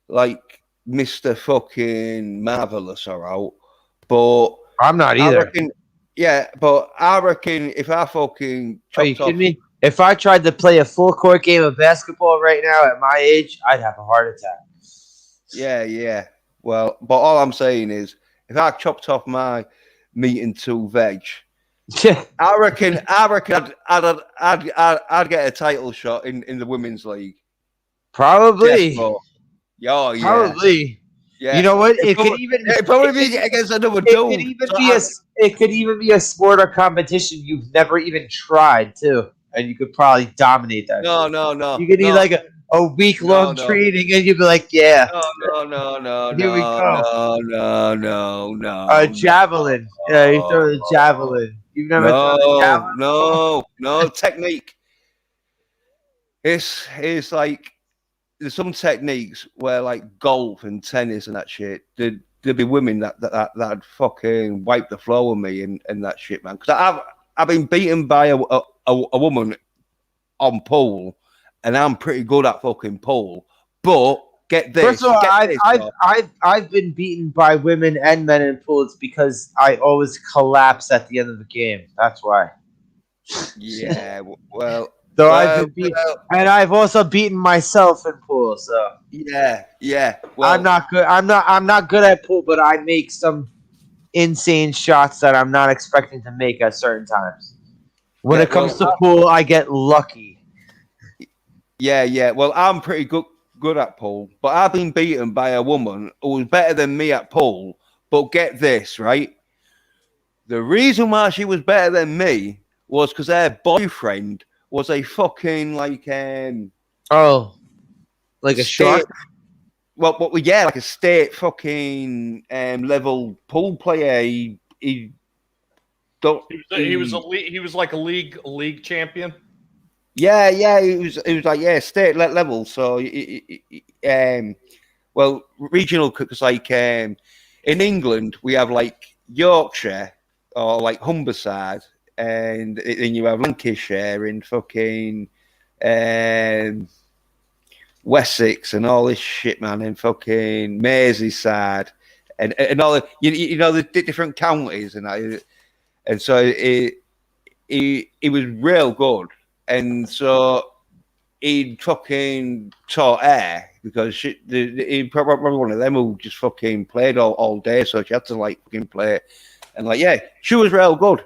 [SPEAKER 1] like Mr. fucking Marvelous or out, but
[SPEAKER 3] I'm not either.
[SPEAKER 1] But I reckon if I fucking
[SPEAKER 3] are you kidding me? If I tried to play a full court game of basketball right now at my age, I'd have a heart attack.
[SPEAKER 1] Yeah. Well, but all I'm saying is, if I chopped off my meat into veg, I reckon I'd get a title shot in the women's league.
[SPEAKER 3] Probably.
[SPEAKER 1] Yeah.
[SPEAKER 3] Probably. Yeah. You know what? It could
[SPEAKER 1] probably be against another dude.
[SPEAKER 3] It could even be a sport or competition you've never even tried too. and you could probably dominate that.
[SPEAKER 1] No,
[SPEAKER 3] shit.
[SPEAKER 1] no, no.
[SPEAKER 3] You could need
[SPEAKER 1] no.
[SPEAKER 3] like a week-long
[SPEAKER 1] No.
[SPEAKER 3] training, and you'd be like, yeah,
[SPEAKER 1] No.
[SPEAKER 3] here we go.
[SPEAKER 1] No.
[SPEAKER 3] Javelin. Yeah, you throw the javelin. You've never thrown a javelin?
[SPEAKER 1] No. Technique. It's like there's some techniques where like golf and tennis and that shit. There'd be women that'd fucking wipe the floor with me and that shit, man. Because I've been beaten by a woman on pool, and I'm pretty good at fucking pool. But get this.
[SPEAKER 3] First of all, I've been beaten by women and men in pools because I always collapse at the end of the game. That's why.
[SPEAKER 1] Yeah, well.
[SPEAKER 3] I've been beaten, and I've also beaten myself in pool. So
[SPEAKER 1] yeah. Well,
[SPEAKER 3] I'm not good. I'm not good at pool, but I make some insane shots that I'm not expecting to make at certain times. When it comes to pool, I get lucky.
[SPEAKER 1] Yeah. Well, I'm pretty good at pool, but I've been beaten by a woman who was better than me at pool. But get this, right? The reason why she was better than me was because her boyfriend was a fucking like
[SPEAKER 3] like a
[SPEAKER 1] state,
[SPEAKER 3] shark.
[SPEAKER 1] well, yeah, like a state fucking level pool player. He
[SPEAKER 2] was like a league champion.
[SPEAKER 1] Yeah, he was like state level. So well, regional, because like in England we have like Yorkshire or like Humberside. And then you have Lancashire and fucking Wessex and all this shit, man, and fucking Merseyside and all the you know the different counties and that. And so he was real good, and so he fucking taught her because he probably one of them who just fucking played all day, so she had to like fucking play, and like she was real good.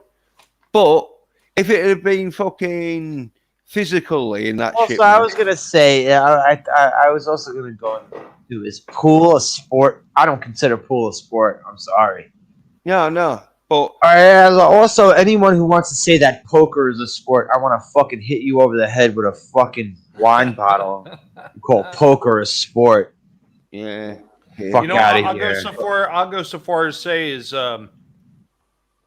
[SPEAKER 1] But if it had been fucking physically in that shit,
[SPEAKER 3] I was gonna say, I was also gonna go and do is pool a sport? I don't consider pool a sport. I'm sorry.
[SPEAKER 1] No. But
[SPEAKER 3] also, anyone who wants to say that poker is a sport, I want to fucking hit you over the head with a fucking wine bottle. You call poker a sport?
[SPEAKER 1] Yeah.
[SPEAKER 3] Fuck out of here.
[SPEAKER 2] I'll go so far as say is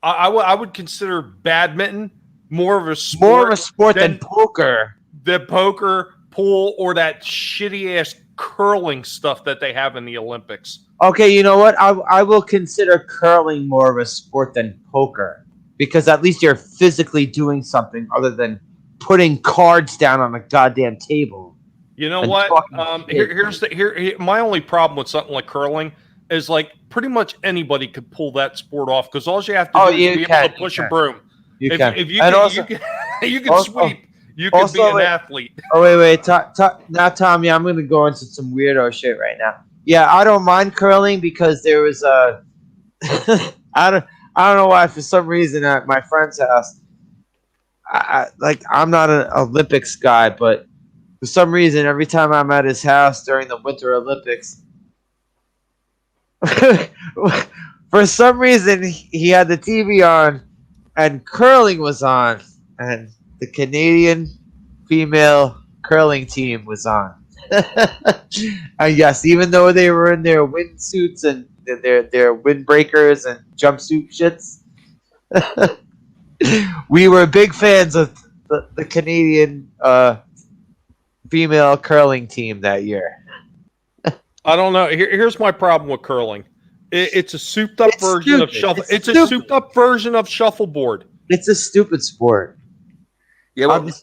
[SPEAKER 2] I would consider badminton more of a sport
[SPEAKER 3] than poker.
[SPEAKER 2] The poker, pool, or that shitty ass curling stuff that they have in the Olympics.
[SPEAKER 3] Okay, you know what? I will consider curling more of a sport than poker because at least you're physically doing something other than putting cards down on a goddamn table.
[SPEAKER 2] You know what? Here's my only problem with something like curling is like pretty much anybody could pull that sport off because all you have to do is be able to push a broom. If you can sweep, you can be an athlete.
[SPEAKER 3] Oh wait. Now, Tommy, I'm going to go into some weirdo shit right now. Yeah, I don't mind curling because there was a I don't know why, for some reason at my friend's house, I'm not an Olympics guy, but for some reason every time I'm at his house during the Winter Olympics, for some reason he had the TV on and curling was on and the Canadian female curling team was on. And yes, even though they were in their windsuits and their windbreakers and jumpsuit shits, we were big fans of the Canadian female curling team that year.
[SPEAKER 2] I don't know. Here's my problem with curling. It's a souped up version of shuffle. It's a souped up version of shuffleboard.
[SPEAKER 3] It's a stupid sport.
[SPEAKER 1] Yeah, well,
[SPEAKER 3] I'm just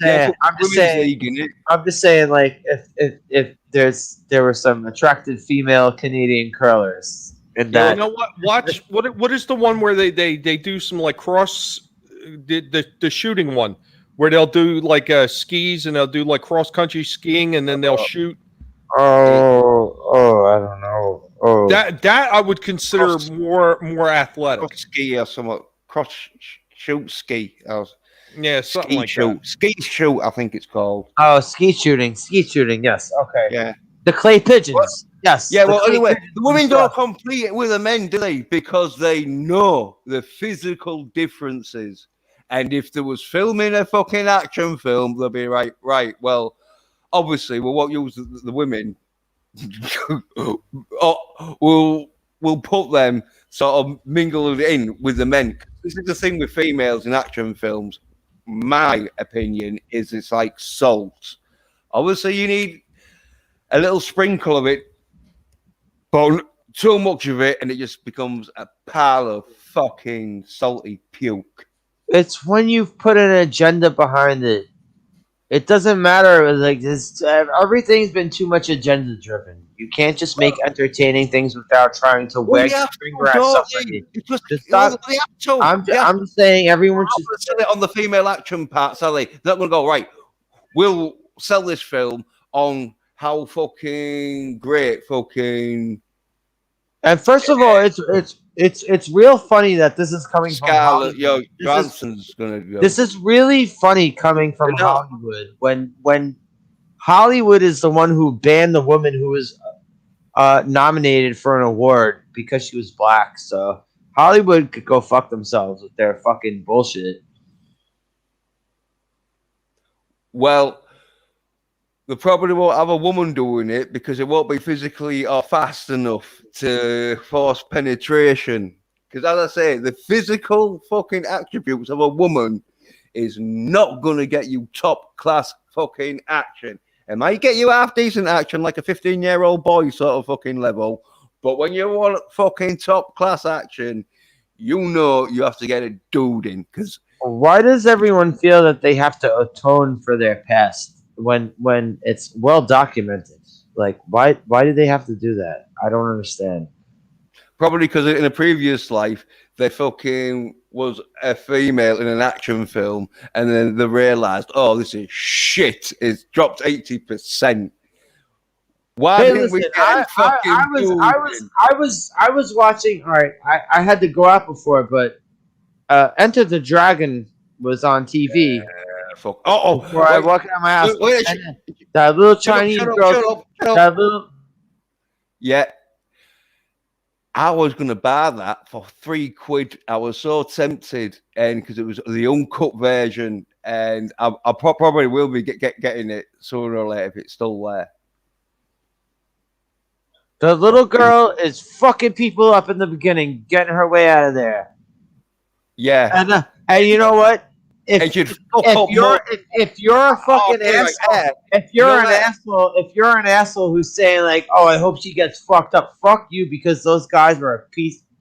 [SPEAKER 3] saying, like if there were some attractive female Canadian curlers in that.
[SPEAKER 2] You know what? Watch what is the one where they do some like cross the shooting one where they'll do like skis and they'll do like cross country skiing and then they'll shoot.
[SPEAKER 3] Oh, I don't know. Oh,
[SPEAKER 2] that I would consider more athletic.
[SPEAKER 1] Cross ski or somewhat. Cross shoot ski.
[SPEAKER 2] Yeah, something
[SPEAKER 1] ski
[SPEAKER 2] like
[SPEAKER 1] shoot.
[SPEAKER 2] that.
[SPEAKER 1] Ski shoot, I think it's called.
[SPEAKER 3] Oh, ski shooting. Yes. Okay.
[SPEAKER 1] Yeah.
[SPEAKER 3] The clay pigeons.
[SPEAKER 1] What?
[SPEAKER 3] Yes.
[SPEAKER 1] Yeah. Well, anyway, the women don't compete it with the men, do they? Because they know the physical differences, And if there was filming a fucking action film, they'll be right. Well, obviously, we won't use the women. we'll put them sort of mingled in with the men. This is the thing with females in action films. My opinion is it's like salt. Obviously, you need a little sprinkle of it, but too much of it, and it just becomes a pile of fucking salty puke.
[SPEAKER 3] It's when you've put an agenda behind it. It doesn't matter. Like this, everything's been too much agenda driven. You can't just make entertaining things without trying to wag your finger at somebody. Just stop. I'm just saying, everyone should
[SPEAKER 1] sell it on the female action part, Sally. They're not going to go right. We'll sell this film on how fucking great fucking.
[SPEAKER 3] And first of all, it's real funny that this is coming
[SPEAKER 1] Scarlett,
[SPEAKER 3] from Hollywood.
[SPEAKER 1] Johnson's gonna go.
[SPEAKER 3] This is really funny coming from Hollywood when Hollywood is the one who banned the woman who was nominated for an award because she was black. So Hollywood could go fuck themselves with their fucking bullshit.
[SPEAKER 1] Well, they probably won't have a woman doing it because it won't be physically or fast enough to force penetration. Because as I say, the physical fucking attributes of a woman is not going to get you top class fucking action. It might get you half decent action like a 15-year-old boy sort of fucking level. But when you want fucking top class action, you know you have to get a dude in. Because
[SPEAKER 3] why does everyone feel that they have to atone for their past? When it's well documented, like why do they have to do that? I don't understand.
[SPEAKER 1] Probably because in a previous life they fucking was a female in an action film, and then they realized, oh, this is shit. It's dropped 80%. Why didn't we get fucking?
[SPEAKER 3] I was watching. All right, I had to go out before, but Enter the Dragon was on TV.
[SPEAKER 1] Fuck.
[SPEAKER 3] Before I walked out of my house, that little Chinese girl, that little.
[SPEAKER 1] Yeah, I was gonna buy that for £3. I was so tempted, and because it was the uncut version, and I probably will be getting it sooner or later if it's still there.
[SPEAKER 3] The little girl is fucking people up in the beginning, getting her way out of there.
[SPEAKER 1] Yeah,
[SPEAKER 3] and you know what? If you're a fucking asshole, if you're an asshole who's saying like, oh, I hope she gets fucked up, fuck you, because those guys were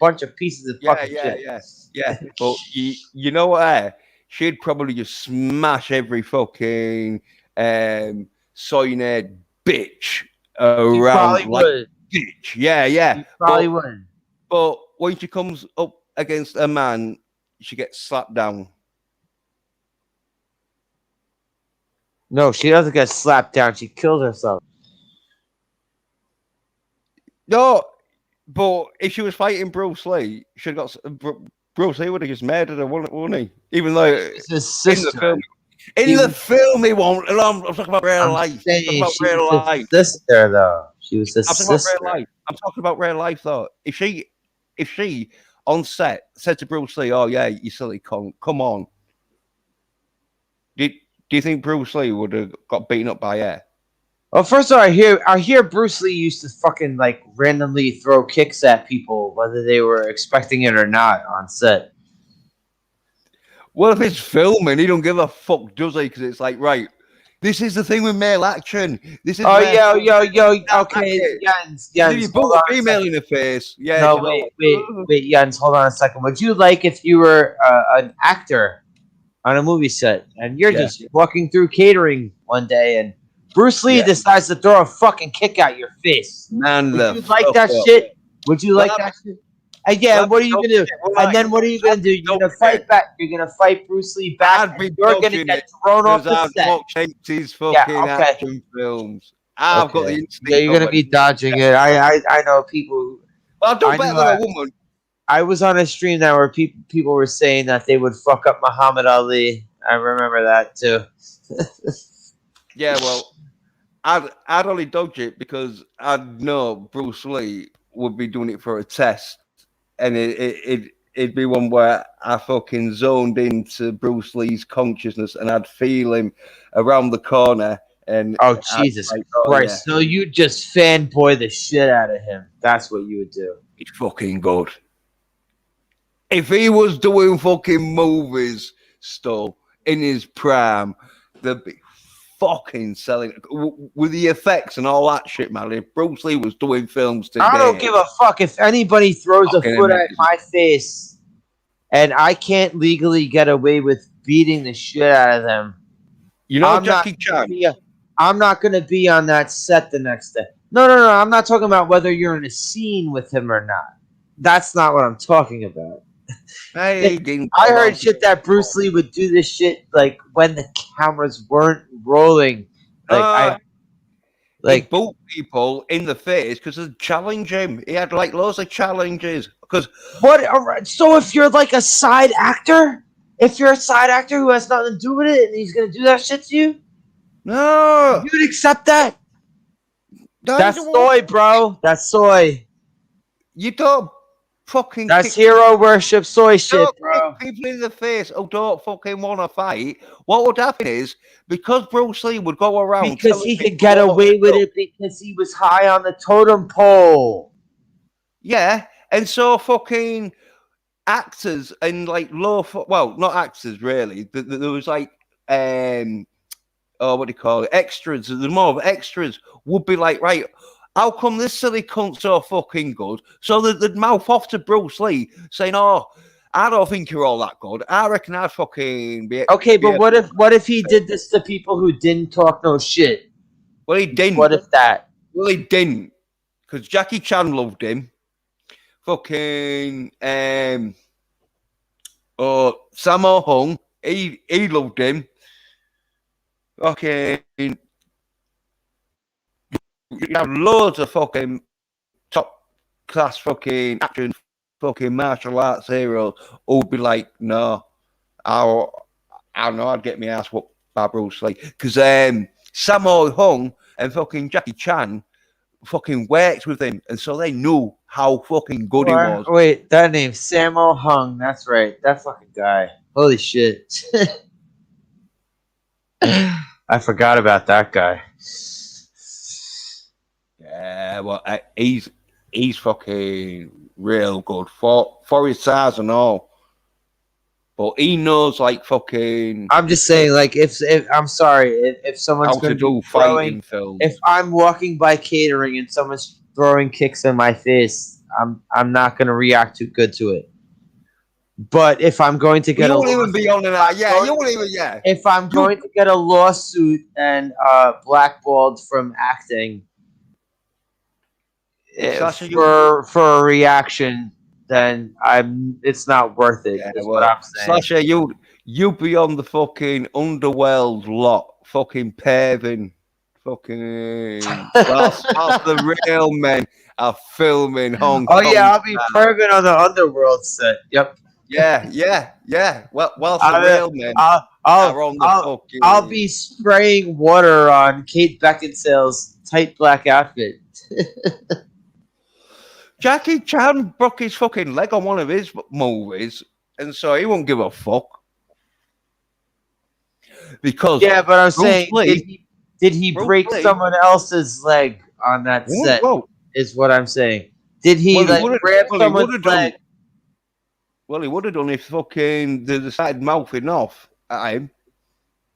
[SPEAKER 3] bunch of pieces of fucking shit.
[SPEAKER 1] Yeah. But you know what? She'd probably just smash every fucking SOY nerd bitch around like bitch. Yeah.
[SPEAKER 3] She probably would.
[SPEAKER 1] But when she comes up against a man, she gets slapped down.
[SPEAKER 3] No, she doesn't get slapped down. She kills herself.
[SPEAKER 1] No, but if she was fighting Bruce Lee, should have got Bruce Lee would have just murdered her, wouldn't he? Even though
[SPEAKER 3] it's his sister.
[SPEAKER 1] In the film, he won't. I'm talking about real life. I'm talking about real life.
[SPEAKER 3] Sister, though. She was his sister.
[SPEAKER 1] I'm talking about real life, though. If she on set said to Bruce Lee, "Oh yeah, you silly cunt, come on," do you think Bruce Lee would have got beaten up by her?
[SPEAKER 3] Well, first of all, I hear Bruce Lee used to fucking like randomly throw kicks at people, whether they were expecting it or not, on set.
[SPEAKER 1] Well, if it's filming, he don't give a fuck, does he? Because it's like, right, this is the thing with male action. This is.
[SPEAKER 3] Okay, Jens.
[SPEAKER 1] You put a female in the face. Yeah.
[SPEAKER 3] No, wait, Jens. Hold on a second. Would you like if you were an actor on a movie set and you're just walking through catering one day and Bruce Lee decides to throw a fucking kick out your face?
[SPEAKER 1] Man,
[SPEAKER 3] would you like that shit? Would you like that shit? And what are you gonna do? And then what are you gonna do? You're gonna fight back. You're gonna fight Bruce Lee back. And you're gonna get thrown off the set.
[SPEAKER 1] I've watched his fucking action films. I've got the instinct.
[SPEAKER 3] Yeah, you're gonna be dodging it. I know people.
[SPEAKER 1] Well, I've done better than a woman.
[SPEAKER 3] I was on a stream now where people were saying that they would fuck up Muhammad Ali. I remember that too.
[SPEAKER 1] Yeah, well, I'd only dodge it because I'd know Bruce Lee would be doing it for a test, and it'd be one where I fucking zoned into Bruce Lee's consciousness and I'd feel him around the corner. And
[SPEAKER 3] Oh,
[SPEAKER 1] I'd
[SPEAKER 3] Jesus
[SPEAKER 1] like, oh,
[SPEAKER 3] Christ.
[SPEAKER 1] yeah,
[SPEAKER 3] So you just fanboy the shit out of him. That's what you would do.
[SPEAKER 1] he's fucking good. If he was doing fucking movies still in his prime, they'd be fucking selling with the effects and all that shit, man. If Bruce Lee was doing films today,
[SPEAKER 3] I don't give a fuck if anybody throws a
[SPEAKER 1] Fucking
[SPEAKER 3] foot at
[SPEAKER 1] amazing.
[SPEAKER 3] my face and I can't legally get away with beating the shit out of them.
[SPEAKER 1] you know,
[SPEAKER 3] I'm
[SPEAKER 1] Jackie Chan.
[SPEAKER 3] I'm not going to be on that set the next day. No. I'm not talking about whether you're in a scene with him or not. That's not what I'm talking about.
[SPEAKER 1] I
[SPEAKER 3] heard shit that Bruce Lee would do this shit like when the cameras weren't rolling.
[SPEAKER 1] He boot people in the face because they challenge him. He had like loads of challenges. Because
[SPEAKER 3] what? So if you're like a side actor, who has nothing to do with it, and he's gonna do that shit to you,
[SPEAKER 1] no,
[SPEAKER 3] you'd accept that. That's soy, bro. That's soy.
[SPEAKER 1] You don't fucking.
[SPEAKER 3] That's hero worship soy shit, bro.
[SPEAKER 1] People in the face who don't fucking want to fight. What would happen is because Bruce Lee would go around
[SPEAKER 3] because he could get away with it because he was high on the totem pole.
[SPEAKER 1] Yeah, and so fucking actors and like well, not actors really. There was like what do you call it? Extras. The more of extras would be like, right, how come this silly cunt's so fucking good? So they'd mouth off to Bruce Lee saying, oh, I don't think you're all that good. I reckon I'd fucking be
[SPEAKER 3] okay. But what if he did this to people who didn't talk no shit?
[SPEAKER 1] Well, he didn't.
[SPEAKER 3] What if that?
[SPEAKER 1] Well, he didn't, because Jackie Chan loved him. Fucking Sammo Hung, he loved him. Okay, you have loads of fucking top class fucking action fucking martial arts heroes who'd be like, no, I don't know, I'd get my ass whooped by Bruce Lee. Because Sammo Hung and fucking Jackie Chan fucking worked with him, and so they knew how fucking good he was.
[SPEAKER 3] Wait, that name, Sammo Hung, that's right. That fucking guy. Holy shit. I forgot about that guy.
[SPEAKER 1] Yeah, well, he's fucking real good for his size and all. But he knows, like, fucking.
[SPEAKER 3] I'm just saying, like, if I'm sorry, if someone's going to do
[SPEAKER 1] fighting films.
[SPEAKER 3] If I'm walking by catering and someone's throwing kicks in my face, I'm not going to react too good to it. But if I'm going to get
[SPEAKER 1] you won't even be on that, yeah. You won't even, yeah.
[SPEAKER 3] If I'm going to get a lawsuit and blackballed from acting for a reaction, then it's not worth it.
[SPEAKER 1] Yeah,
[SPEAKER 3] is what I'm saying.
[SPEAKER 1] Sasha, you be on the fucking underworld lot, fucking paving, fucking. Whilst the real men are filming Hong Kong.
[SPEAKER 3] Oh yeah, I'll be perving on the underworld set. Yep.
[SPEAKER 1] Yeah. Well, whilst the real men are on the fucking.
[SPEAKER 3] I'll be spraying water on Kate Beckinsale's tight black outfit.
[SPEAKER 1] Jackie Chan broke his fucking leg on one of his movies, and so he won't give a fuck. Because
[SPEAKER 3] but I'm saying,
[SPEAKER 1] Lee,
[SPEAKER 3] did he break someone else's leg on that set? Is what I'm saying. Did he grab someone's leg?
[SPEAKER 1] Well, he would have done if fucking they decided mouthing off at him,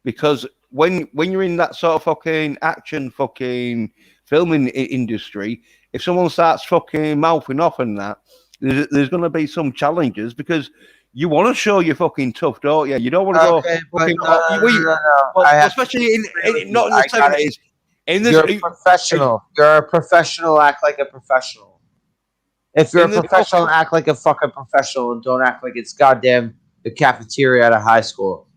[SPEAKER 1] because when you're in that sort of fucking action fucking filming industry, if someone starts fucking mouthing off and that, there's going to be some challenges, because you want to show you're fucking tough, don't you? You don't want to go fucking... No. Especially not in the 70s.
[SPEAKER 3] You're a professional. You're a professional. Act like a professional. If you're a professional, act like a fucking professional, and don't act like it's goddamn the cafeteria at a high school.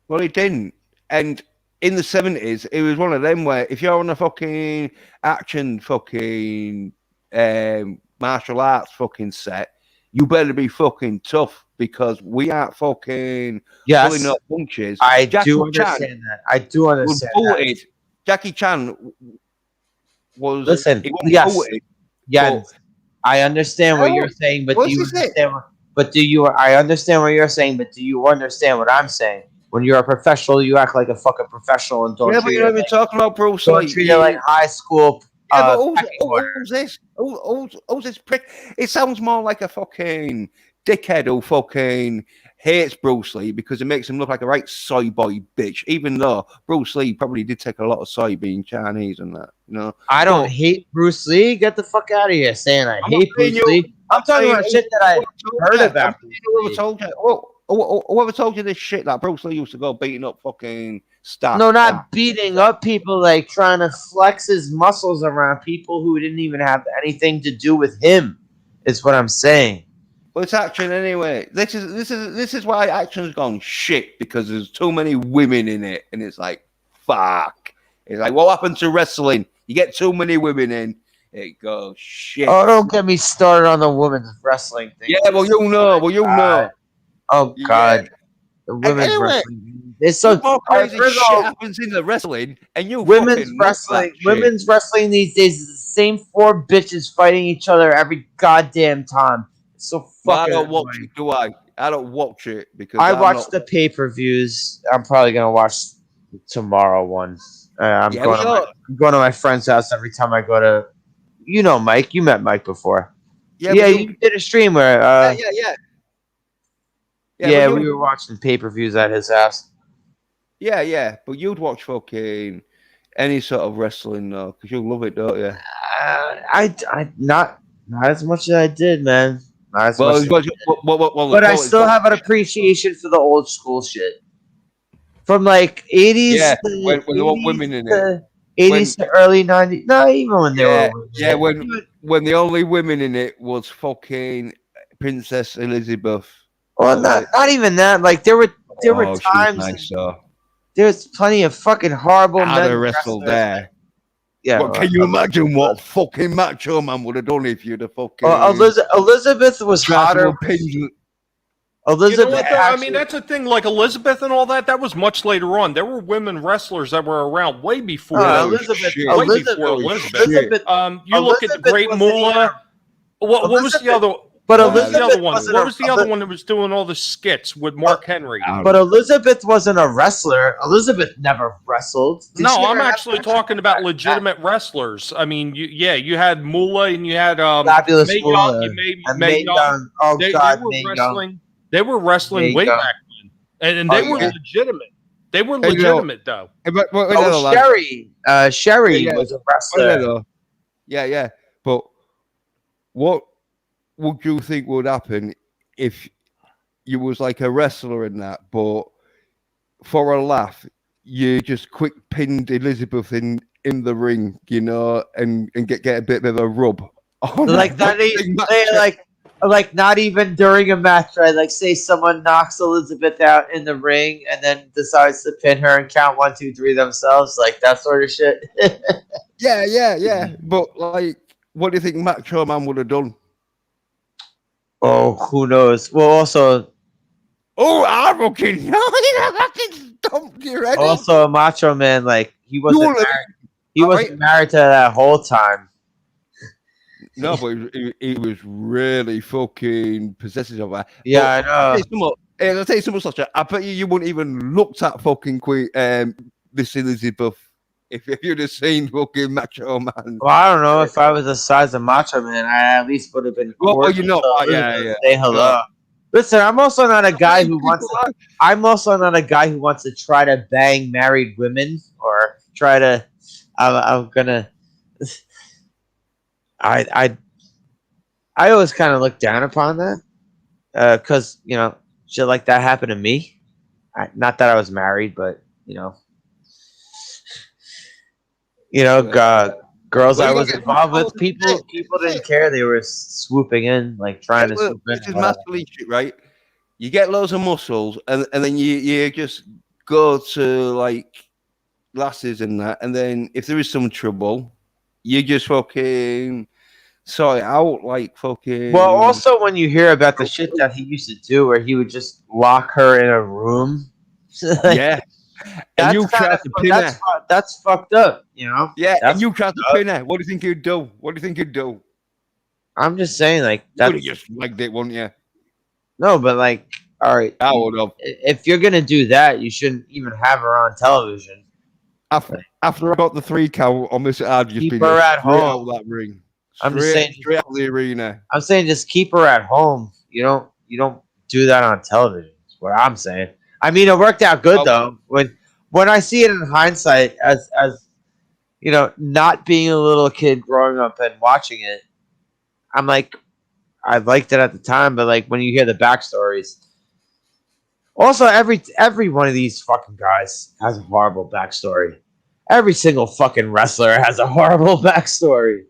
[SPEAKER 1] Well, he didn't. And in the 70s, it was one of them where if you're on a fucking action fucking martial arts fucking set, you better be fucking tough, because we aren't fucking pulling up punches.
[SPEAKER 3] I do understand that. I do understand that.
[SPEAKER 1] Jackie Chan was...
[SPEAKER 3] Listen, yes. I understand what you're saying, but do you understand? But do you? I understand what you're saying, but do you understand what I'm saying? When you're a professional, you act like a fucking professional and don't
[SPEAKER 1] Yeah, but
[SPEAKER 3] treat
[SPEAKER 1] you're not
[SPEAKER 3] it
[SPEAKER 1] even
[SPEAKER 3] like
[SPEAKER 1] talking about Bruce
[SPEAKER 3] don't
[SPEAKER 1] Lee.
[SPEAKER 3] treat it like high school.
[SPEAKER 1] Yeah, but
[SPEAKER 3] Pecking order.
[SPEAKER 1] who's this? Who's this prick? It sounds more like a fucking dickhead who fucking hates Bruce Lee because it makes him look like a right soy boy bitch. Even though Bruce Lee probably did take a lot of soy being Chinese and that, you know.
[SPEAKER 3] I don't hate Bruce Lee. Get the fuck out of here saying I hate Bruce Lee. I'm talking about shit that I heard about.
[SPEAKER 1] Whoever told you this shit that Bruce Lee used to go beating up fucking staff?
[SPEAKER 3] No, not beating up people, like trying to flex his muscles around people who didn't even have anything to do with him. Is what I'm saying.
[SPEAKER 1] Well, it's action anyway. This is why action's gone shit because there's too many women in it, and it's like fuck. It's like what happened to wrestling? You get too many women in, it goes shit.
[SPEAKER 3] Oh, don't get me started on the women's wrestling thing.
[SPEAKER 1] Yeah, well you know.
[SPEAKER 3] Oh God.
[SPEAKER 1] Yeah.
[SPEAKER 3] The women's
[SPEAKER 1] anyway,
[SPEAKER 3] wrestling. It's so
[SPEAKER 1] more crazy shit happens in the wrestling, and you
[SPEAKER 3] women's wrestling. Women's wrestling these days is the same 4 bitches fighting each other every goddamn time. It's so fucking.
[SPEAKER 1] Well, I don't watch it, do I? I don't watch it because
[SPEAKER 3] I watch the pay-per-views. I'm probably gonna watch tomorrow one. I'm going to my friend's house every time I go to. You know, Mike. You met Mike before. Yeah, you did a stream where. Yeah, we were watching pay-per-views at his house.
[SPEAKER 1] Yeah, but you'd watch fucking any sort of wrestling though, because you love it, don't you?
[SPEAKER 3] I not as much as I did, man. Not as much.
[SPEAKER 1] But
[SPEAKER 3] I still have an appreciation for the old school shit from like 80s.
[SPEAKER 1] Yeah, when there weren't women in it.
[SPEAKER 3] 80s to early 90s. No, even when they were.
[SPEAKER 1] Yeah, when the only women in it was fucking Princess Elizabeth.
[SPEAKER 3] Well, not even that. Like there were times.
[SPEAKER 1] Nice,
[SPEAKER 3] there's plenty of fucking horrible men
[SPEAKER 1] wrestled there.
[SPEAKER 3] Yeah.
[SPEAKER 1] Well, can you imagine what fucking Macho Man would have done if you'd have fucking?
[SPEAKER 3] Elizabeth was hotter. Elizabeth.
[SPEAKER 2] You know what, I mean, that's the thing. Like Elizabeth and all that. That was much later on. There were women wrestlers that were around way before Elizabeth. Way before Elizabeth. You look at the Great Moolah. What was the other?
[SPEAKER 3] But
[SPEAKER 2] what was the other one? What was the other one that was doing all the skits with Mark Henry?
[SPEAKER 3] But Elizabeth wasn't a wrestler. Elizabeth never wrestled.
[SPEAKER 2] No, I'm actually talking about legitimate wrestlers. I mean, you had Moolah and you had
[SPEAKER 3] Fabulous Moolah.
[SPEAKER 2] May Young. Oh God, May Young. They were wrestling way back then, and they were legitimate. They were legitimate though.
[SPEAKER 3] Sherry was a wrestler.
[SPEAKER 1] Yeah. But what would you think would happen if you was like a wrestler in that, but for a laugh, you just quick pinned Elizabeth in the ring, you know, and get a bit of a rub.
[SPEAKER 3] Like that, like not even during a match, right? Like say someone knocks Elizabeth out in the ring and then decides to pin her and count 1, 2, 3 themselves, like that sort of shit.
[SPEAKER 1] Yeah. But like, what do you think Macho Man would have done?
[SPEAKER 3] Oh, who knows? Well, also,
[SPEAKER 1] I fucking know. You ready?
[SPEAKER 3] Also, Macho Man, like he wasn't married to that whole time.
[SPEAKER 1] No, but he was really fucking possessive of her.
[SPEAKER 3] Yeah, I know.
[SPEAKER 1] I'll tell you something, such I bet you wouldn't even looked at fucking Queen, this Elizabeth if you'd have seen fucking Macho Man.
[SPEAKER 3] Well, I don't know if I was the size of Macho Man, I at least would have been.
[SPEAKER 1] Well, you know, yeah.
[SPEAKER 3] Say hello. Listen, I'm also not a guy who wants. I'm also not a guy who wants to try to bang married women or try to. I'm gonna. I always kind of look down upon that because you know shit like that happened to me. Not that I was married, but you know, girls I was involved with, people didn't care. They were swooping in, like trying to swoop in.
[SPEAKER 1] This is masculine shit, right? You get loads of muscles, and then you just go to like lasses and that, and then if there is some trouble, you just fucking sort it out, like fucking.
[SPEAKER 3] Well, also when you hear about the shit that he used to do, where he would just lock her in a room.
[SPEAKER 1] Yeah. And you tried to pin her.
[SPEAKER 3] That's fucked up, you know?
[SPEAKER 1] Yeah, and you tried to pin her. What do you think you'd do?
[SPEAKER 3] I'm just saying, like
[SPEAKER 1] You would
[SPEAKER 3] that's
[SPEAKER 1] have just liked it, wouldn't you?
[SPEAKER 3] no, but like, all right,
[SPEAKER 1] I would have.
[SPEAKER 3] if you're gonna do that, you shouldn't even have her on television.
[SPEAKER 1] After I got the 3 count on this, I'd just
[SPEAKER 3] Keep
[SPEAKER 1] be
[SPEAKER 3] her
[SPEAKER 1] just
[SPEAKER 3] at
[SPEAKER 1] straight
[SPEAKER 3] home.
[SPEAKER 1] out that ring.
[SPEAKER 3] I'm just saying,
[SPEAKER 1] Straight out the arena.
[SPEAKER 3] I'm saying just keep her at home. You don't do that on television. That's what I'm saying. I mean, it worked out good though. When I see it in hindsight, as not being a little kid growing up and watching it, I'm like, I liked it at the time, but like when you hear the backstories, also every one of these fucking guys has a horrible backstory. Every single fucking wrestler has a horrible backstory.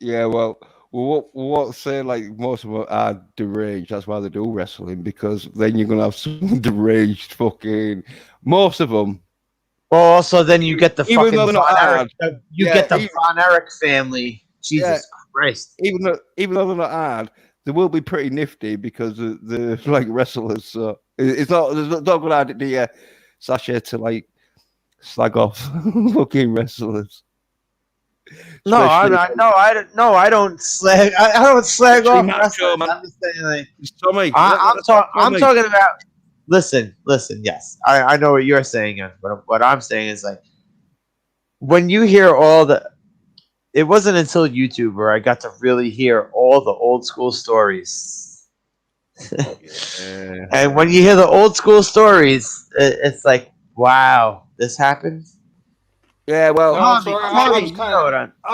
[SPEAKER 1] Yeah, well, what say like most of them are deranged. That's why they do wrestling, because then you're gonna have some deranged fucking. Most of them.
[SPEAKER 3] Well, also then you get the
[SPEAKER 1] Even
[SPEAKER 3] fucking
[SPEAKER 1] though they're not
[SPEAKER 3] Von Erich.
[SPEAKER 1] hard.
[SPEAKER 3] You
[SPEAKER 1] Yeah,
[SPEAKER 3] get the
[SPEAKER 1] even-
[SPEAKER 3] Von Erich family. Jesus Christ.
[SPEAKER 1] Even though they're not hard, they will be pretty nifty because they're like wrestlers. So it's not good idea, Sasha, to like slag off fucking wrestlers.
[SPEAKER 3] No, I don't slag. I don't slag off wrestlers. I'm just saying, like, I'm talking about. Listen. Yes, I know what you're saying, but what I'm saying is like, when you hear all the, it wasn't until YouTube where I got to really hear all the old school stories. And when you hear the old school stories, it's like, wow, this happened.
[SPEAKER 1] Yeah, well,
[SPEAKER 2] No, I'm sorry. I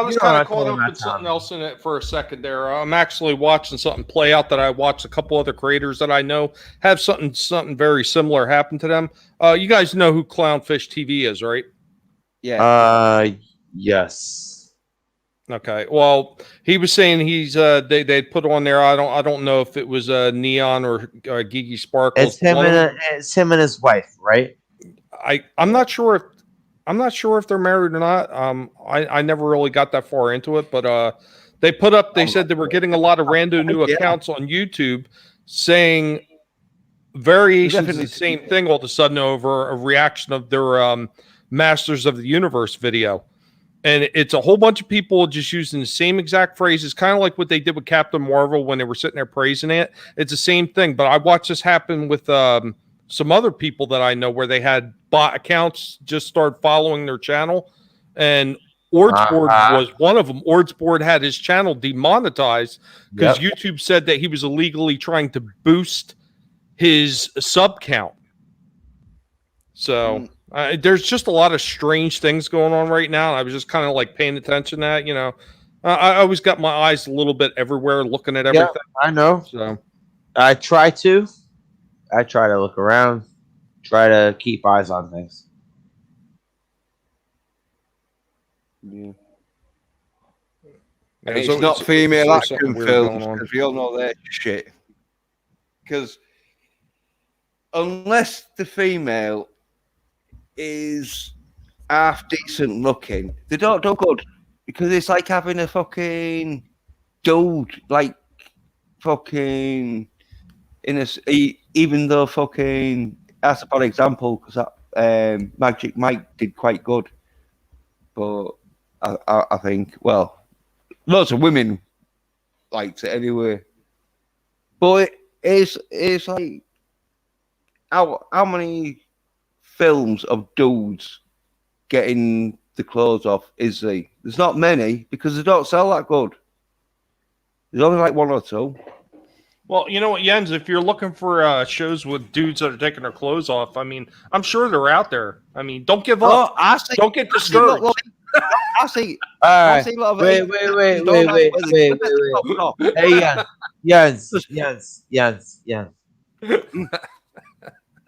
[SPEAKER 2] was kind of caught
[SPEAKER 3] talking
[SPEAKER 2] up
[SPEAKER 3] about,
[SPEAKER 2] with something
[SPEAKER 3] Tom.
[SPEAKER 2] else in it for a second there. I'm actually watching something play out that I watched a couple other creators that I know have something very similar happen to them. You guys know who Clownfish TV is, right?
[SPEAKER 1] yeah.
[SPEAKER 3] Yes.
[SPEAKER 2] Okay. Well, he was saying he's they put on there. I don't know if it was Neon or Gigi Sparkles.
[SPEAKER 3] It's him and his wife, right?
[SPEAKER 2] I'm not sure if they're married or not. I never really got that far into it, but they said they were getting a lot of random new accounts on YouTube saying variations of the same thing all of a sudden over a reaction of their Masters of the Universe video. And it's a whole bunch of people just using the same exact phrases, kind of like what they did with Captain Marvel when they were sitting there praising it. It's the same thing, but I watched this happen with some other people that I know where they had bot accounts just start following their channel, and Ordsboard was one of them. Ordsboard had his channel demonetized because YouTube said that he was illegally trying to boost his sub count. So there's just a lot of strange things going on right now. I was just kind of like paying attention to that, I always got my eyes a little bit everywhere looking at everything.
[SPEAKER 3] I know.
[SPEAKER 2] So
[SPEAKER 3] I try to look around, try to keep eyes on things.
[SPEAKER 1] Yeah. And it's not female action films, because we all know that shit. Because unless the female is half decent looking, they don't do good. Because it's like having a fucking dude, like fucking even though fucking that's a bad example, because Magic Mike did quite good, but I think, well, lots of women liked it anyway. But it's like how many films of dudes getting the clothes off is there? There's not many, because they don't sell that good. There's only like one or two.
[SPEAKER 2] Well, you know what, Jens, if you're looking for shows with dudes that are taking their clothes off, I mean, I'm sure they're out there. I mean, don't give up. Don't get discouraged.
[SPEAKER 1] I see.
[SPEAKER 3] All right. Wait. Hey, Jens.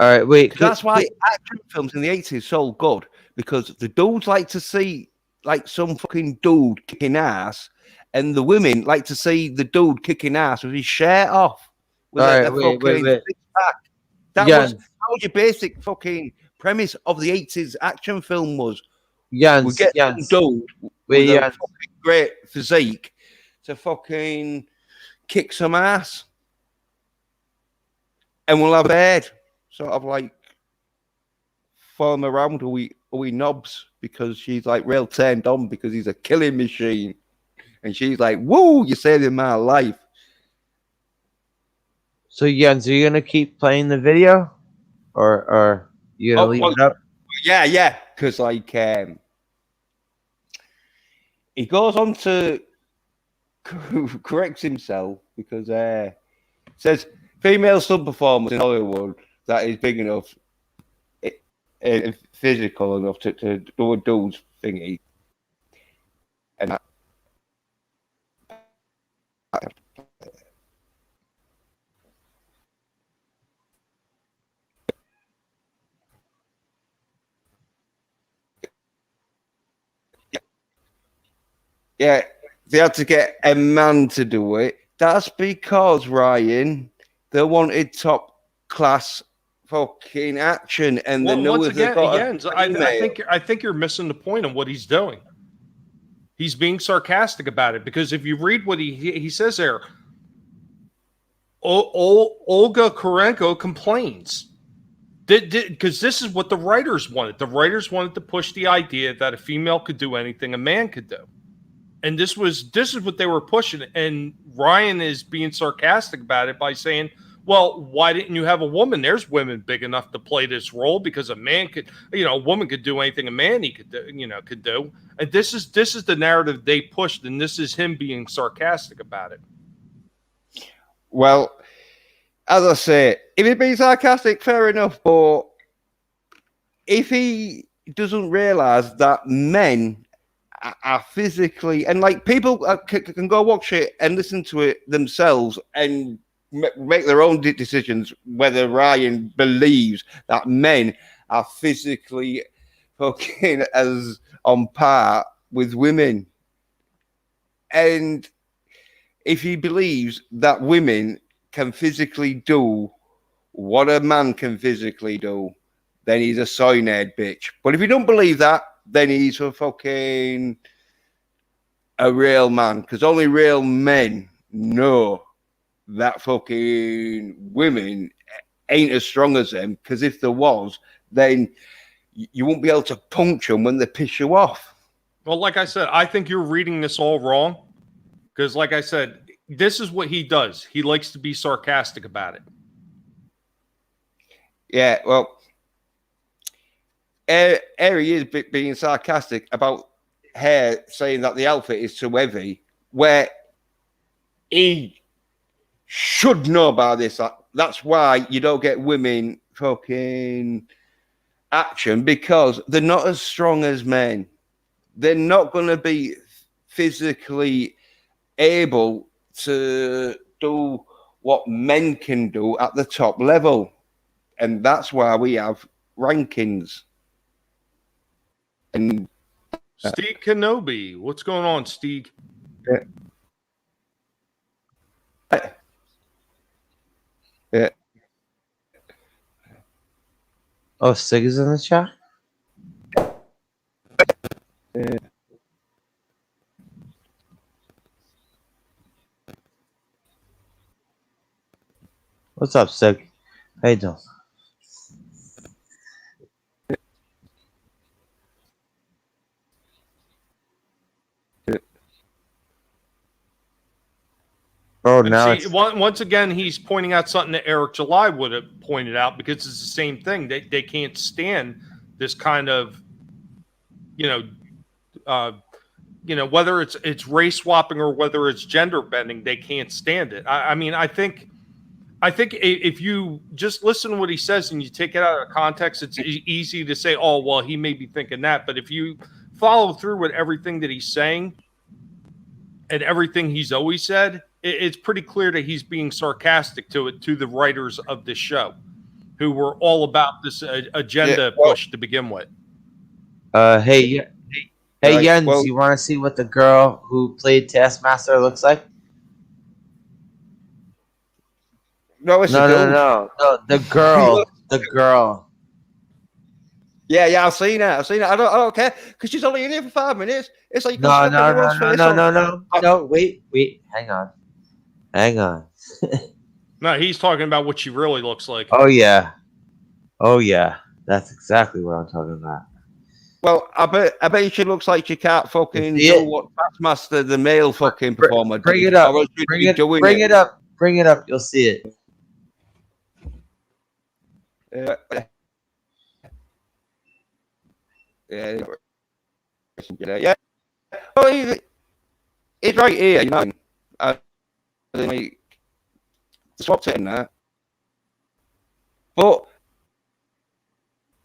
[SPEAKER 3] All right, wait.
[SPEAKER 1] That's why action films in the 80s so good, because the dudes like to see like some fucking dude kicking ass, and the women like to see the dude kicking ass with his shirt off. With
[SPEAKER 3] Wait.
[SPEAKER 1] That was your basic fucking premise of the 80s action film was. We get some dude with a fucking great physique to fucking kick some ass, and we'll have a head sort of like follow him around. Are we knobs because she's like real turned on because he's a killing machine. And she's like, woo, you're saving my life.
[SPEAKER 3] So Jens, are you gonna keep playing the video, or you gonna leave it up?
[SPEAKER 1] Yeah, because like he goes on to correct himself because says female stunt performers in Hollywood that is big enough, physical enough to do a dude's thingy, and yeah, they had to get a man to do it. That's because, Ryan, they wanted top class fucking action, and
[SPEAKER 2] Well,
[SPEAKER 1] they know
[SPEAKER 2] once
[SPEAKER 1] if they've
[SPEAKER 2] again,
[SPEAKER 1] got
[SPEAKER 2] I think you're missing the point of what he's doing. He's being sarcastic about it because if you read what he says there, Olga Kurenko complains because this is what the writers wanted. The writers wanted to push the idea that a female could do anything a man could do. And this is what they were pushing. And Ryan is being sarcastic about it by saying, well, why didn't you have a woman? There's women big enough to play this role because a man could, a woman could do anything a man could do. And this is the narrative they pushed, and this is him being sarcastic about it.
[SPEAKER 1] Well, as I say, if he's being sarcastic, fair enough. But if he doesn't realize that men are physically, and like people can go watch it and listen to it themselves and make their own decisions whether Ryan believes that men are physically fucking as on par with women. And if he believes that women can physically do what a man can physically do, then he's a soy nerd bitch. But if you don't believe that, then he's a fucking a real man, because only real men know that fucking women ain't as strong as them, because if there was, then you won't be able to punch them when they piss you off.
[SPEAKER 2] Well, like I said, I think you're reading this all wrong, because like I said, this is what he does. He likes to be sarcastic about it.
[SPEAKER 1] Yeah, well, Harry is being sarcastic about her saying that the outfit is too heavy, where he should know about this. That's why you don't get women fucking action, because they're not as strong as men. They're not going to be physically able to do what men can do at the top level. And that's why we have rankings. And
[SPEAKER 2] Steve Kenobi, what's going on, Steve?
[SPEAKER 1] Yeah.
[SPEAKER 3] Oh, Stig is in the chat?
[SPEAKER 1] Yeah.
[SPEAKER 3] What's up, Stig? How you doing? Oh, now
[SPEAKER 2] see, once again, he's pointing out something that Eric July would have pointed out, because it's the same thing. They can't stand this kind of, whether it's race swapping or whether it's gender bending, they can't stand it. I mean, I think if you just listen to what he says and you take it out of context, it's easy to say, oh, well, he may be thinking that. But if you follow through with everything that he's saying and everything he's always said, it's pretty clear that he's being sarcastic to the writers of this show, who were all about this agenda push to begin with.
[SPEAKER 3] Hey, Jens, you want to see what the girl who played Taskmaster looks like?
[SPEAKER 1] No,
[SPEAKER 3] the girl.
[SPEAKER 1] Yeah, I've seen her. I don't care, because she's only in here for 5 minutes. It's like
[SPEAKER 3] no. Wait, hang on.
[SPEAKER 2] No, he's talking about what she really looks like.
[SPEAKER 3] Oh yeah, that's exactly what I'm talking about.
[SPEAKER 1] Well, I bet she looks like she can't fucking
[SPEAKER 3] See
[SPEAKER 1] do
[SPEAKER 3] it?
[SPEAKER 1] what Taskmaster, the male fucking performer,
[SPEAKER 3] Bring
[SPEAKER 1] did,
[SPEAKER 3] it up.
[SPEAKER 1] or else she'd
[SPEAKER 3] Bring
[SPEAKER 1] be
[SPEAKER 3] it.
[SPEAKER 1] doing
[SPEAKER 3] Bring it up. Bring it up. You'll see it.
[SPEAKER 1] Yeah. Yeah. Well, it's right here, you know. They swapped it in there. But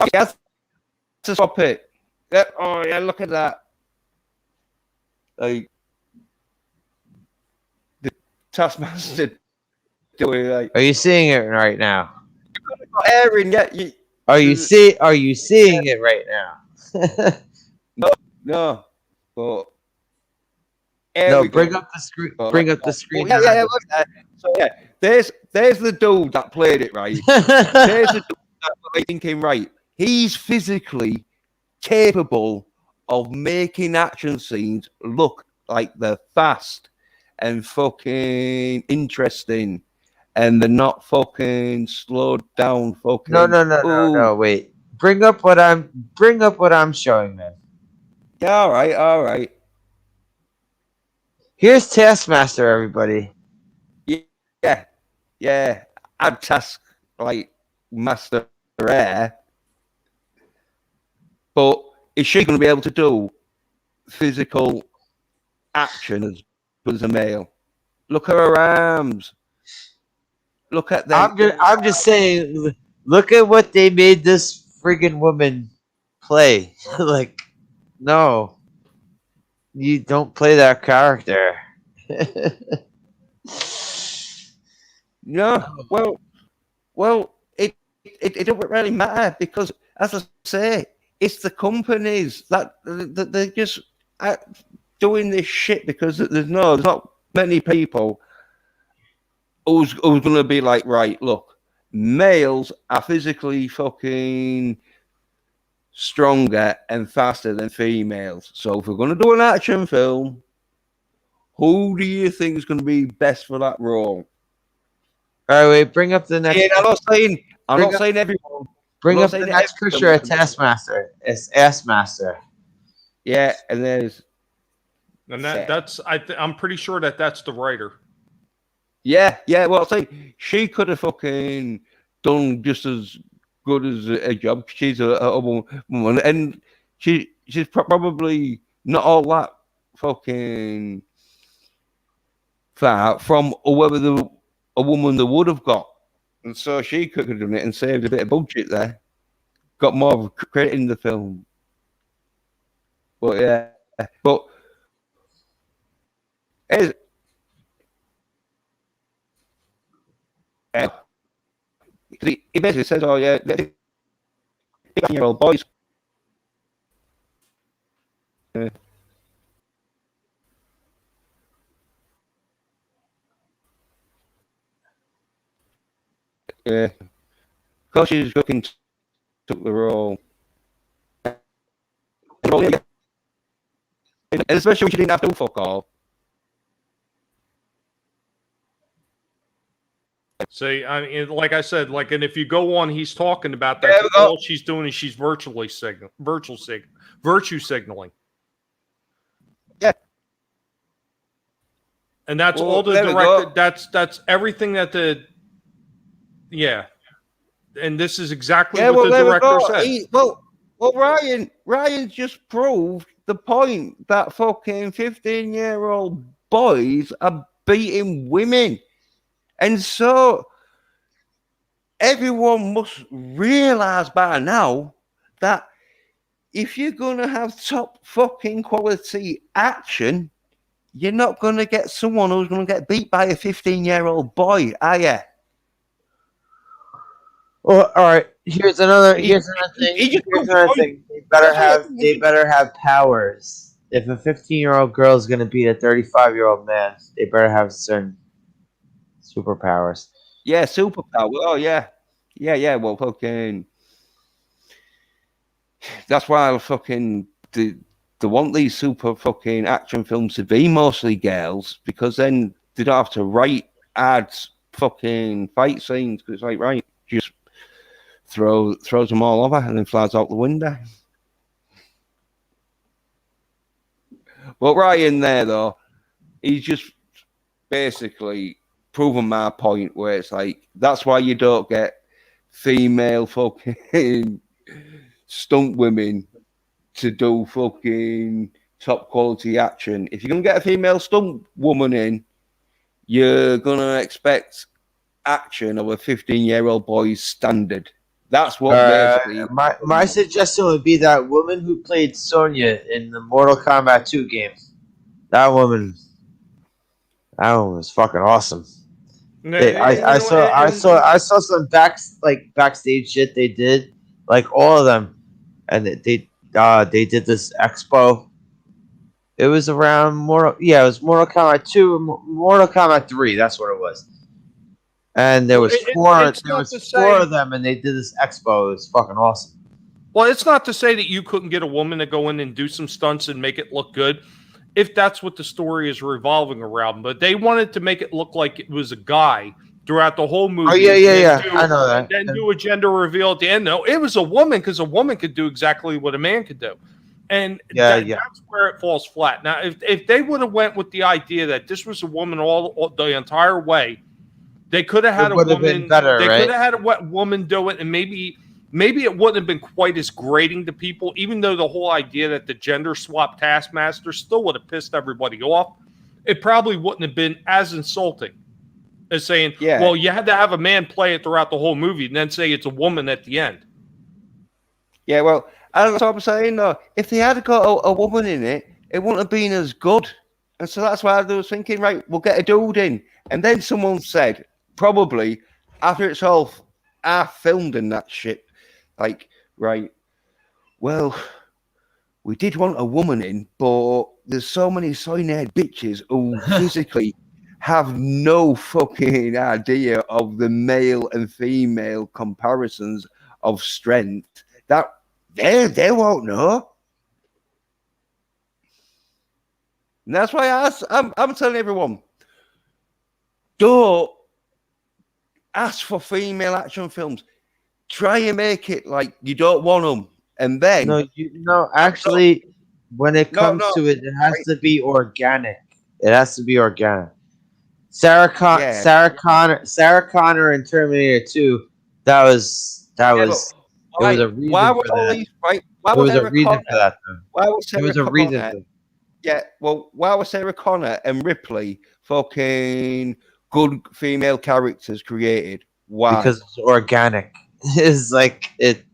[SPEAKER 1] he has to swap it. Yeah, oh, yeah, look at that. Like, the Taskmaster doing, like,
[SPEAKER 3] Are you seeing it right now?
[SPEAKER 1] got airing yet.
[SPEAKER 3] Are you seeing it right now?
[SPEAKER 1] No, but
[SPEAKER 3] No, bring up the screen. Bring up the screen.
[SPEAKER 1] Well, yeah, look at that. So yeah, there's the dude that played it right. There's the dude that thinking right. He's physically capable of making action scenes look like they're fast and fucking interesting, and they're not fucking slowed down. Fucking
[SPEAKER 3] No. Wait. Bring up what I'm showing, man.
[SPEAKER 1] Yeah, all right.
[SPEAKER 3] Here's Taskmaster, everybody.
[SPEAKER 1] Yeah. I'd task like Master Air, but is she going to be able to do physical action as good as a male? Look at her arms. Look at them.
[SPEAKER 3] I'm just saying. Look at what they made this friggin' woman play. Like, no, you don't play that character.
[SPEAKER 1] No, well, it doesn't really matter because, as I say, it's the companies that they're just doing this shit because there's not many people who's going to be like, right, look, males are physically fucking stronger and faster than females. So if we're going to do an action film, who do you think is going to be best for that role?
[SPEAKER 3] All right, wait. Bring up the next.
[SPEAKER 1] Yeah, I'm not saying everyone.
[SPEAKER 3] Bring up the next picture of Taskmaster. It's Assmaster.
[SPEAKER 1] Yeah, and there's.
[SPEAKER 2] And I'm pretty sure that's the writer.
[SPEAKER 1] Yeah. Well, I'll say she could have fucking done just as good as a job. She's a woman, and she's probably not all that fucking far from whoever a woman they would have got, and so she could have done it and saved a bit of budget there. Got more of credit in the film, but yeah, but. He basically says, "Oh yeah, 15-year-old boys." Yeah, because she's looking took the role, and especially when she didn't have to fuck all.
[SPEAKER 2] See, I mean, like I said, and if you go on, he's talking about that. All she's doing is she's virtue signaling.
[SPEAKER 1] Yeah,
[SPEAKER 2] and that's all the director. That's everything that the. Yeah, and this is exactly what the director said.
[SPEAKER 1] Well, Ryan just proved the point that fucking 15-year-old boys are beating women. And so everyone must realize by now that if you're going to have top fucking quality action, you're not going to get someone who's going to get beat by a 15-year-old boy, are you?
[SPEAKER 3] Well, all right. Here's another thing. They better have powers. If a 15-year-old girl is going to beat a 35-year-old man, they better have certain superpowers.
[SPEAKER 1] Yeah, superpower. Oh, yeah. Well, fucking. That's why fucking they want these super fucking action films to be mostly girls, because then they don't have to write ads fucking fight scenes. Because it's like, right, just throws them all over and then flies out the window. But Ryan there though, he's just basically proven my point where it's like that's why you don't get female fucking stunt women to do fucking top quality action. If you're gonna get a female stunt woman in, you're gonna expect action of a 15-year-old boy's standard. That's what basically.
[SPEAKER 3] My suggestion would be that woman who played Sonya in the Mortal Kombat 2 games. That one was fucking awesome. I saw some backstage shit they did, like all of them, and they did this expo. It was around it was Mortal Kombat 2, Mortal Kombat 3. That's what it was. And there was four of them, and they did this expo. It was fucking awesome.
[SPEAKER 2] Well, it's not to say that you couldn't get a woman to go in and do some stunts and make it look good, if that's what the story is revolving around. But they wanted to make it look like it was a guy throughout the whole movie.
[SPEAKER 3] Oh, yeah. I know that.
[SPEAKER 2] And then do a gender reveal at the end. No, it was a woman, because a woman could do exactly what a man could do. And that's where it falls flat. Now, if they would have went with the idea that this was a woman all the entire way, they could have had a woman.
[SPEAKER 3] Better,
[SPEAKER 2] they
[SPEAKER 3] right?
[SPEAKER 2] could have had a woman do it, and maybe it wouldn't have been quite as grating to people. Even though the whole idea that the gender swap Taskmaster still would have pissed everybody off, it probably wouldn't have been as insulting as saying, "Well, you had to have a man play it throughout the whole movie, and then say it's a woman at the end."
[SPEAKER 1] Yeah, well, that's what I'm saying. Though, if they had got a woman in it, it wouldn't have been as good. And so that's why I was thinking, right, we'll get a dude in. And then someone said, probably after it's all filmed and that shit, like, right, well, we did want a woman in, but there's so many SOY nerd bitches who physically have no fucking idea of the male and female comparisons of strength that they won't know. And that's why I'm telling everyone, don't ask for female action films. Try and make it like you don't want them, and then
[SPEAKER 3] actually, when it comes to it, it has to be organic. It has to be organic. Sarah Connor in Terminator 2. There was a reason for that. There was a reason for that.
[SPEAKER 1] Why was Sarah
[SPEAKER 3] Connor?
[SPEAKER 1] Why was Sarah Connor and Ripley fucking good female characters created? Why?
[SPEAKER 3] Because it's organic. It's like it.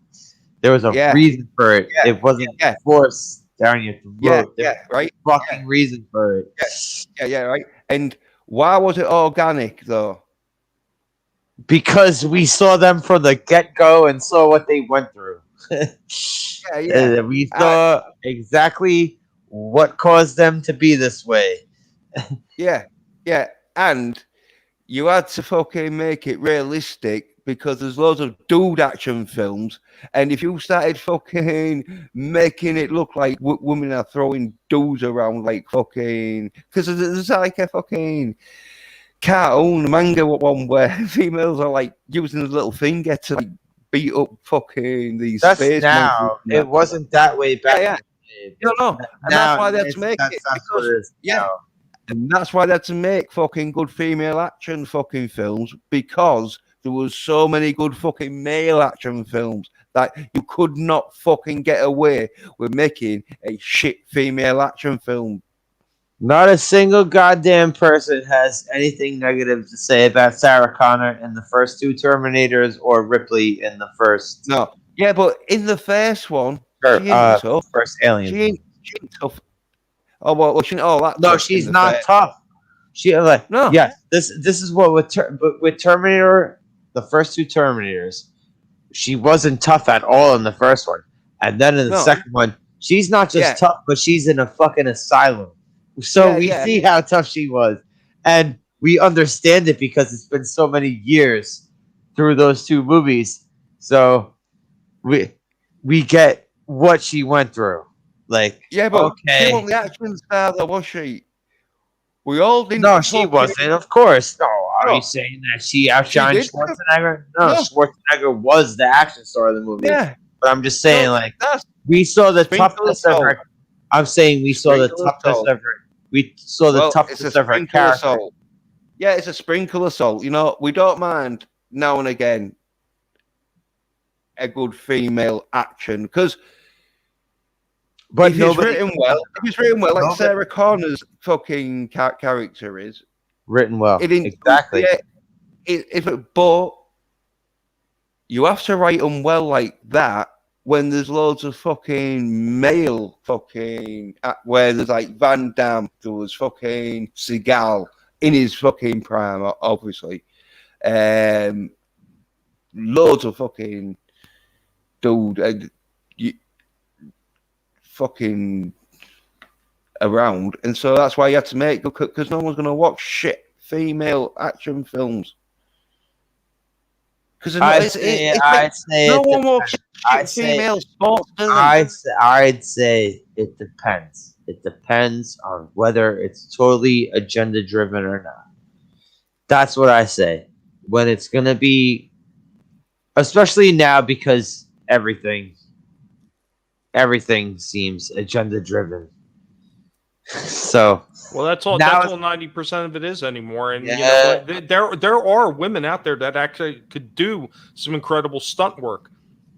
[SPEAKER 3] There was a reason for it. It wasn't forced down your throat.
[SPEAKER 1] Right.
[SPEAKER 3] Fucking reason for it.
[SPEAKER 1] Right. And why was it organic though?
[SPEAKER 3] Because we saw them from the get-go and saw what they went through. We saw exactly what caused them to be this way.
[SPEAKER 1] And you had to fucking make it realistic because there's loads of dude action films, and if you started fucking making it look like women are throwing dudes around like fucking, because there's like a fucking cartoon manga one where females are like using a little finger to like beat up fucking these space
[SPEAKER 3] now. It wasn't that way back.
[SPEAKER 1] No. And that's why they had to make it. And that's why they had to make fucking good female action fucking films, because there was so many good fucking male action films that you could not fucking get away with making a shit female action film.
[SPEAKER 3] Not a single goddamn person has anything negative to say about Sarah Connor in the first two Terminators or Ripley in the first.
[SPEAKER 1] No. Yeah, but in the first one,
[SPEAKER 3] first Alien.
[SPEAKER 1] She ain't tough. Oh, well, she's all that.
[SPEAKER 3] No, she's not tough. She no. Yes, this is what with Terminator, the first two Terminators, she wasn't tough at all in the first one, and then in the second one, she's not just tough, but she's in a fucking asylum. So we see how tough she was, and we understand it because it's been so many years through those two movies. So we get what she went through. Like,
[SPEAKER 1] she wasn't the action star, though, was she? We all didn't.
[SPEAKER 3] No, she wasn't. Of course. No, are you saying that she outshined Schwarzenegger? No, Schwarzenegger was the action star of the movie. Yeah, but I'm just saying, we saw the toughness of her. I'm saying we saw the
[SPEAKER 1] Sprinkle
[SPEAKER 3] toughness
[SPEAKER 1] assault.
[SPEAKER 3] of her. We saw the
[SPEAKER 1] Well, it's a
[SPEAKER 3] toughness of her
[SPEAKER 1] sprinkle
[SPEAKER 3] character.
[SPEAKER 1] assault. Yeah, it's a sprinkle assault. You know, we don't mind now and again a good female action because
[SPEAKER 3] But
[SPEAKER 1] if it's
[SPEAKER 3] nobody
[SPEAKER 1] written well, like
[SPEAKER 3] nobody-
[SPEAKER 1] Sarah Connor's fucking character is,
[SPEAKER 3] written well.
[SPEAKER 1] it didn't.
[SPEAKER 3] Exactly.
[SPEAKER 1] Yeah, but you have to write them well like that when there's loads of fucking male fucking where there's like Van Damme, there was fucking Seagal in his fucking prime, obviously. Loads of fucking dude, fucking around, and so that's why you had to make because no one's gonna watch shit female action films. Because
[SPEAKER 3] I'd say
[SPEAKER 1] no one watches female sports, do they?
[SPEAKER 3] I'd say it depends. It depends on whether it's totally agenda driven or not. That's what I say. When it's gonna be, especially now because everything seems agenda driven. So
[SPEAKER 2] Well, that's all.
[SPEAKER 3] now
[SPEAKER 2] That's all 90% of it is anymore. And
[SPEAKER 3] Yeah.
[SPEAKER 2] you know, what? there are women out there that actually could do some incredible stunt work,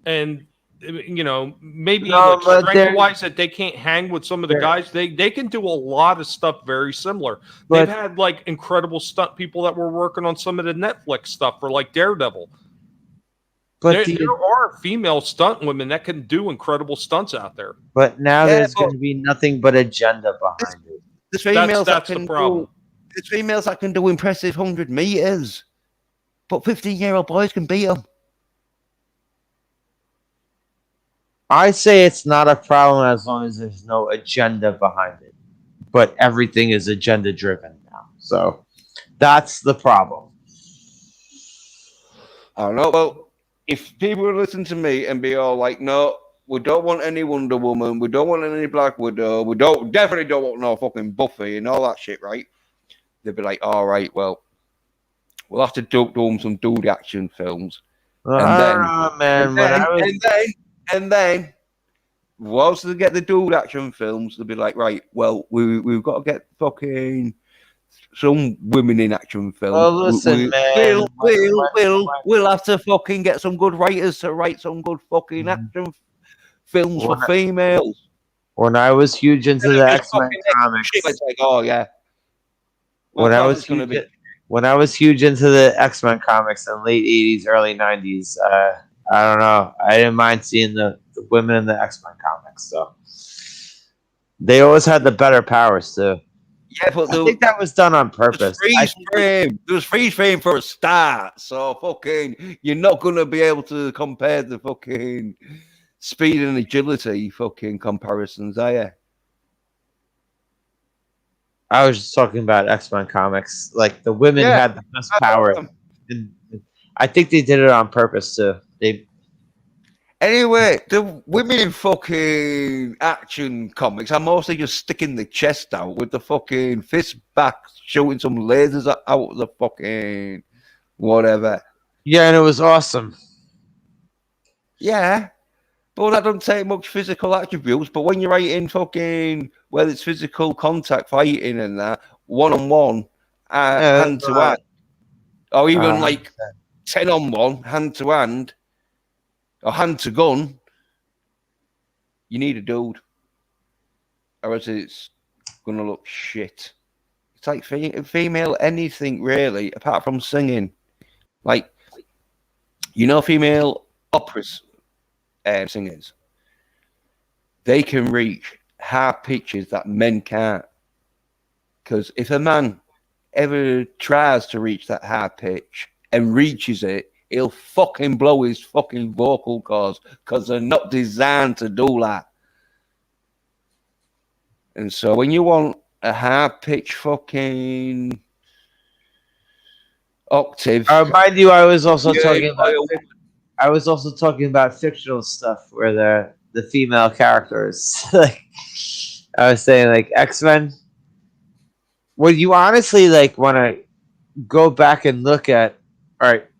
[SPEAKER 2] and you know, maybe
[SPEAKER 3] No,
[SPEAKER 2] like
[SPEAKER 3] but
[SPEAKER 2] strength wise that they can't hang with some of the
[SPEAKER 3] they're-
[SPEAKER 2] guys. They can do a lot of stuff very similar.
[SPEAKER 3] But-
[SPEAKER 2] They've had like incredible stunt people that were working on some of the Netflix stuff for like Daredevil.
[SPEAKER 3] but
[SPEAKER 2] There are female stunt women that can do incredible stunts out there.
[SPEAKER 3] but now
[SPEAKER 1] Yeah,
[SPEAKER 3] there's
[SPEAKER 1] but-
[SPEAKER 3] going to be nothing but agenda behind it.
[SPEAKER 1] There's females
[SPEAKER 2] That's
[SPEAKER 1] that
[SPEAKER 2] the
[SPEAKER 1] can
[SPEAKER 2] problem.
[SPEAKER 1] there's females that can do impressive 100 meters, but 15-year-old boys can beat them.
[SPEAKER 3] I say it's not a problem as long as there's no agenda behind it. But everything is agenda driven now. So that's the problem.
[SPEAKER 1] I don't know. Well, if people would listen to me and be all like, no, we don't want any Wonder Woman, we don't want any Black Widow, we definitely don't want no fucking Buffy and all that shit, right? They'd be like, all right, well, we'll have to do some dude action films. And then once they get the dude action films, they'll be like, right, well, we've got to get fucking some women in action films.
[SPEAKER 3] Well, listen, man.
[SPEAKER 1] We'll have to fucking get some good writers to write some good fucking action films for females.
[SPEAKER 3] When I was huge into the
[SPEAKER 1] Just
[SPEAKER 3] X-Men
[SPEAKER 1] fucking
[SPEAKER 3] comics,
[SPEAKER 1] It's like, oh yeah.
[SPEAKER 3] when I was
[SPEAKER 1] gonna be.
[SPEAKER 3] when I was huge into the X-Men comics in late 80s, early 90s, I don't know. I didn't mind seeing the women in the X-Men comics. So they always had the better powers too.
[SPEAKER 1] Yeah, but
[SPEAKER 3] I think that was done on purpose.
[SPEAKER 1] There was freeze frame for a start, so fucking you're not gonna be able to compare the fucking speed and agility fucking comparisons, are you?
[SPEAKER 3] I was just talking about X-Men comics. Like the women had the best power. And I think they did it on purpose too.
[SPEAKER 1] Anyway, the women in fucking action comics are mostly just sticking the chest out with the fucking fist back, shooting some lasers out of the fucking whatever.
[SPEAKER 3] Yeah, and it was awesome.
[SPEAKER 1] Yeah, but that doesn't take much physical attributes. But when you're writing fucking, whether it's physical contact fighting and that, one-on-one, hand to hand, or even like 10-on-1, hand to hand, or hand to gun, you need a dude, or else it's gonna look shit. It's like female anything really, apart from singing. Like, you know, female operas singers, they can reach high pitches that men can't. Because if a man ever tries to reach that high pitch and reaches it, he'll fucking blow his fucking vocal cords because they're not designed to do that. And so when you want a high pitch fucking octave,
[SPEAKER 3] Mind you, I was also talking about fictional stuff where the female characters. Like I was saying, like X-Men. Would you honestly like want to go back and look at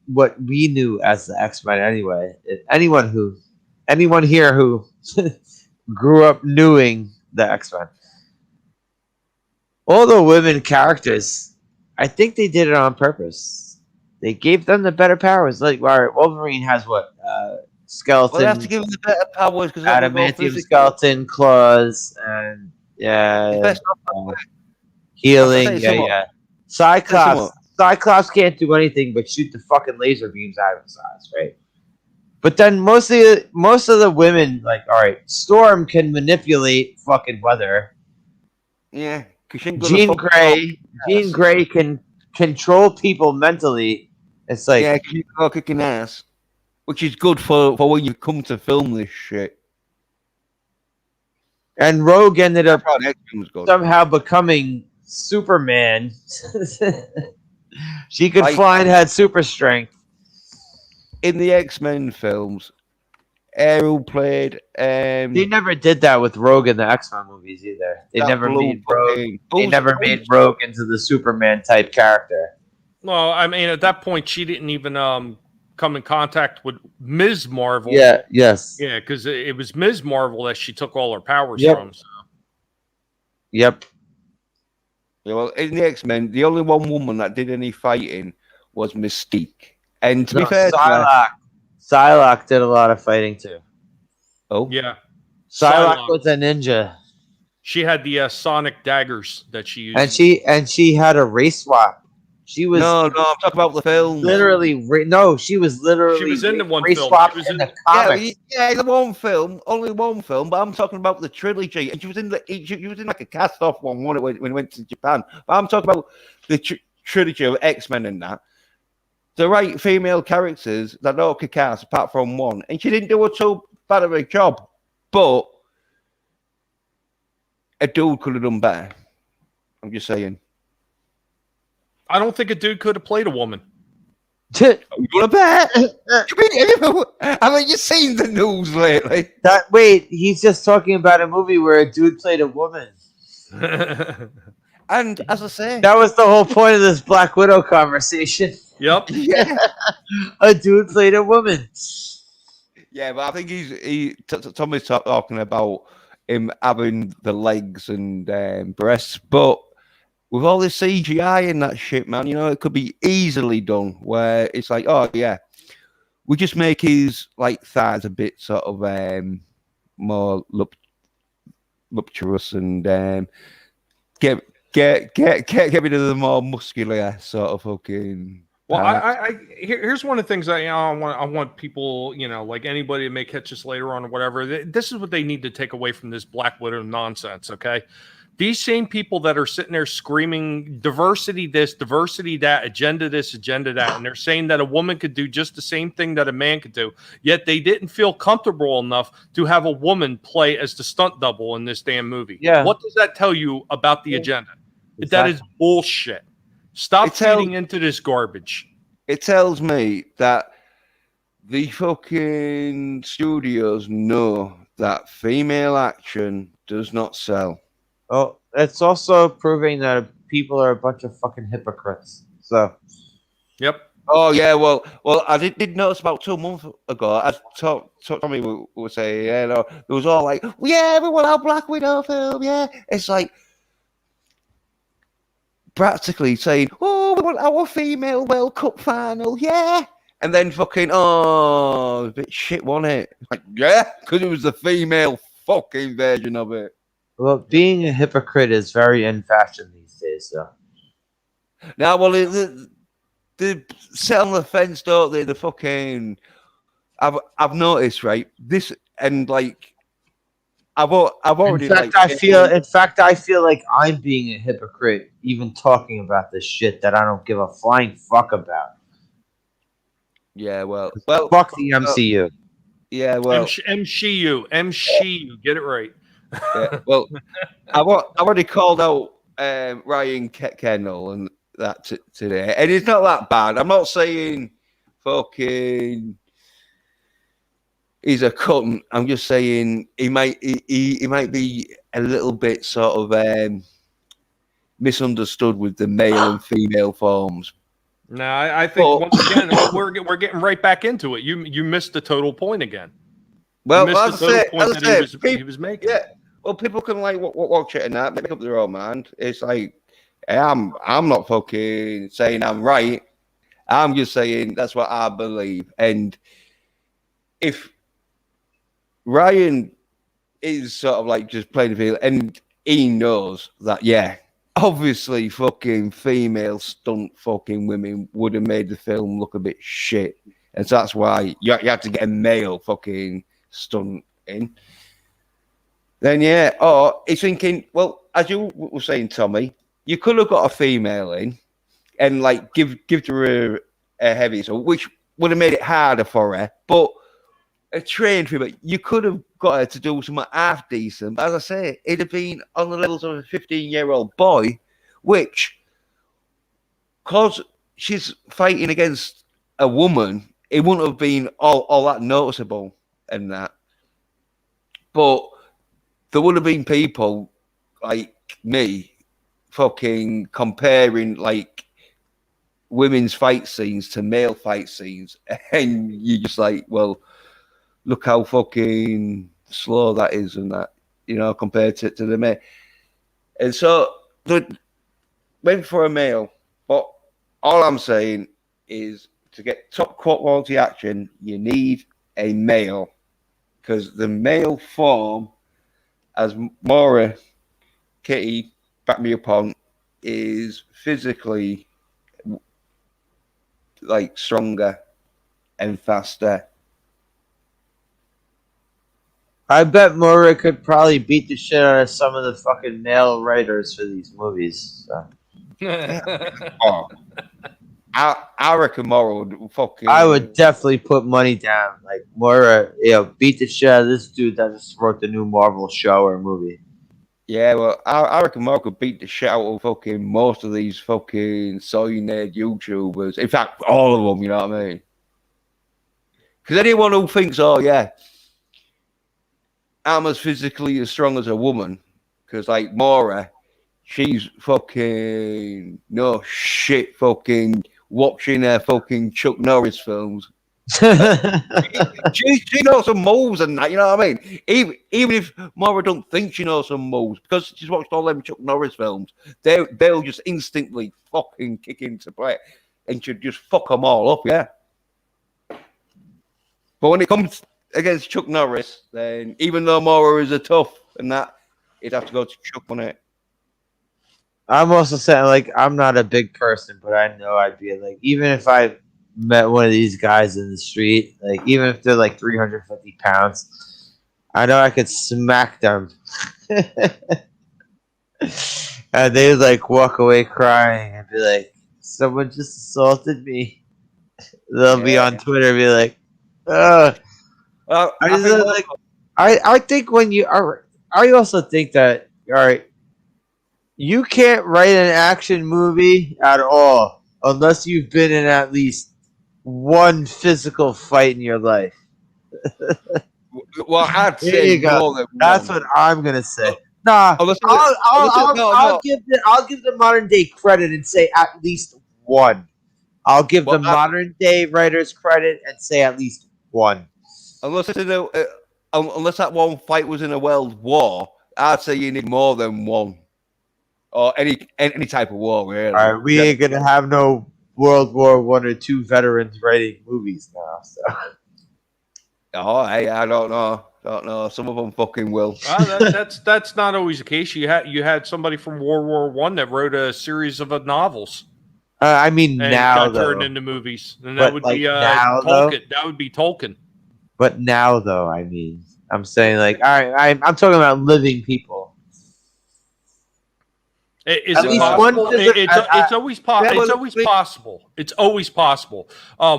[SPEAKER 3] what we knew as the X-Men anyway? Anyone here who grew up knowing the X-Men. All the women characters, I think they did it on purpose. They gave them the better powers. Like, all right, Wolverine has what?
[SPEAKER 1] Well, they have to
[SPEAKER 3] Skeleton,
[SPEAKER 1] give him the better powers because that would go
[SPEAKER 3] adamantium
[SPEAKER 1] physical.
[SPEAKER 3] skeleton claws, and
[SPEAKER 1] It's best not that way.
[SPEAKER 3] healing.
[SPEAKER 1] Say
[SPEAKER 3] Yeah.
[SPEAKER 1] somewhat.
[SPEAKER 3] Cyclops can't do anything but shoot the fucking laser beams out of his eyes, right? But then most of the women, like, all right, Storm can manipulate fucking weather.
[SPEAKER 1] Yeah,
[SPEAKER 3] Jean Grey can control people mentally. It's like,
[SPEAKER 1] yeah, she's got kicking ass, which is good for when you come to film this shit.
[SPEAKER 3] and Rogue ended up
[SPEAKER 1] That's why the X-Men was good.
[SPEAKER 3] somehow becoming Superman. She could
[SPEAKER 1] Like-
[SPEAKER 3] fly and had super strength.
[SPEAKER 1] In the X-Men films, Arrow played.
[SPEAKER 3] They never did that with Rogue in the X-Men movies either. They
[SPEAKER 1] that
[SPEAKER 3] never
[SPEAKER 1] blue
[SPEAKER 3] made Rogue.
[SPEAKER 1] fucking-
[SPEAKER 3] They never made Rogue into the Superman type character.
[SPEAKER 2] Well, I mean, at that point, she didn't even come in contact with Ms. Marvel.
[SPEAKER 3] Yes.
[SPEAKER 2] Yeah, because it was Ms. Marvel that she took all her powers
[SPEAKER 3] Yep.
[SPEAKER 2] from. So.
[SPEAKER 3] Yep.
[SPEAKER 1] Yeah, well, in the X-Men, the only one woman that did any fighting was Mystique. And to be fair, to her-
[SPEAKER 3] Psylocke did a lot of fighting too.
[SPEAKER 1] oh,
[SPEAKER 2] Yeah.
[SPEAKER 3] Psylocke was a ninja,
[SPEAKER 2] She had the sonic daggers that she used.
[SPEAKER 3] and she had a race swap. She was
[SPEAKER 1] no, I'm talking about the film.
[SPEAKER 3] literally she was literally
[SPEAKER 2] She was in the one
[SPEAKER 3] race
[SPEAKER 2] film.
[SPEAKER 3] swapped
[SPEAKER 2] She was
[SPEAKER 3] in
[SPEAKER 2] in-
[SPEAKER 3] the
[SPEAKER 1] Yeah,
[SPEAKER 3] comics.
[SPEAKER 1] yeah, the one film, only one film, but I'm talking about the trilogy. And she was in like a cast-off one when we went to Japan. But I'm talking about the trilogy of X-Men and that. The right female characters that all kick ass apart from one, and she didn't do too bad of a job, but a dude could have done better. I'm just saying.
[SPEAKER 2] I don't think a dude could have played a woman.
[SPEAKER 1] You want to bet? Haven't you seen the news lately?
[SPEAKER 3] Wait, he's just talking about a movie where a dude played a woman.
[SPEAKER 1] And as I say,
[SPEAKER 3] That was the whole point of this Black Widow conversation.
[SPEAKER 2] Yep.
[SPEAKER 1] yeah.
[SPEAKER 3] A dude played a woman.
[SPEAKER 1] Yeah, but I think Tommy's talking about him having the legs and breasts, but with all this CGI and that shit, man, you know, it could be easily done where it's like, oh yeah, we just make his like thighs a bit sort of more voluptuous and get rid of the more muscular sort of fucking.
[SPEAKER 2] Well, here's one of the things I want people, you know, like anybody that may catch this later on or whatever. This is what they need to take away from this Black Widow nonsense. Okay, these same people that are sitting there screaming diversity this, diversity that, agenda this, agenda that, and they're saying that a woman could do just the same thing that a man could do, yet they didn't feel comfortable enough to have a woman play as the stunt double in this damn movie.
[SPEAKER 3] Yeah.
[SPEAKER 2] What does that tell you about the agenda?
[SPEAKER 3] Exactly.
[SPEAKER 2] That is bullshit. Stop feeding into this garbage.
[SPEAKER 1] It tells me that the fucking studios know that female action does not sell.
[SPEAKER 3] Oh, it's also proving that people are a bunch of fucking hypocrites. So,
[SPEAKER 2] Yep.
[SPEAKER 1] Oh yeah, well, I did notice about 2 months ago. I Tommy would say, yeah, no, it was all like, well, yeah, everyone our Black Widow film, yeah. It's like practically saying, oh, we want our female World Cup final, yeah. And then fucking, oh, a bit shit, wasn't it? Like, yeah, because it was the female fucking version of it.
[SPEAKER 3] well, being a hypocrite is very in fashion these days. So,
[SPEAKER 1] Now, well, they sit on the fence, don't they? The fucking, I've noticed, right? This and like, I've already.
[SPEAKER 3] in fact, I feel like I'm being a hypocrite even talking about this shit that I don't give a flying fuck about.
[SPEAKER 1] Yeah, well,
[SPEAKER 3] Fuck the MCU.
[SPEAKER 1] Yeah, well,
[SPEAKER 2] MCU, get it right.
[SPEAKER 1] yeah, well, I've already called out Ryan Kendall and that today, and it's not that bad. I'm not saying fucking he's a cunt. I'm just saying he might be a little bit sort of misunderstood with the male and female forms.
[SPEAKER 2] No, I think once again we're getting right back into it. You missed the total point again.
[SPEAKER 1] Well,
[SPEAKER 2] you missed the total point that he was making.
[SPEAKER 1] Yeah. Well, people can like watch it and that, make up their own mind. It's like I'm not fucking saying I'm right. I'm just saying that's what I believe. And if Ryan is sort of like just playing the field, and he knows that, yeah, obviously fucking female stunt fucking women would have made the film look a bit shit. And so that's why you had to get a male fucking stunt in. Then, yeah, or he's thinking, well, as you were saying, Tommy, you could have got a female in and like give her a heavy so which would have made it harder for her. But a trained female, you could have got her to do something half decent. But as I say, it'd have been on the levels of a 15-year-old boy, which, because she's fighting against a woman, it wouldn't have been all that noticeable and that. But there would have been people like me fucking comparing like women's fight scenes to male fight scenes, and you just like, well, look how fucking slow that is, and that, you know, compared to the male. And so they went for a male, but all I'm saying is to get top quality action, you need a male, because the male form, as Maura Kitty backed me up on, is physically like stronger and faster.
[SPEAKER 3] I bet Murray could probably beat the shit out of some of the fucking male writers for these movies. So.
[SPEAKER 1] Oh, I reckon Maura would fucking.
[SPEAKER 3] I would definitely put money down. Like Murray, beat the shit out of this dude that just wrote the new Marvel show or movie.
[SPEAKER 1] Yeah, well, I reckon Maura could beat the shit out of fucking most of these fucking SOY Nerd YouTubers. In fact, all of them, you know what I mean? Because anyone who thinks, oh, yeah, I'm as physically as strong as a woman, because, like, Maura, she's fucking no shit fucking watching her fucking Chuck Norris films. she knows some moves and that, you know what I mean? Even if Maura don't think she knows some moves, because she's watched all them Chuck Norris films, they'll just instantly fucking kick into play and should just fuck them all up, yeah. But when it comes against Chuck Norris, then even though Maura is a tough and that, it'd have to go to Chuck on it.
[SPEAKER 3] I'm also saying, like, I'm not a big person, but I know I'd be like, even if I met one of these guys in the street, like, even if they're like 350 pounds, I know I could smack them. And they'd like walk away crying and be like, someone just assaulted me. They'll be on Twitter and be like, I think when you are, I also think that, all right, you can't write an action movie at all unless you've been in at least one physical fight in your life.
[SPEAKER 1] Well, I'd
[SPEAKER 3] There
[SPEAKER 1] say
[SPEAKER 3] you go.
[SPEAKER 1] more than
[SPEAKER 3] That's
[SPEAKER 1] one.
[SPEAKER 3] what I'm gonna say. Nah, I'll give the modern day credit and say at least one. I'll give the modern day writers credit and say at least one.
[SPEAKER 1] Unless that one fight was in a world war, I'd say you need more than one. Or any type of war, really.
[SPEAKER 3] All right, we ain't gonna have no World War I or II veterans writing movies now. So.
[SPEAKER 1] Oh, hey, I don't know. Some of them fucking will.
[SPEAKER 2] That's not always the case. You had somebody from World War I that wrote a series of novels.
[SPEAKER 3] I mean,
[SPEAKER 2] and
[SPEAKER 3] now
[SPEAKER 2] got turned into movies, and
[SPEAKER 3] but
[SPEAKER 2] that would
[SPEAKER 3] like
[SPEAKER 2] be
[SPEAKER 3] now,
[SPEAKER 2] Tolkien.
[SPEAKER 3] Though?
[SPEAKER 2] That would be Tolkien.
[SPEAKER 3] But now, though, I mean, I'm saying like, all right, I'm talking about living people.
[SPEAKER 2] It's always possible. It's always possible.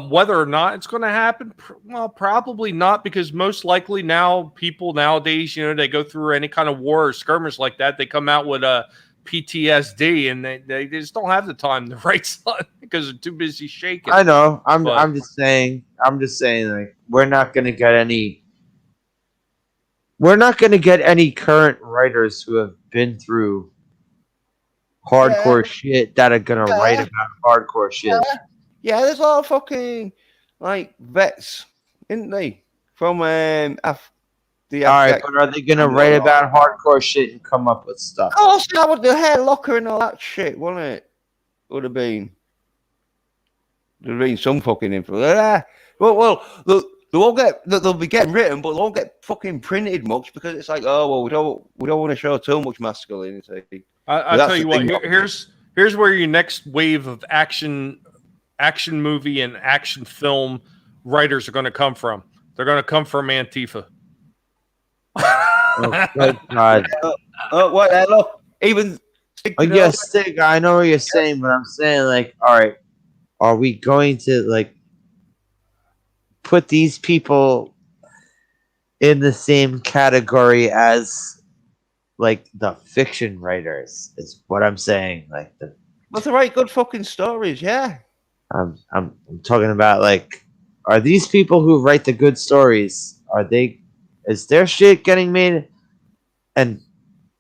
[SPEAKER 2] Whether or not it's going to happen, well, probably not, because most likely now people nowadays, they go through any kind of war or skirmish like that, they come out with a PTSD, and they just don't have the time to write something because they're too busy shaking.
[SPEAKER 3] I know. I'm just saying. Like, we're not going to get any current writers who have been through hardcore shit that are gonna write about hardcore shit.
[SPEAKER 1] Yeah, there's a lot of fucking like vets, isn't they? From the They
[SPEAKER 3] All
[SPEAKER 1] have
[SPEAKER 3] right, but are they gonna write about hardcore shit and come up with stuff?
[SPEAKER 1] Of course, that would the hair locker and all that shit, wouldn't it? Would have been. There'd been some fucking influence. Well, they'll be getting written, but they won't get fucking printed much because it's like, oh well, we don't want to show too much masculinity.
[SPEAKER 2] I'll tell you what. Here's where your next wave of action movie and action film writers are going to come from. They're going to come from Antifa.
[SPEAKER 3] Oh, good God.
[SPEAKER 1] What? Look, even.
[SPEAKER 3] Yes, Stig, I know what you're saying, but I'm saying, like, all right, are we going to, like, put these people in the same category as, like, the fiction writers? Is what I'm saying. Like,
[SPEAKER 1] But they write good fucking stories, yeah.
[SPEAKER 3] I'm talking about, like, are these people who write the good stories? Is their shit getting made? And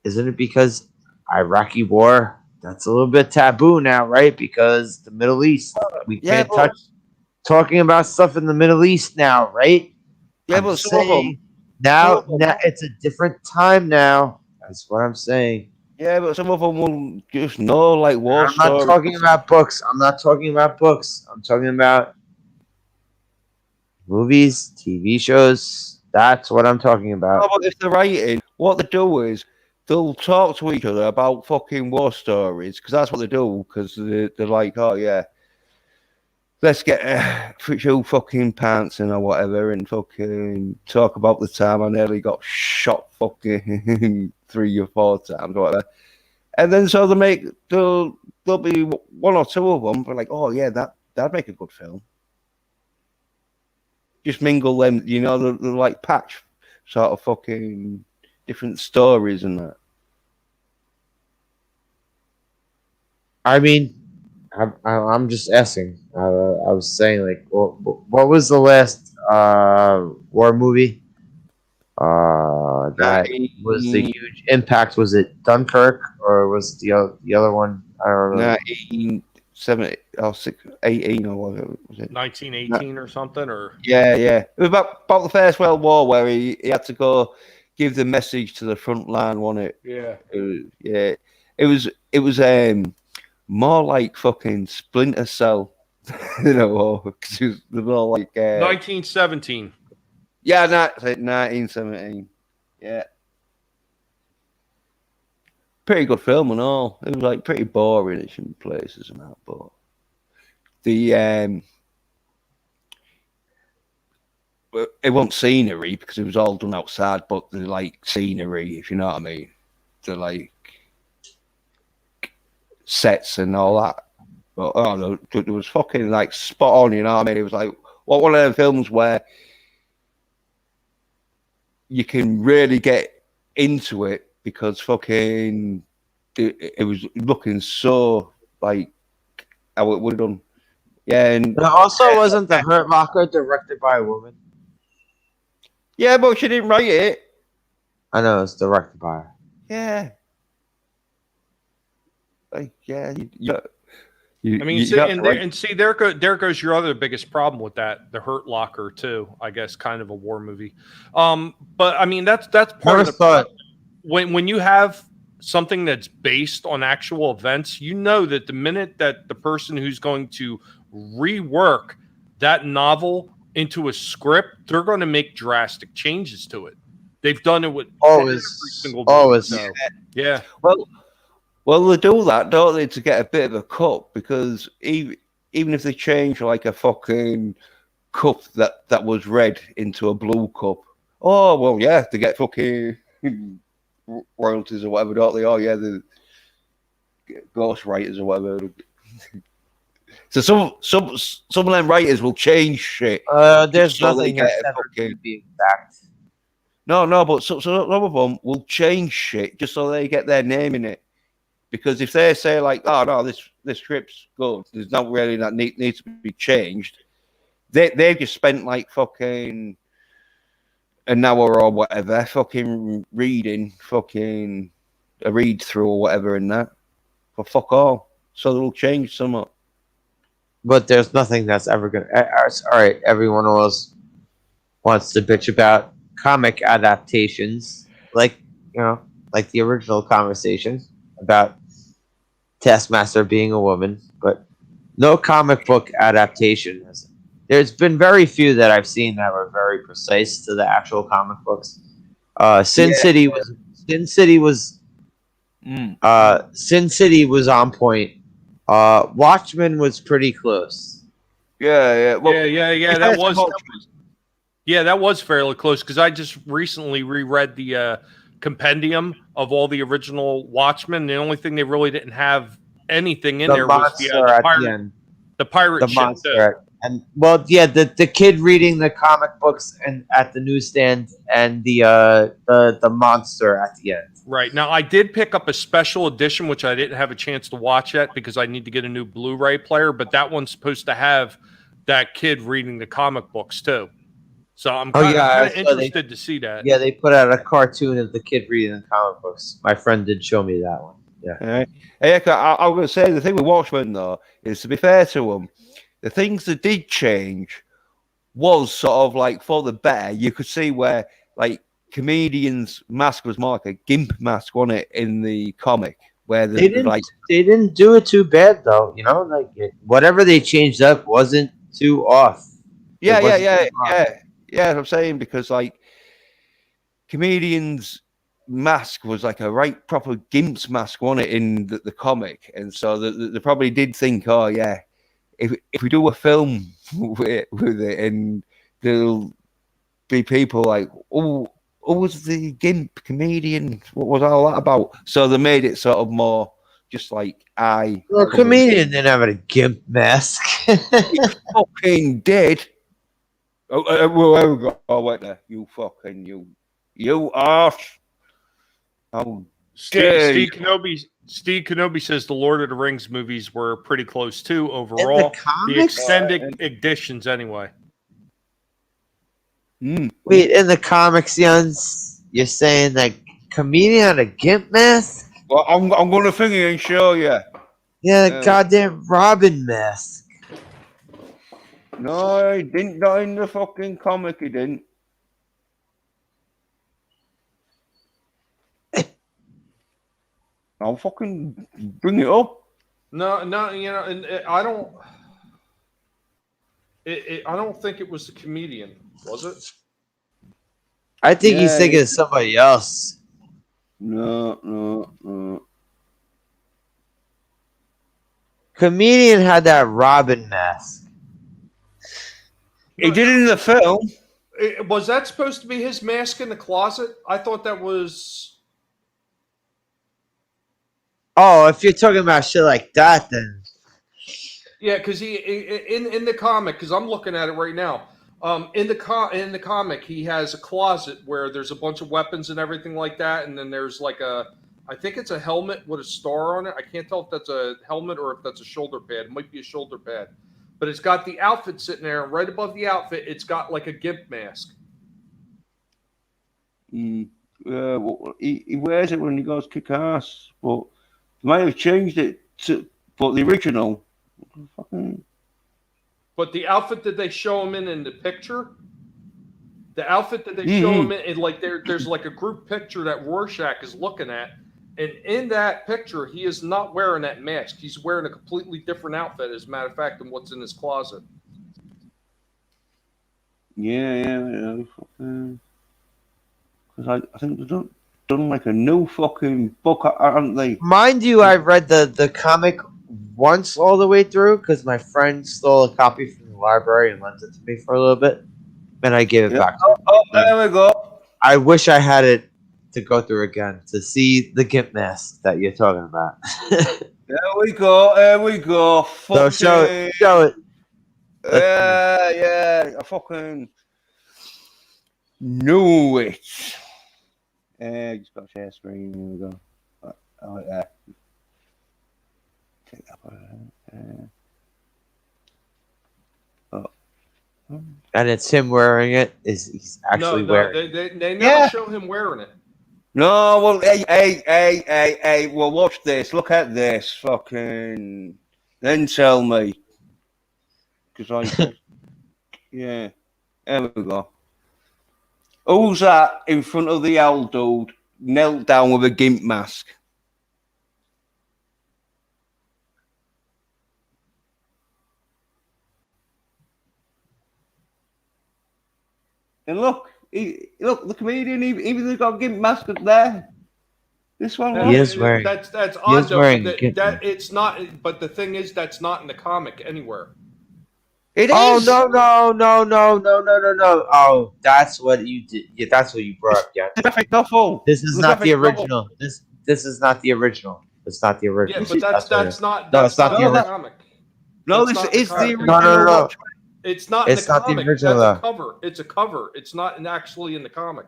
[SPEAKER 3] isn't it because Iraqi war? That's a little bit taboo now, right? Because the Middle East, we can't touch talking about stuff in the Middle East now, right?
[SPEAKER 1] Yeah, but some of them
[SPEAKER 3] now it's a different time now. That's what I'm saying.
[SPEAKER 1] Yeah, but some of them will just know, like, war
[SPEAKER 3] I'm not talking about books. I'm talking about movies, TV shows. That's what I'm talking about.
[SPEAKER 1] No, but if they're writing, what they do is they'll talk to each other about fucking war stories, because that's what they do, because they're like, oh, yeah, let's get few fucking pants in or whatever and fucking talk about the time I nearly got shot fucking 3 or 4 times or whatever. And then so there'll be one or two of them, but like, oh yeah, that'd make a good film. Just mingle them, you know, the like patch sort of fucking different stories and that.
[SPEAKER 3] I mean, I'm just asking. I was saying, like, what was the last war movie? That was the huge impact. Was it Dunkirk or was it the other one? I don't remember.
[SPEAKER 1] 1970 or 18 or whatever was it?
[SPEAKER 2] 1918 or something, or
[SPEAKER 1] yeah. It was about the First World War where he had to go give the message to the front line, wasn't it?
[SPEAKER 2] Yeah.
[SPEAKER 1] It was more like fucking Splinter Cell, you know, because it was more like
[SPEAKER 2] 1917.
[SPEAKER 1] Yeah, that's it, 1917. Yeah. Pretty good film and all. It was like pretty boring in places and that, but it wasn't scenery because it was all done outside, but the like scenery, if you know what I mean. The like sets and all that. But it was fucking like spot on, you know what I mean? It was like one of them films where you can really get into it because fucking it was looking so like how it would have done. Yeah, and
[SPEAKER 3] it also wasn't The Hurt Locker directed by a woman.
[SPEAKER 1] Yeah, but she didn't write it.
[SPEAKER 3] I know it's directed by her.
[SPEAKER 1] Yeah. Like, yeah,
[SPEAKER 2] there goes your other biggest problem with that, The Hurt Locker too. I guess kind of a war movie. But I mean that's part of the problem. When you have something that's based on actual events, you know that the minute that the person who's going to rework that novel into a script, they're going to make drastic changes to it. They've done it with every single movie. So, yeah.
[SPEAKER 1] Well, they do that, don't they, to get a bit of a cut? Because even if they change like a fucking cup that was red into a blue cup, oh well, yeah, they get fucking royalties or whatever, don't they? Oh yeah, the ghost writers or whatever. So some of them writers will change shit.
[SPEAKER 3] There's nothing that's ever going to be exact.
[SPEAKER 1] No, but some of them will change shit just so they get their name in it. Because if they say like, oh no, this script's good, there's not really that needs to be changed. They've just spent like fucking an hour or whatever fucking reading fucking a read through or whatever in that for fuck all. So they'll change somewhat.
[SPEAKER 3] But there's nothing that's ever gonna. All right, everyone else wants to bitch about comic adaptations, like like the original conversation about Taskmaster being a woman, but no comic book adaptation. There's been very few that I've seen that were very precise to the actual comic books. Sin City was Sin City was Sin City was on point. Watchmen was pretty close.
[SPEAKER 1] Yeah. Well,
[SPEAKER 2] yeah. That was fairly close because I just recently reread the compendium of all the original Watchmen. The only thing they really didn't have anything in there was the pirate, the pirate ship.
[SPEAKER 3] Monster. And the kid reading the comic books and at the newsstand, and the monster at the end.
[SPEAKER 2] Right. Now I did pick up a special edition which I didn't have a chance to watch yet because I need to get a new Blu-ray player, but that one's supposed to have that kid reading the comic books too. So I'm kind of interested to see that.
[SPEAKER 3] Yeah, they put out a cartoon of the kid reading the comic books. My friend did show me that one. Yeah.
[SPEAKER 1] I was going to say the thing with Watchmen though is, to be fair to them, the things that did change was sort of like for the better. You could see where like comedian's mask was more like a gimp mask, wasn't it, in the comic? Where
[SPEAKER 3] they didn't do it too bad though. Like whatever they changed up wasn't too off.
[SPEAKER 1] Yeah. I'm saying, because like comedian's mask was like a right proper gimp's mask, wasn't it, in the comic? And so they probably did think, oh yeah, if we do a film with it, and there'll be people like, oh, what was the gimp comedian? What was all that about? So they made it sort of more just like
[SPEAKER 3] Well, comedian didn't have a gimp mask.
[SPEAKER 1] He fucking did. There we go. Oh, wait there. You fucking you arse. Oh,
[SPEAKER 2] Steve Kenobi says the Lord of the Rings movies were pretty close too overall. The extended editions, anyway.
[SPEAKER 3] Wait, in the comics, Jens, you're saying that comedian had a gimp mask?
[SPEAKER 1] Well, I'm going to think and show you.
[SPEAKER 3] Yeah, the goddamn Robin mask.
[SPEAKER 1] No, he didn't. Not in the fucking comic, he didn't. I'll fucking bring it up.
[SPEAKER 2] No, and I don't. I don't think it was the comedian, was it?
[SPEAKER 3] I think he's thinking of somebody else.
[SPEAKER 1] No.
[SPEAKER 3] Comedian had that Robin mask.
[SPEAKER 1] He did it in the film.
[SPEAKER 2] Was that supposed to be his mask in the closet? I thought that was.
[SPEAKER 3] Oh, if you're talking about shit like that, then.
[SPEAKER 2] Yeah, because he in the comic, because I'm looking at it right now. In the comic, he has a closet where there's a bunch of weapons and everything like that, and then there's like I think it's a helmet with a star on it. I can't tell if that's a helmet or if that's a shoulder pad. It might be a shoulder pad, but it's got the outfit sitting there, and right above the outfit, it's got like a gimp mask.
[SPEAKER 1] He wears it when he goes kick ass, but they might have changed it to. But the original.
[SPEAKER 2] But the outfit that they show him in the picture, the outfit that they show him in, like there's like a group picture that Rorschach is looking at, and in that picture, he is not wearing that mask. He's wearing a completely different outfit, as a matter of fact, than what's in his closet.
[SPEAKER 1] Yeah. Because I think they've done like a new fucking book, aren't they?
[SPEAKER 3] Mind you, I read the comic once all the way through because my friend stole a copy from the library and lent it to me for a little bit, and I gave it back to him.
[SPEAKER 1] There we go.
[SPEAKER 3] I wish I had it to go through again to see the gimp mask that you're talking about.
[SPEAKER 1] There we go.
[SPEAKER 3] So show it.
[SPEAKER 1] Yeah. I fucking knew it. Just got to share screen. Here we go. Oh, yeah. Take that one.
[SPEAKER 3] And it's him wearing it. He's actually wearing
[SPEAKER 2] it? They never show him wearing it.
[SPEAKER 1] No, well, hey, well, watch this. Look at this. Fucking. Then tell me. Because yeah. There we go. Who's that in front of the owl dude, knelt down with a gimp mask? And look, look, the comedian, even they got a gimp mask up there. This one,
[SPEAKER 3] He
[SPEAKER 1] look.
[SPEAKER 3] is wearing.
[SPEAKER 2] That's
[SPEAKER 3] He
[SPEAKER 2] odd
[SPEAKER 3] is
[SPEAKER 2] though.
[SPEAKER 3] wearing
[SPEAKER 2] But
[SPEAKER 3] a gimp mask.
[SPEAKER 2] it's not. But the thing is, that's not in the comic anywhere.
[SPEAKER 1] It
[SPEAKER 3] Oh
[SPEAKER 1] is.
[SPEAKER 3] no! Oh, that's what you did. Yeah, that's what you brought up. Yeah.
[SPEAKER 1] The graphic novel.
[SPEAKER 3] This is
[SPEAKER 1] The
[SPEAKER 3] not the
[SPEAKER 1] graphic novel.
[SPEAKER 3] original. This is not the original. It's not the original.
[SPEAKER 2] Yeah, but that's
[SPEAKER 3] not.
[SPEAKER 2] not
[SPEAKER 3] No, it's not
[SPEAKER 2] in
[SPEAKER 3] the
[SPEAKER 2] the
[SPEAKER 3] original.
[SPEAKER 2] comic.
[SPEAKER 1] No,
[SPEAKER 2] That's
[SPEAKER 1] this
[SPEAKER 2] not
[SPEAKER 1] is the
[SPEAKER 2] comic.
[SPEAKER 1] original.
[SPEAKER 3] No.
[SPEAKER 2] It's not in
[SPEAKER 3] It's
[SPEAKER 2] the
[SPEAKER 3] not the
[SPEAKER 2] comic.
[SPEAKER 3] original,
[SPEAKER 2] That's a
[SPEAKER 3] though.
[SPEAKER 2] cover. It's a cover. It's not actually in the comic.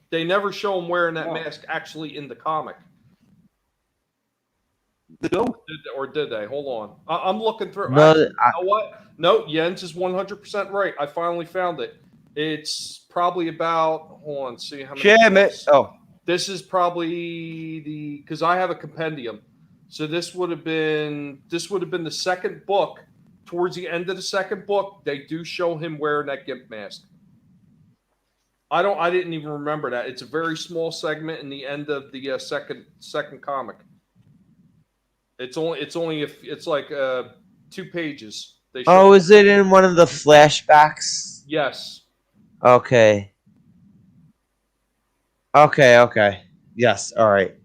[SPEAKER 2] They never show him wearing that mask actually in the comic. Or did they? Hold on. I'm looking through.
[SPEAKER 3] No,
[SPEAKER 2] Actually, you know what? No, Jens is 100% right. I finally found it. It's probably about. Hold on. See how many.
[SPEAKER 1] Share it. Oh,
[SPEAKER 2] This is probably because I have a compendium. So this would have been the second book. Towards the end of the second book, they do show him wearing that gimp mask. I didn't even remember that. It's a very small segment in the end of the second comic. It's like 2 pages. They show
[SPEAKER 3] oh, is it in one of the flashbacks?
[SPEAKER 2] Yes.
[SPEAKER 3] Okay. Yes, all right.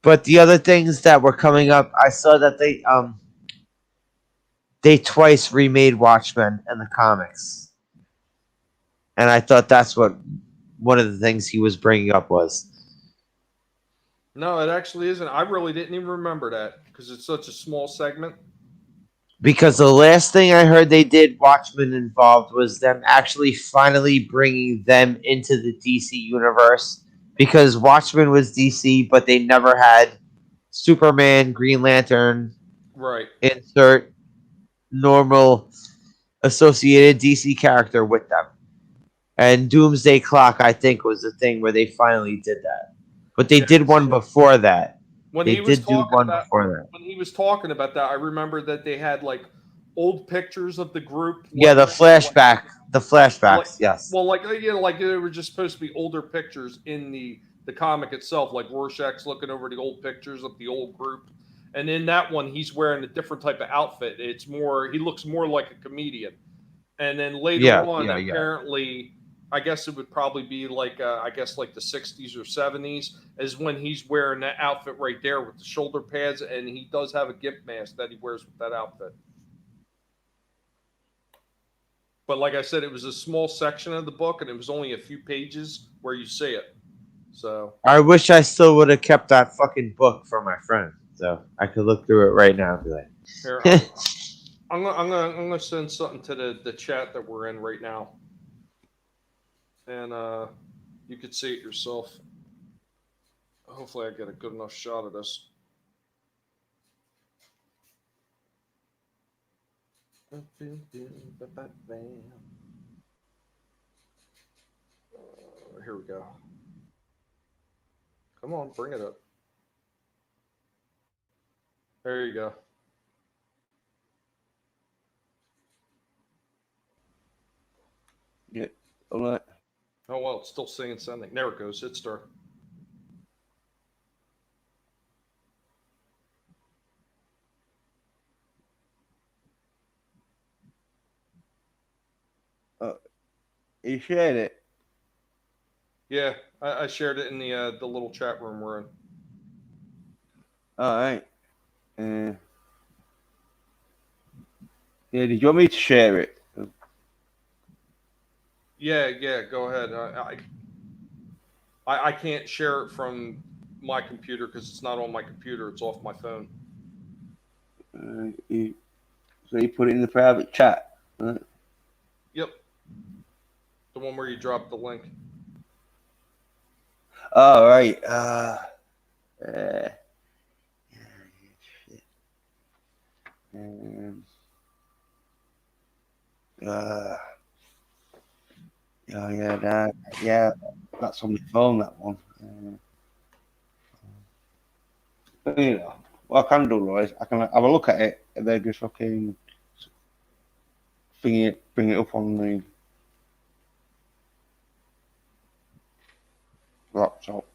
[SPEAKER 3] But the other things that were coming up, I saw that they twice remade Watchmen in the comics. And I thought that's what one of the things he was bringing up was.
[SPEAKER 2] No, it actually isn't. I really didn't even remember that because it's such a small segment.
[SPEAKER 3] Because the last thing I heard they did Watchmen involved was them actually finally bringing them into the DC universe. Because Watchmen was DC, but they never had Superman, Green Lantern,
[SPEAKER 2] Right.
[SPEAKER 3] insert normal associated DC character with them. And Doomsday Clock, I think, was the thing where they finally did that. But they did one before that.
[SPEAKER 2] When
[SPEAKER 3] They
[SPEAKER 2] he was
[SPEAKER 3] did do
[SPEAKER 2] talking
[SPEAKER 3] one
[SPEAKER 2] about
[SPEAKER 3] before that.
[SPEAKER 2] when he was talking about that, I remember that they had like old pictures of the group.
[SPEAKER 3] Yeah, the flashback. The flashbacks,
[SPEAKER 2] Like,
[SPEAKER 3] yes.
[SPEAKER 2] well, like like they were just supposed to be older pictures in the comic itself. Like Rorschach's looking over the old pictures of the old group, and in that one, he's wearing a different type of outfit. He looks more like a comedian. And then later on, apparently, I guess it would probably be like like the 60s or 70s is when he's wearing that outfit right there with the shoulder pads, and he does have a gimp mask that he wears with that outfit. But like I said, it was a small section of the book, and it was only a few pages where you see it. So
[SPEAKER 3] I wish I still would have kept that fucking book for my friend, so I could look through it right now and be like,
[SPEAKER 2] here, I'm gonna send something to the chat that we're in right now, and you could see it yourself. Hopefully, I get a good enough shot of this. Here we go. Come on, bring it up. There you go.
[SPEAKER 1] yeah. All right.
[SPEAKER 2] Oh, well, it's still saying sending. There it goes. Hit start.
[SPEAKER 1] You shared it.
[SPEAKER 2] Yeah, I shared it in the little chat room we're in.
[SPEAKER 1] All right. Yeah, did you want me to share it?
[SPEAKER 2] Yeah, go ahead. I can't share it from my computer because it's not on my computer. It's off my phone.
[SPEAKER 1] So you put it in the private chat. Right?
[SPEAKER 2] Yep. The one where you dropped the link.
[SPEAKER 1] All right. That's on my phone. That one. But you know, what I can do, Roy, is I can have a look at it and then just fucking bring it up on the laptop.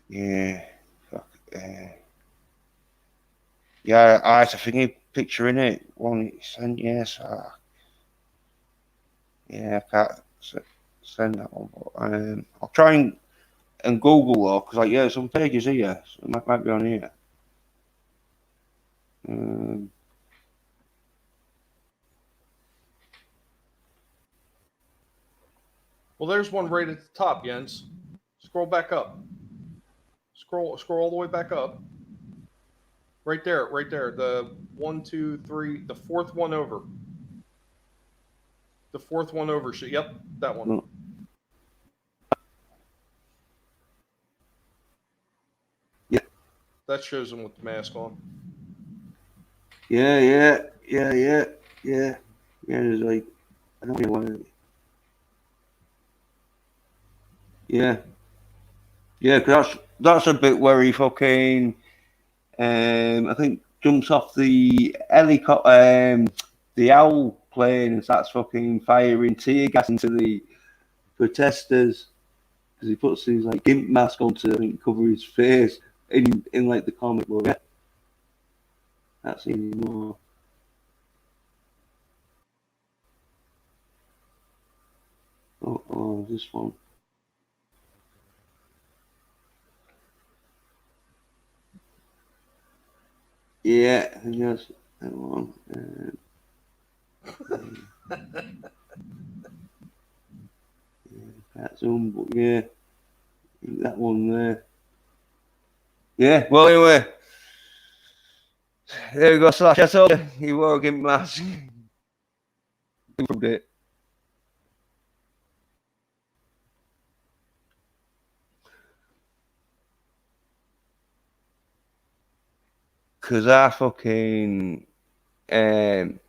[SPEAKER 1] Yeah. Fuck. Yeah, it's a thingy picture in it. One sent, yes. Yeah, I can't send that one. But, I'll try and Google though, because like some pages here, so it might be on here.
[SPEAKER 2] Well, there's one right at the top, Jens. Scroll back up. Scroll all the way back up. Right there. The 1, 2, 3, the fourth one over. The fourth one over. Yep, that one.
[SPEAKER 1] Yeah.
[SPEAKER 2] That shows him with the mask on.
[SPEAKER 1] Yeah. There's like, I don't know what. Yeah, because that's a bit where he fucking, I think jumps off the helicopter, the owl plane, and starts fucking firing tear gas into the protesters because he puts his like gimp mask on to, I think, cover his face in like the comic book. Yeah. That's even more. Oh, this one. Yeah, I think that's that one. That's but yeah, that one there. Yeah, well, anyway, there we go. Slash, I told you, he wore a gimp mask. It. Because I fucking had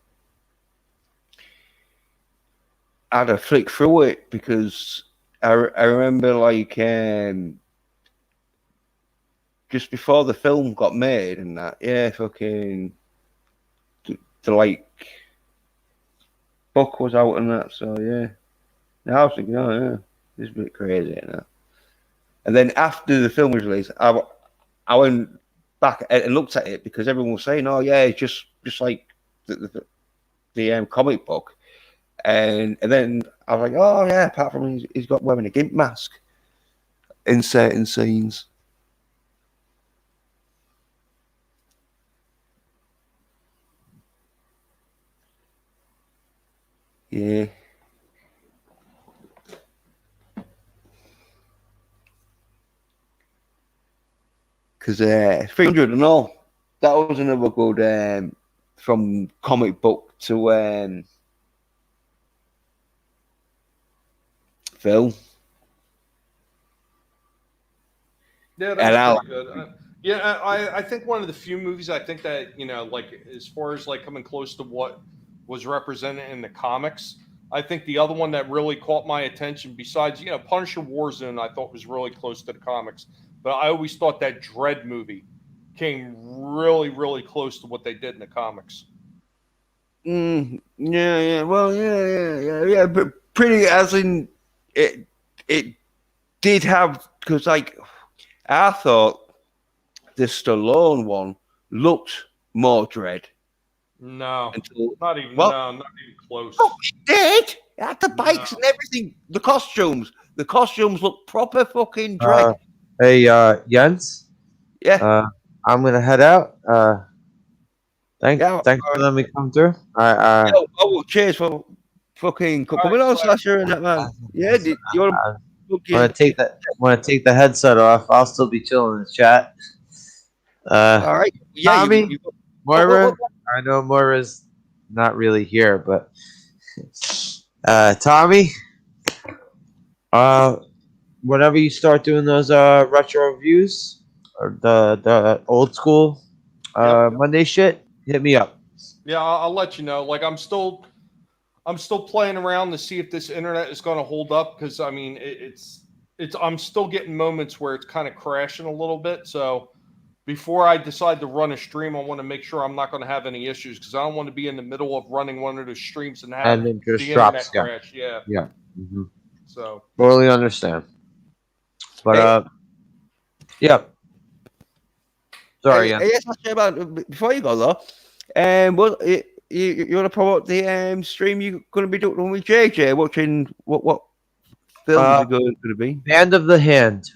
[SPEAKER 1] a flick through it because I remember like just before the film got made and that, yeah, fucking the like book was out and that, so yeah. Now I was thinking, oh yeah, this is a bit crazy and that. And then after the film was released, I went back and looked at it because everyone was saying, "Oh yeah, it's just like the comic book," and then I was like, "Oh yeah," apart from he's got wearing a gimp mask in certain scenes. Yeah. Because 300 and all, that was another good from comic book to film.
[SPEAKER 2] Yeah, that's pretty good. Yeah, I think one of the few movies I think that, like as far as like coming close to what was represented in the comics, I think the other one that really caught my attention besides, Punisher Warzone, I thought was really close to the comics. But I always thought that Dread movie came really, really close to what they did in the comics.
[SPEAKER 1] Yeah. Well, yeah. But pretty as in it did have, because like I thought the Stallone one looked more Dread.
[SPEAKER 2] No, not even close.
[SPEAKER 1] Oh, it did. It had the bikes and everything. The costumes look proper fucking Dread.
[SPEAKER 3] Hey, Jens.
[SPEAKER 1] Yeah.
[SPEAKER 3] I'm gonna head out. Thanks for letting me come through.
[SPEAKER 1] Cheers for fucking coming on, Slasher and that man. Yeah, you want
[SPEAKER 3] to take the headset off. I'll still be chilling in the chat.
[SPEAKER 1] All right. Yeah,
[SPEAKER 3] Tommy, Moira. I know Moira's not really here, but Tommy, whenever you start doing those retro reviews or the old school Monday shit, hit me up.
[SPEAKER 2] Yeah, I'll let you know. Like I'm still playing around to see if this internet is going to hold up because I mean it's I'm still getting moments where it's kind of crashing a little bit. So before I decide to run a stream, I want to make sure I'm not going to have any issues because I don't want to be in the middle of running one of those streams and have
[SPEAKER 3] And then just
[SPEAKER 2] the internet
[SPEAKER 3] drops.
[SPEAKER 2] crash. Yeah.
[SPEAKER 3] Yeah. Mm-hmm.
[SPEAKER 2] So
[SPEAKER 3] Totally understand. But
[SPEAKER 1] Hey.
[SPEAKER 3] yeah. Sorry,
[SPEAKER 1] Yes, actually, about before you go though, well, you want to promote the stream you're going to be doing with JJ? Watching what films are going to be?
[SPEAKER 3] Band of the Hand.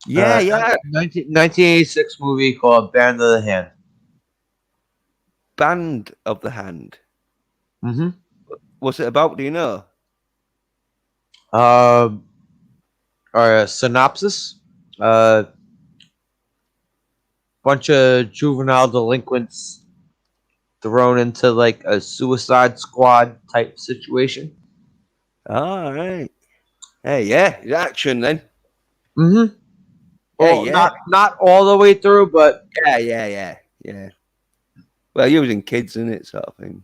[SPEAKER 1] Yeah,
[SPEAKER 3] 1986 movie called Band of the Hand.
[SPEAKER 1] Band of the Hand.
[SPEAKER 3] Mm-hmm.
[SPEAKER 1] What's it about? Do you know?
[SPEAKER 3] Synopsis. Bunch of juvenile delinquents thrown into like a Suicide Squad type situation.
[SPEAKER 1] All right. Hey, yeah, it's action then.
[SPEAKER 3] Mm-hmm.
[SPEAKER 1] Well, yeah.
[SPEAKER 3] Not all the way through, but
[SPEAKER 1] Yeah. Well, using kids in it, sort of thing.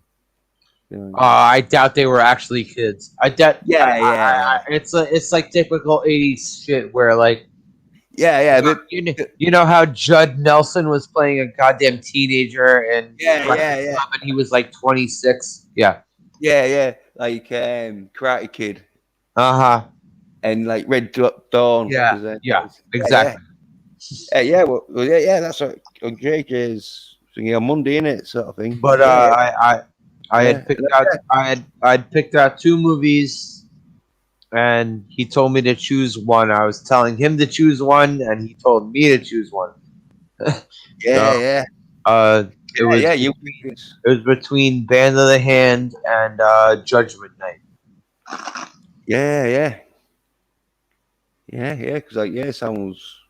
[SPEAKER 1] You know.
[SPEAKER 3] I doubt they were actually kids. I doubt.
[SPEAKER 1] Yeah.
[SPEAKER 3] It's like typical '80s shit where like.
[SPEAKER 1] Yeah, but
[SPEAKER 3] you know how Judd Nelson was playing a goddamn teenager and
[SPEAKER 1] yeah.
[SPEAKER 3] and he was like 26. Yeah,
[SPEAKER 1] like Karate Kid
[SPEAKER 3] uh-huh.
[SPEAKER 1] and like Red Dawn.
[SPEAKER 3] Yeah, exactly.
[SPEAKER 1] Well, that's what JJ's thinking on Monday, innit, sort of thing.
[SPEAKER 3] But I had picked out I'd picked out two movies. And he told me to choose one. I was telling him to choose one, and he told me to choose one.
[SPEAKER 1] Yeah.
[SPEAKER 3] It was between Band of the Hand and Judgment Night.
[SPEAKER 1] Yeah. Because it sounds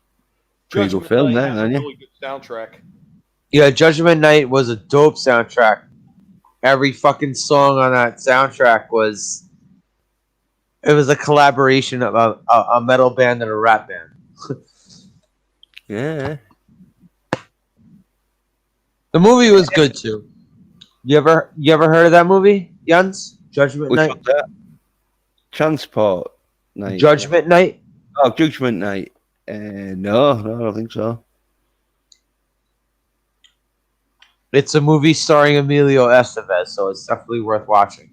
[SPEAKER 1] pretty good
[SPEAKER 2] Judgment
[SPEAKER 1] film
[SPEAKER 2] Night
[SPEAKER 1] there,
[SPEAKER 2] has a
[SPEAKER 1] don't you?
[SPEAKER 2] really good soundtrack.
[SPEAKER 3] Yeah, Judgment Night was a dope soundtrack. Every fucking song on that soundtrack was. It was a collaboration of a metal band and a rap band.
[SPEAKER 1] Yeah.
[SPEAKER 3] The movie was good too. You ever heard of that movie, Jens? Judgment Night.
[SPEAKER 1] What's that? Transport Night.
[SPEAKER 3] Judgment Night.
[SPEAKER 1] Oh, Judgment Night. No, I don't think so.
[SPEAKER 3] It's a movie starring Emilio Estevez, so it's definitely worth watching.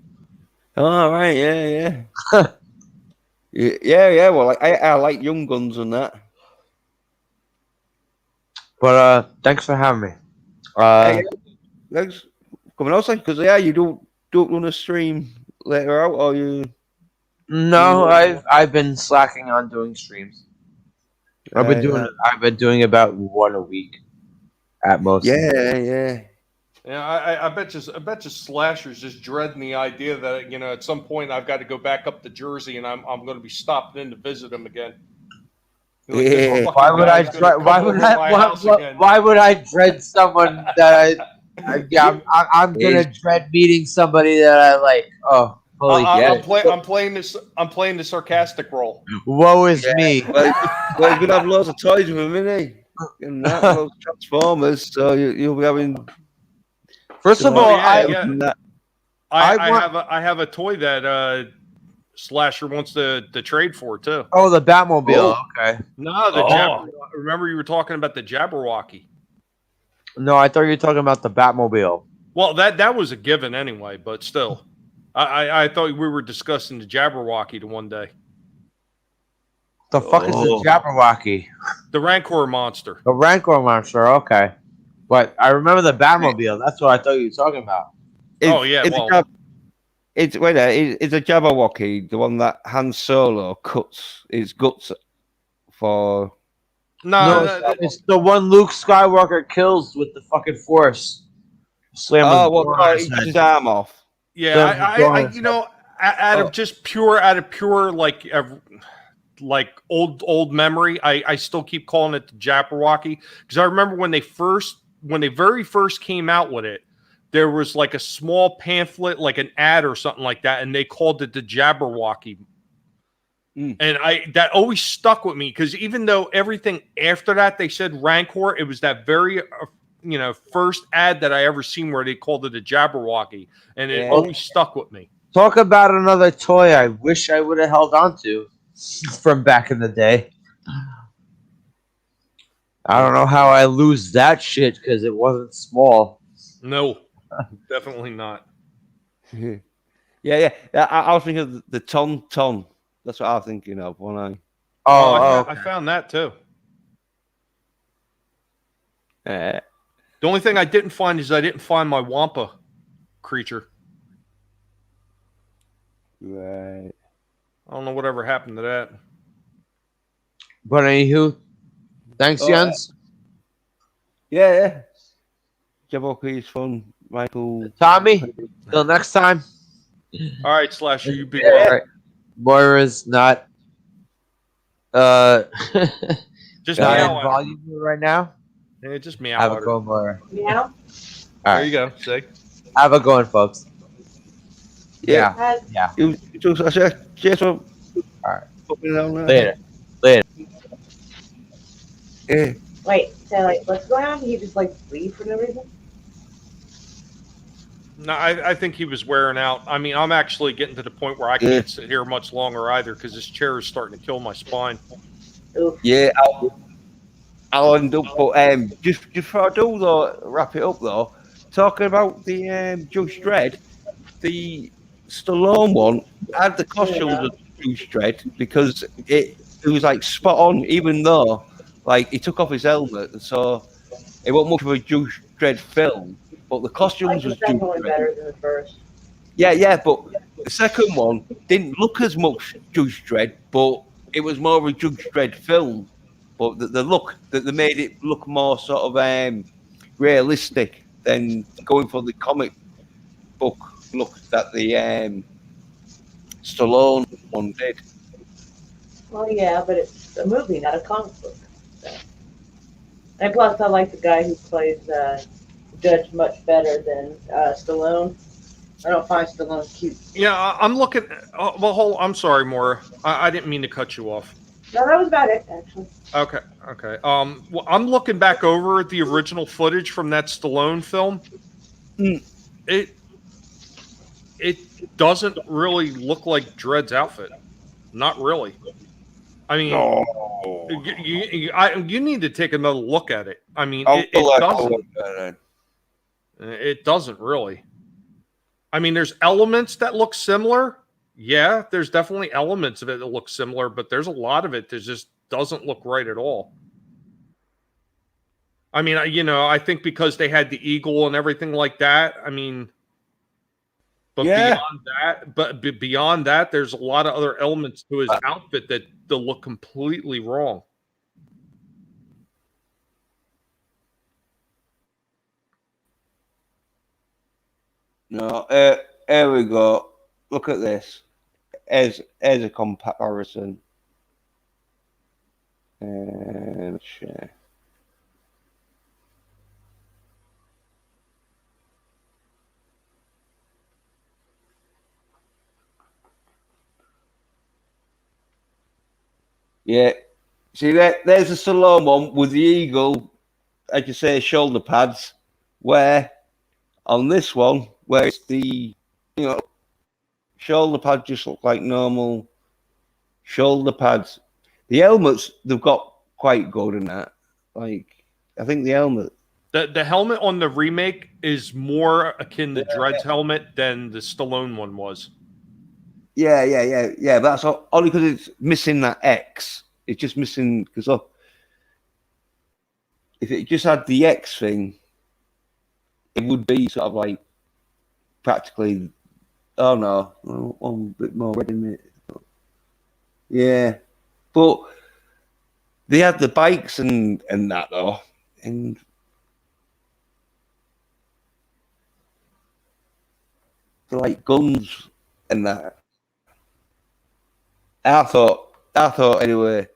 [SPEAKER 1] Oh, right, yeah. yeah. Well, I like Young Guns and that.
[SPEAKER 3] But thanks for having me.
[SPEAKER 1] Thanks for coming out, because you don't run a stream later out, or you?
[SPEAKER 3] No, I've been slacking on doing streams. I've been doing about one a week, at most.
[SPEAKER 1] Yeah.
[SPEAKER 2] Yeah, I bet you Slasher's just dreading the idea that at some point I've got to go back up to Jersey and I'm going to be stopping in to visit him again. Like,
[SPEAKER 3] why would I dread someone that I'm gonna dread meeting somebody that I like? Oh, holy shit!
[SPEAKER 2] I'm playing the sarcastic role.
[SPEAKER 3] Woe is me.
[SPEAKER 1] Well, you're gonna have lots of toys with him, isn't he? And that, lots of Transformers, so you'll be having.
[SPEAKER 3] First of all, I
[SPEAKER 2] have a toy that Slasher wants to trade for too.
[SPEAKER 3] Oh, the Batmobile. Oh. Okay.
[SPEAKER 2] No, remember you were talking about the Jabberwocky.
[SPEAKER 3] No, I thought you were talking about the Batmobile.
[SPEAKER 2] Well, that was a given anyway, but still, I thought we were discussing the Jabberwocky the one day.
[SPEAKER 3] The fuck is the Jabberwocky?
[SPEAKER 2] The Rancor monster.
[SPEAKER 3] The Rancor monster. Okay. But I remember the Batmobile. That's what I thought you were talking about.
[SPEAKER 1] It's a Jabberwocky, the one that Han Solo cuts his guts for.
[SPEAKER 3] No, it's the one Luke Skywalker kills with the fucking Force.
[SPEAKER 1] His arm off.
[SPEAKER 2] Yeah, out of pure like old memory, I still keep calling it the Jabberwocky because I remember when they very first came out with it, there was like a small pamphlet, like an ad or something like that, and they called it the Jabberwocky. And that always stuck with me because even though everything after that they said Rancor, it was that very first ad that I ever seen where they called it a Jabberwocky, and it always stuck with me.
[SPEAKER 3] Talk about another toy I wish I would have held on to from back in the day. I don't know how I lose that shit because it wasn't small.
[SPEAKER 2] No, definitely not.
[SPEAKER 1] Yeah. I was thinking of the Ton. That's what I was thinking of when I.
[SPEAKER 2] I found that too.
[SPEAKER 1] The
[SPEAKER 2] only thing I didn't find is I didn't find my Wampa creature.
[SPEAKER 1] Right.
[SPEAKER 2] I don't know whatever happened to that.
[SPEAKER 3] But anywho, thanks, Jens.
[SPEAKER 1] Yeah. Jabberwocky is fun, Michael.
[SPEAKER 3] Tommy, till next time.
[SPEAKER 2] All right, Slasher, you be well.
[SPEAKER 3] Right. Moira's not
[SPEAKER 2] just
[SPEAKER 3] not
[SPEAKER 2] meow
[SPEAKER 3] in volume right now.
[SPEAKER 2] Yeah, just meow.
[SPEAKER 3] Have a go, Moira.
[SPEAKER 4] Meow.
[SPEAKER 3] All
[SPEAKER 2] there you go. See?
[SPEAKER 3] Have a going, folks. Yeah.
[SPEAKER 1] You just all
[SPEAKER 3] right.
[SPEAKER 1] Later. Yeah.
[SPEAKER 4] Wait, so like, what's going on? He just like leave for no reason?
[SPEAKER 2] No, I think he was wearing out. I mean, I'm actually getting to the point where I can't sit here much longer either because this chair is starting to kill my spine.
[SPEAKER 4] Oof.
[SPEAKER 1] Yeah, I'll end up. But just before I do though, wrap it up though. Talking about the Judge Dredd, the Stallone one had the costumes of Judge Dredd because it was like spot on, even though like he took off his helmet, so it wasn't much of a Judge Dredd film. But the costumes was
[SPEAKER 4] definitely better than the first.
[SPEAKER 1] Yeah, but the second one didn't look as much Judge Dredd, but it was more of a Judge Dredd film. But the look that they made it look more sort of realistic than going for the comic book look that the Stallone one did.
[SPEAKER 4] Well, yeah, but it's a movie, not a comic book. So. And plus, I like the guy who plays Judge much better than Stallone. I don't find Stallone cute.
[SPEAKER 2] Yeah, I'm looking. I'm sorry, Maura. I didn't mean to cut you off.
[SPEAKER 4] No, that was about it, actually.
[SPEAKER 2] Okay. Well, I'm looking back over the original footage from that Stallone film. It doesn't really look like Dredd's outfit. Not really. I mean, you need to take another look at it. I mean, it doesn't. It doesn't really. I mean, there's elements that look similar. Yeah, there's definitely elements of it that look similar, but there's a lot of it that just doesn't look right at all. I mean, I think because they had the eagle and everything like that. I mean, but beyond that, there's a lot of other elements to his outfit that look completely wrong.
[SPEAKER 1] No, here we go. Look at this. As a comparison. And share. Yeah. See that there's a Stallone one with the eagle, as you say, shoulder pads, where on this one, where it's the shoulder pads just look like normal shoulder pads. The helmets they've got quite good in that. Like I think the helmet.
[SPEAKER 2] The helmet on the remake is more akin to Dredd's helmet than the Stallone one was.
[SPEAKER 1] Yeah. But that's only because it's missing that X. It's just missing because if it just had the X thing, it would be sort of like practically. Oh no, one bit more red in it. Yeah, but they had the bikes and that though, and the like guns and that. I thought anyway,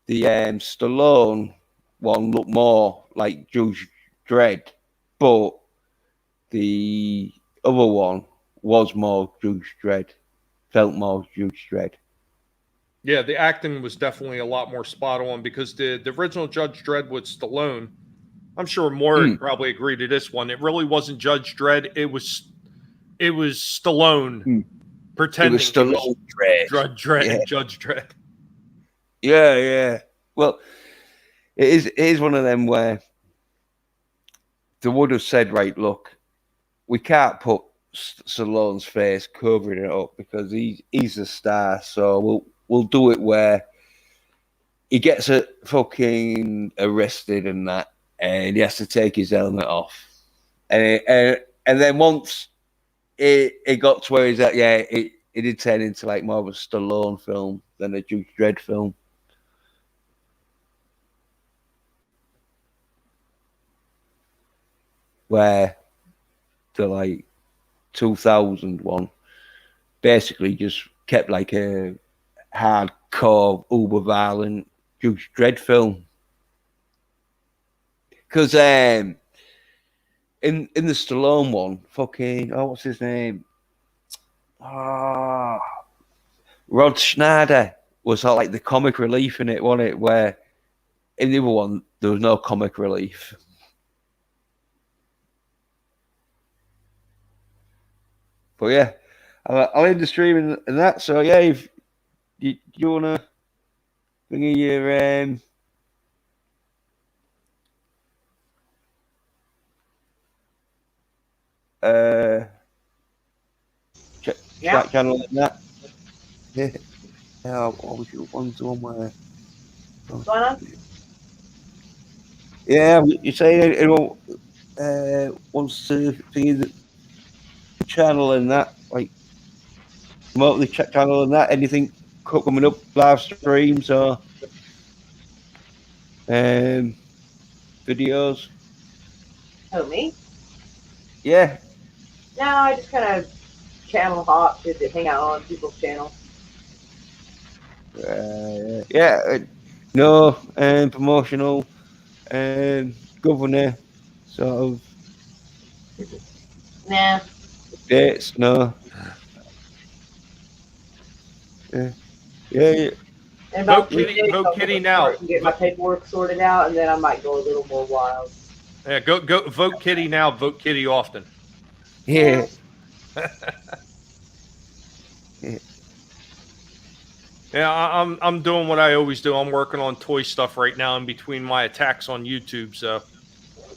[SPEAKER 1] the Stallone one looked more like Judge Dredd, but the other one was more Judge Dredd, felt more Judge Dredd.
[SPEAKER 2] Yeah, the acting was definitely a lot more spot on because the original Judge Dredd with Stallone, I'm sure Moore probably agreed to this one. It really wasn't Judge Dredd. It was Stallone pretending
[SPEAKER 1] it was Stallone Dredd.
[SPEAKER 2] Judge Dredd.
[SPEAKER 1] Yeah. Well, it is one of them where they would have said, right, look, we can't put Stallone's face covering it up because he's a star, so we'll do it where he gets fucking arrested and that, and he has to take his helmet off, and then once it got to where he's at, it did turn into like more of a Stallone film than a Judge Dredd film. Where the like 2001 basically just kept like a hardcore, uber violent Judge Dredd film. Because in the Stallone one, fucking what's his name? Rod Schneider was like the comic relief in it, wasn't it? Where in the other one there was no comic relief. But yeah, I'll end the stream and that. So yeah, if you wanna bring in your chat channel and that. Yeah, what was your one where?
[SPEAKER 4] What's going on?
[SPEAKER 1] Yeah, you say anyone wants to bring the channel and that, like promote the chat channel and that, anything coming up, live streams or videos?
[SPEAKER 4] Oh, me?
[SPEAKER 1] Yeah.
[SPEAKER 4] No, I just kind of channel hop to hang out on people's channels.
[SPEAKER 1] No, promotional governor sort of
[SPEAKER 4] Nah.
[SPEAKER 1] dates, no. Yeah.
[SPEAKER 4] And about
[SPEAKER 2] Vote Kitty now.
[SPEAKER 4] Get my paperwork sorted out, and then I might go a little more wild.
[SPEAKER 2] Yeah, go vote Kitty now. Vote Kitty often.
[SPEAKER 1] Yeah.
[SPEAKER 2] Yeah, I'm doing what I always do. I'm working on toy stuff right now in between my attacks on YouTube. So,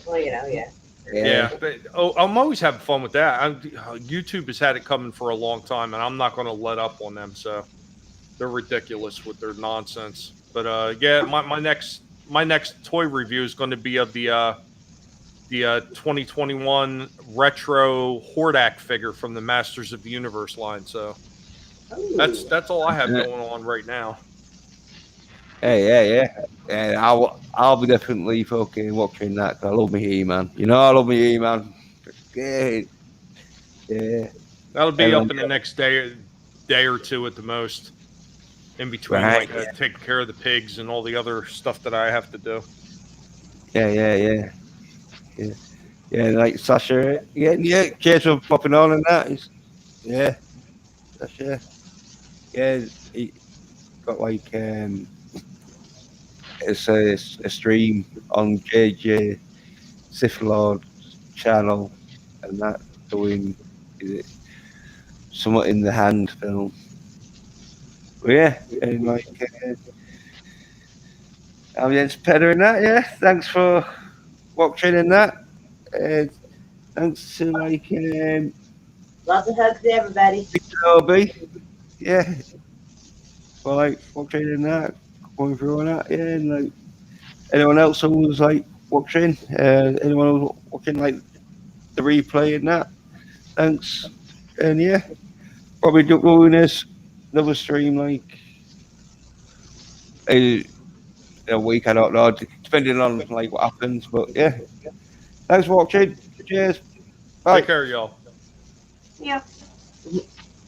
[SPEAKER 4] well, yeah.
[SPEAKER 2] Yeah, but, I'm always having fun with that. YouTube has had it coming for a long time, and I'm not going to let up on them. So, they're ridiculous with their nonsense. But yeah, my next toy review is going to be of the 2021 retro Hordak figure from the Masters of the Universe line. So. That's all I have going on right now.
[SPEAKER 1] Yeah. And I'll be definitely fucking watching that. I love me He-Man. You know I love me He-Man. Yeah.
[SPEAKER 2] That'll be up in the next day or two at the most. In between, taking care of the pigs and all the other stuff that I have to do.
[SPEAKER 1] Yeah. Like Sasha. Yeah. Cheers for popping on and that. Yeah. Sasha. Yeah, he got like it's a stream on JJ Sith Lord channel and that doing somewhat in the hand film. But yeah, and like I'm Jens Pedder and that. Yeah, thanks for watching and that. Thanks to like
[SPEAKER 4] lots of hugs to everybody.
[SPEAKER 1] Obi. Yeah. Well, like watching and that, going through and that, yeah, and like anyone else who was like watching, anyone who was watching like the replay and that, thanks. And yeah, probably doing this another stream like a week, I don't know, depending on like what happens, but yeah. Thanks for watching. Cheers. Bye.
[SPEAKER 2] Take care, y'all.
[SPEAKER 4] Yeah.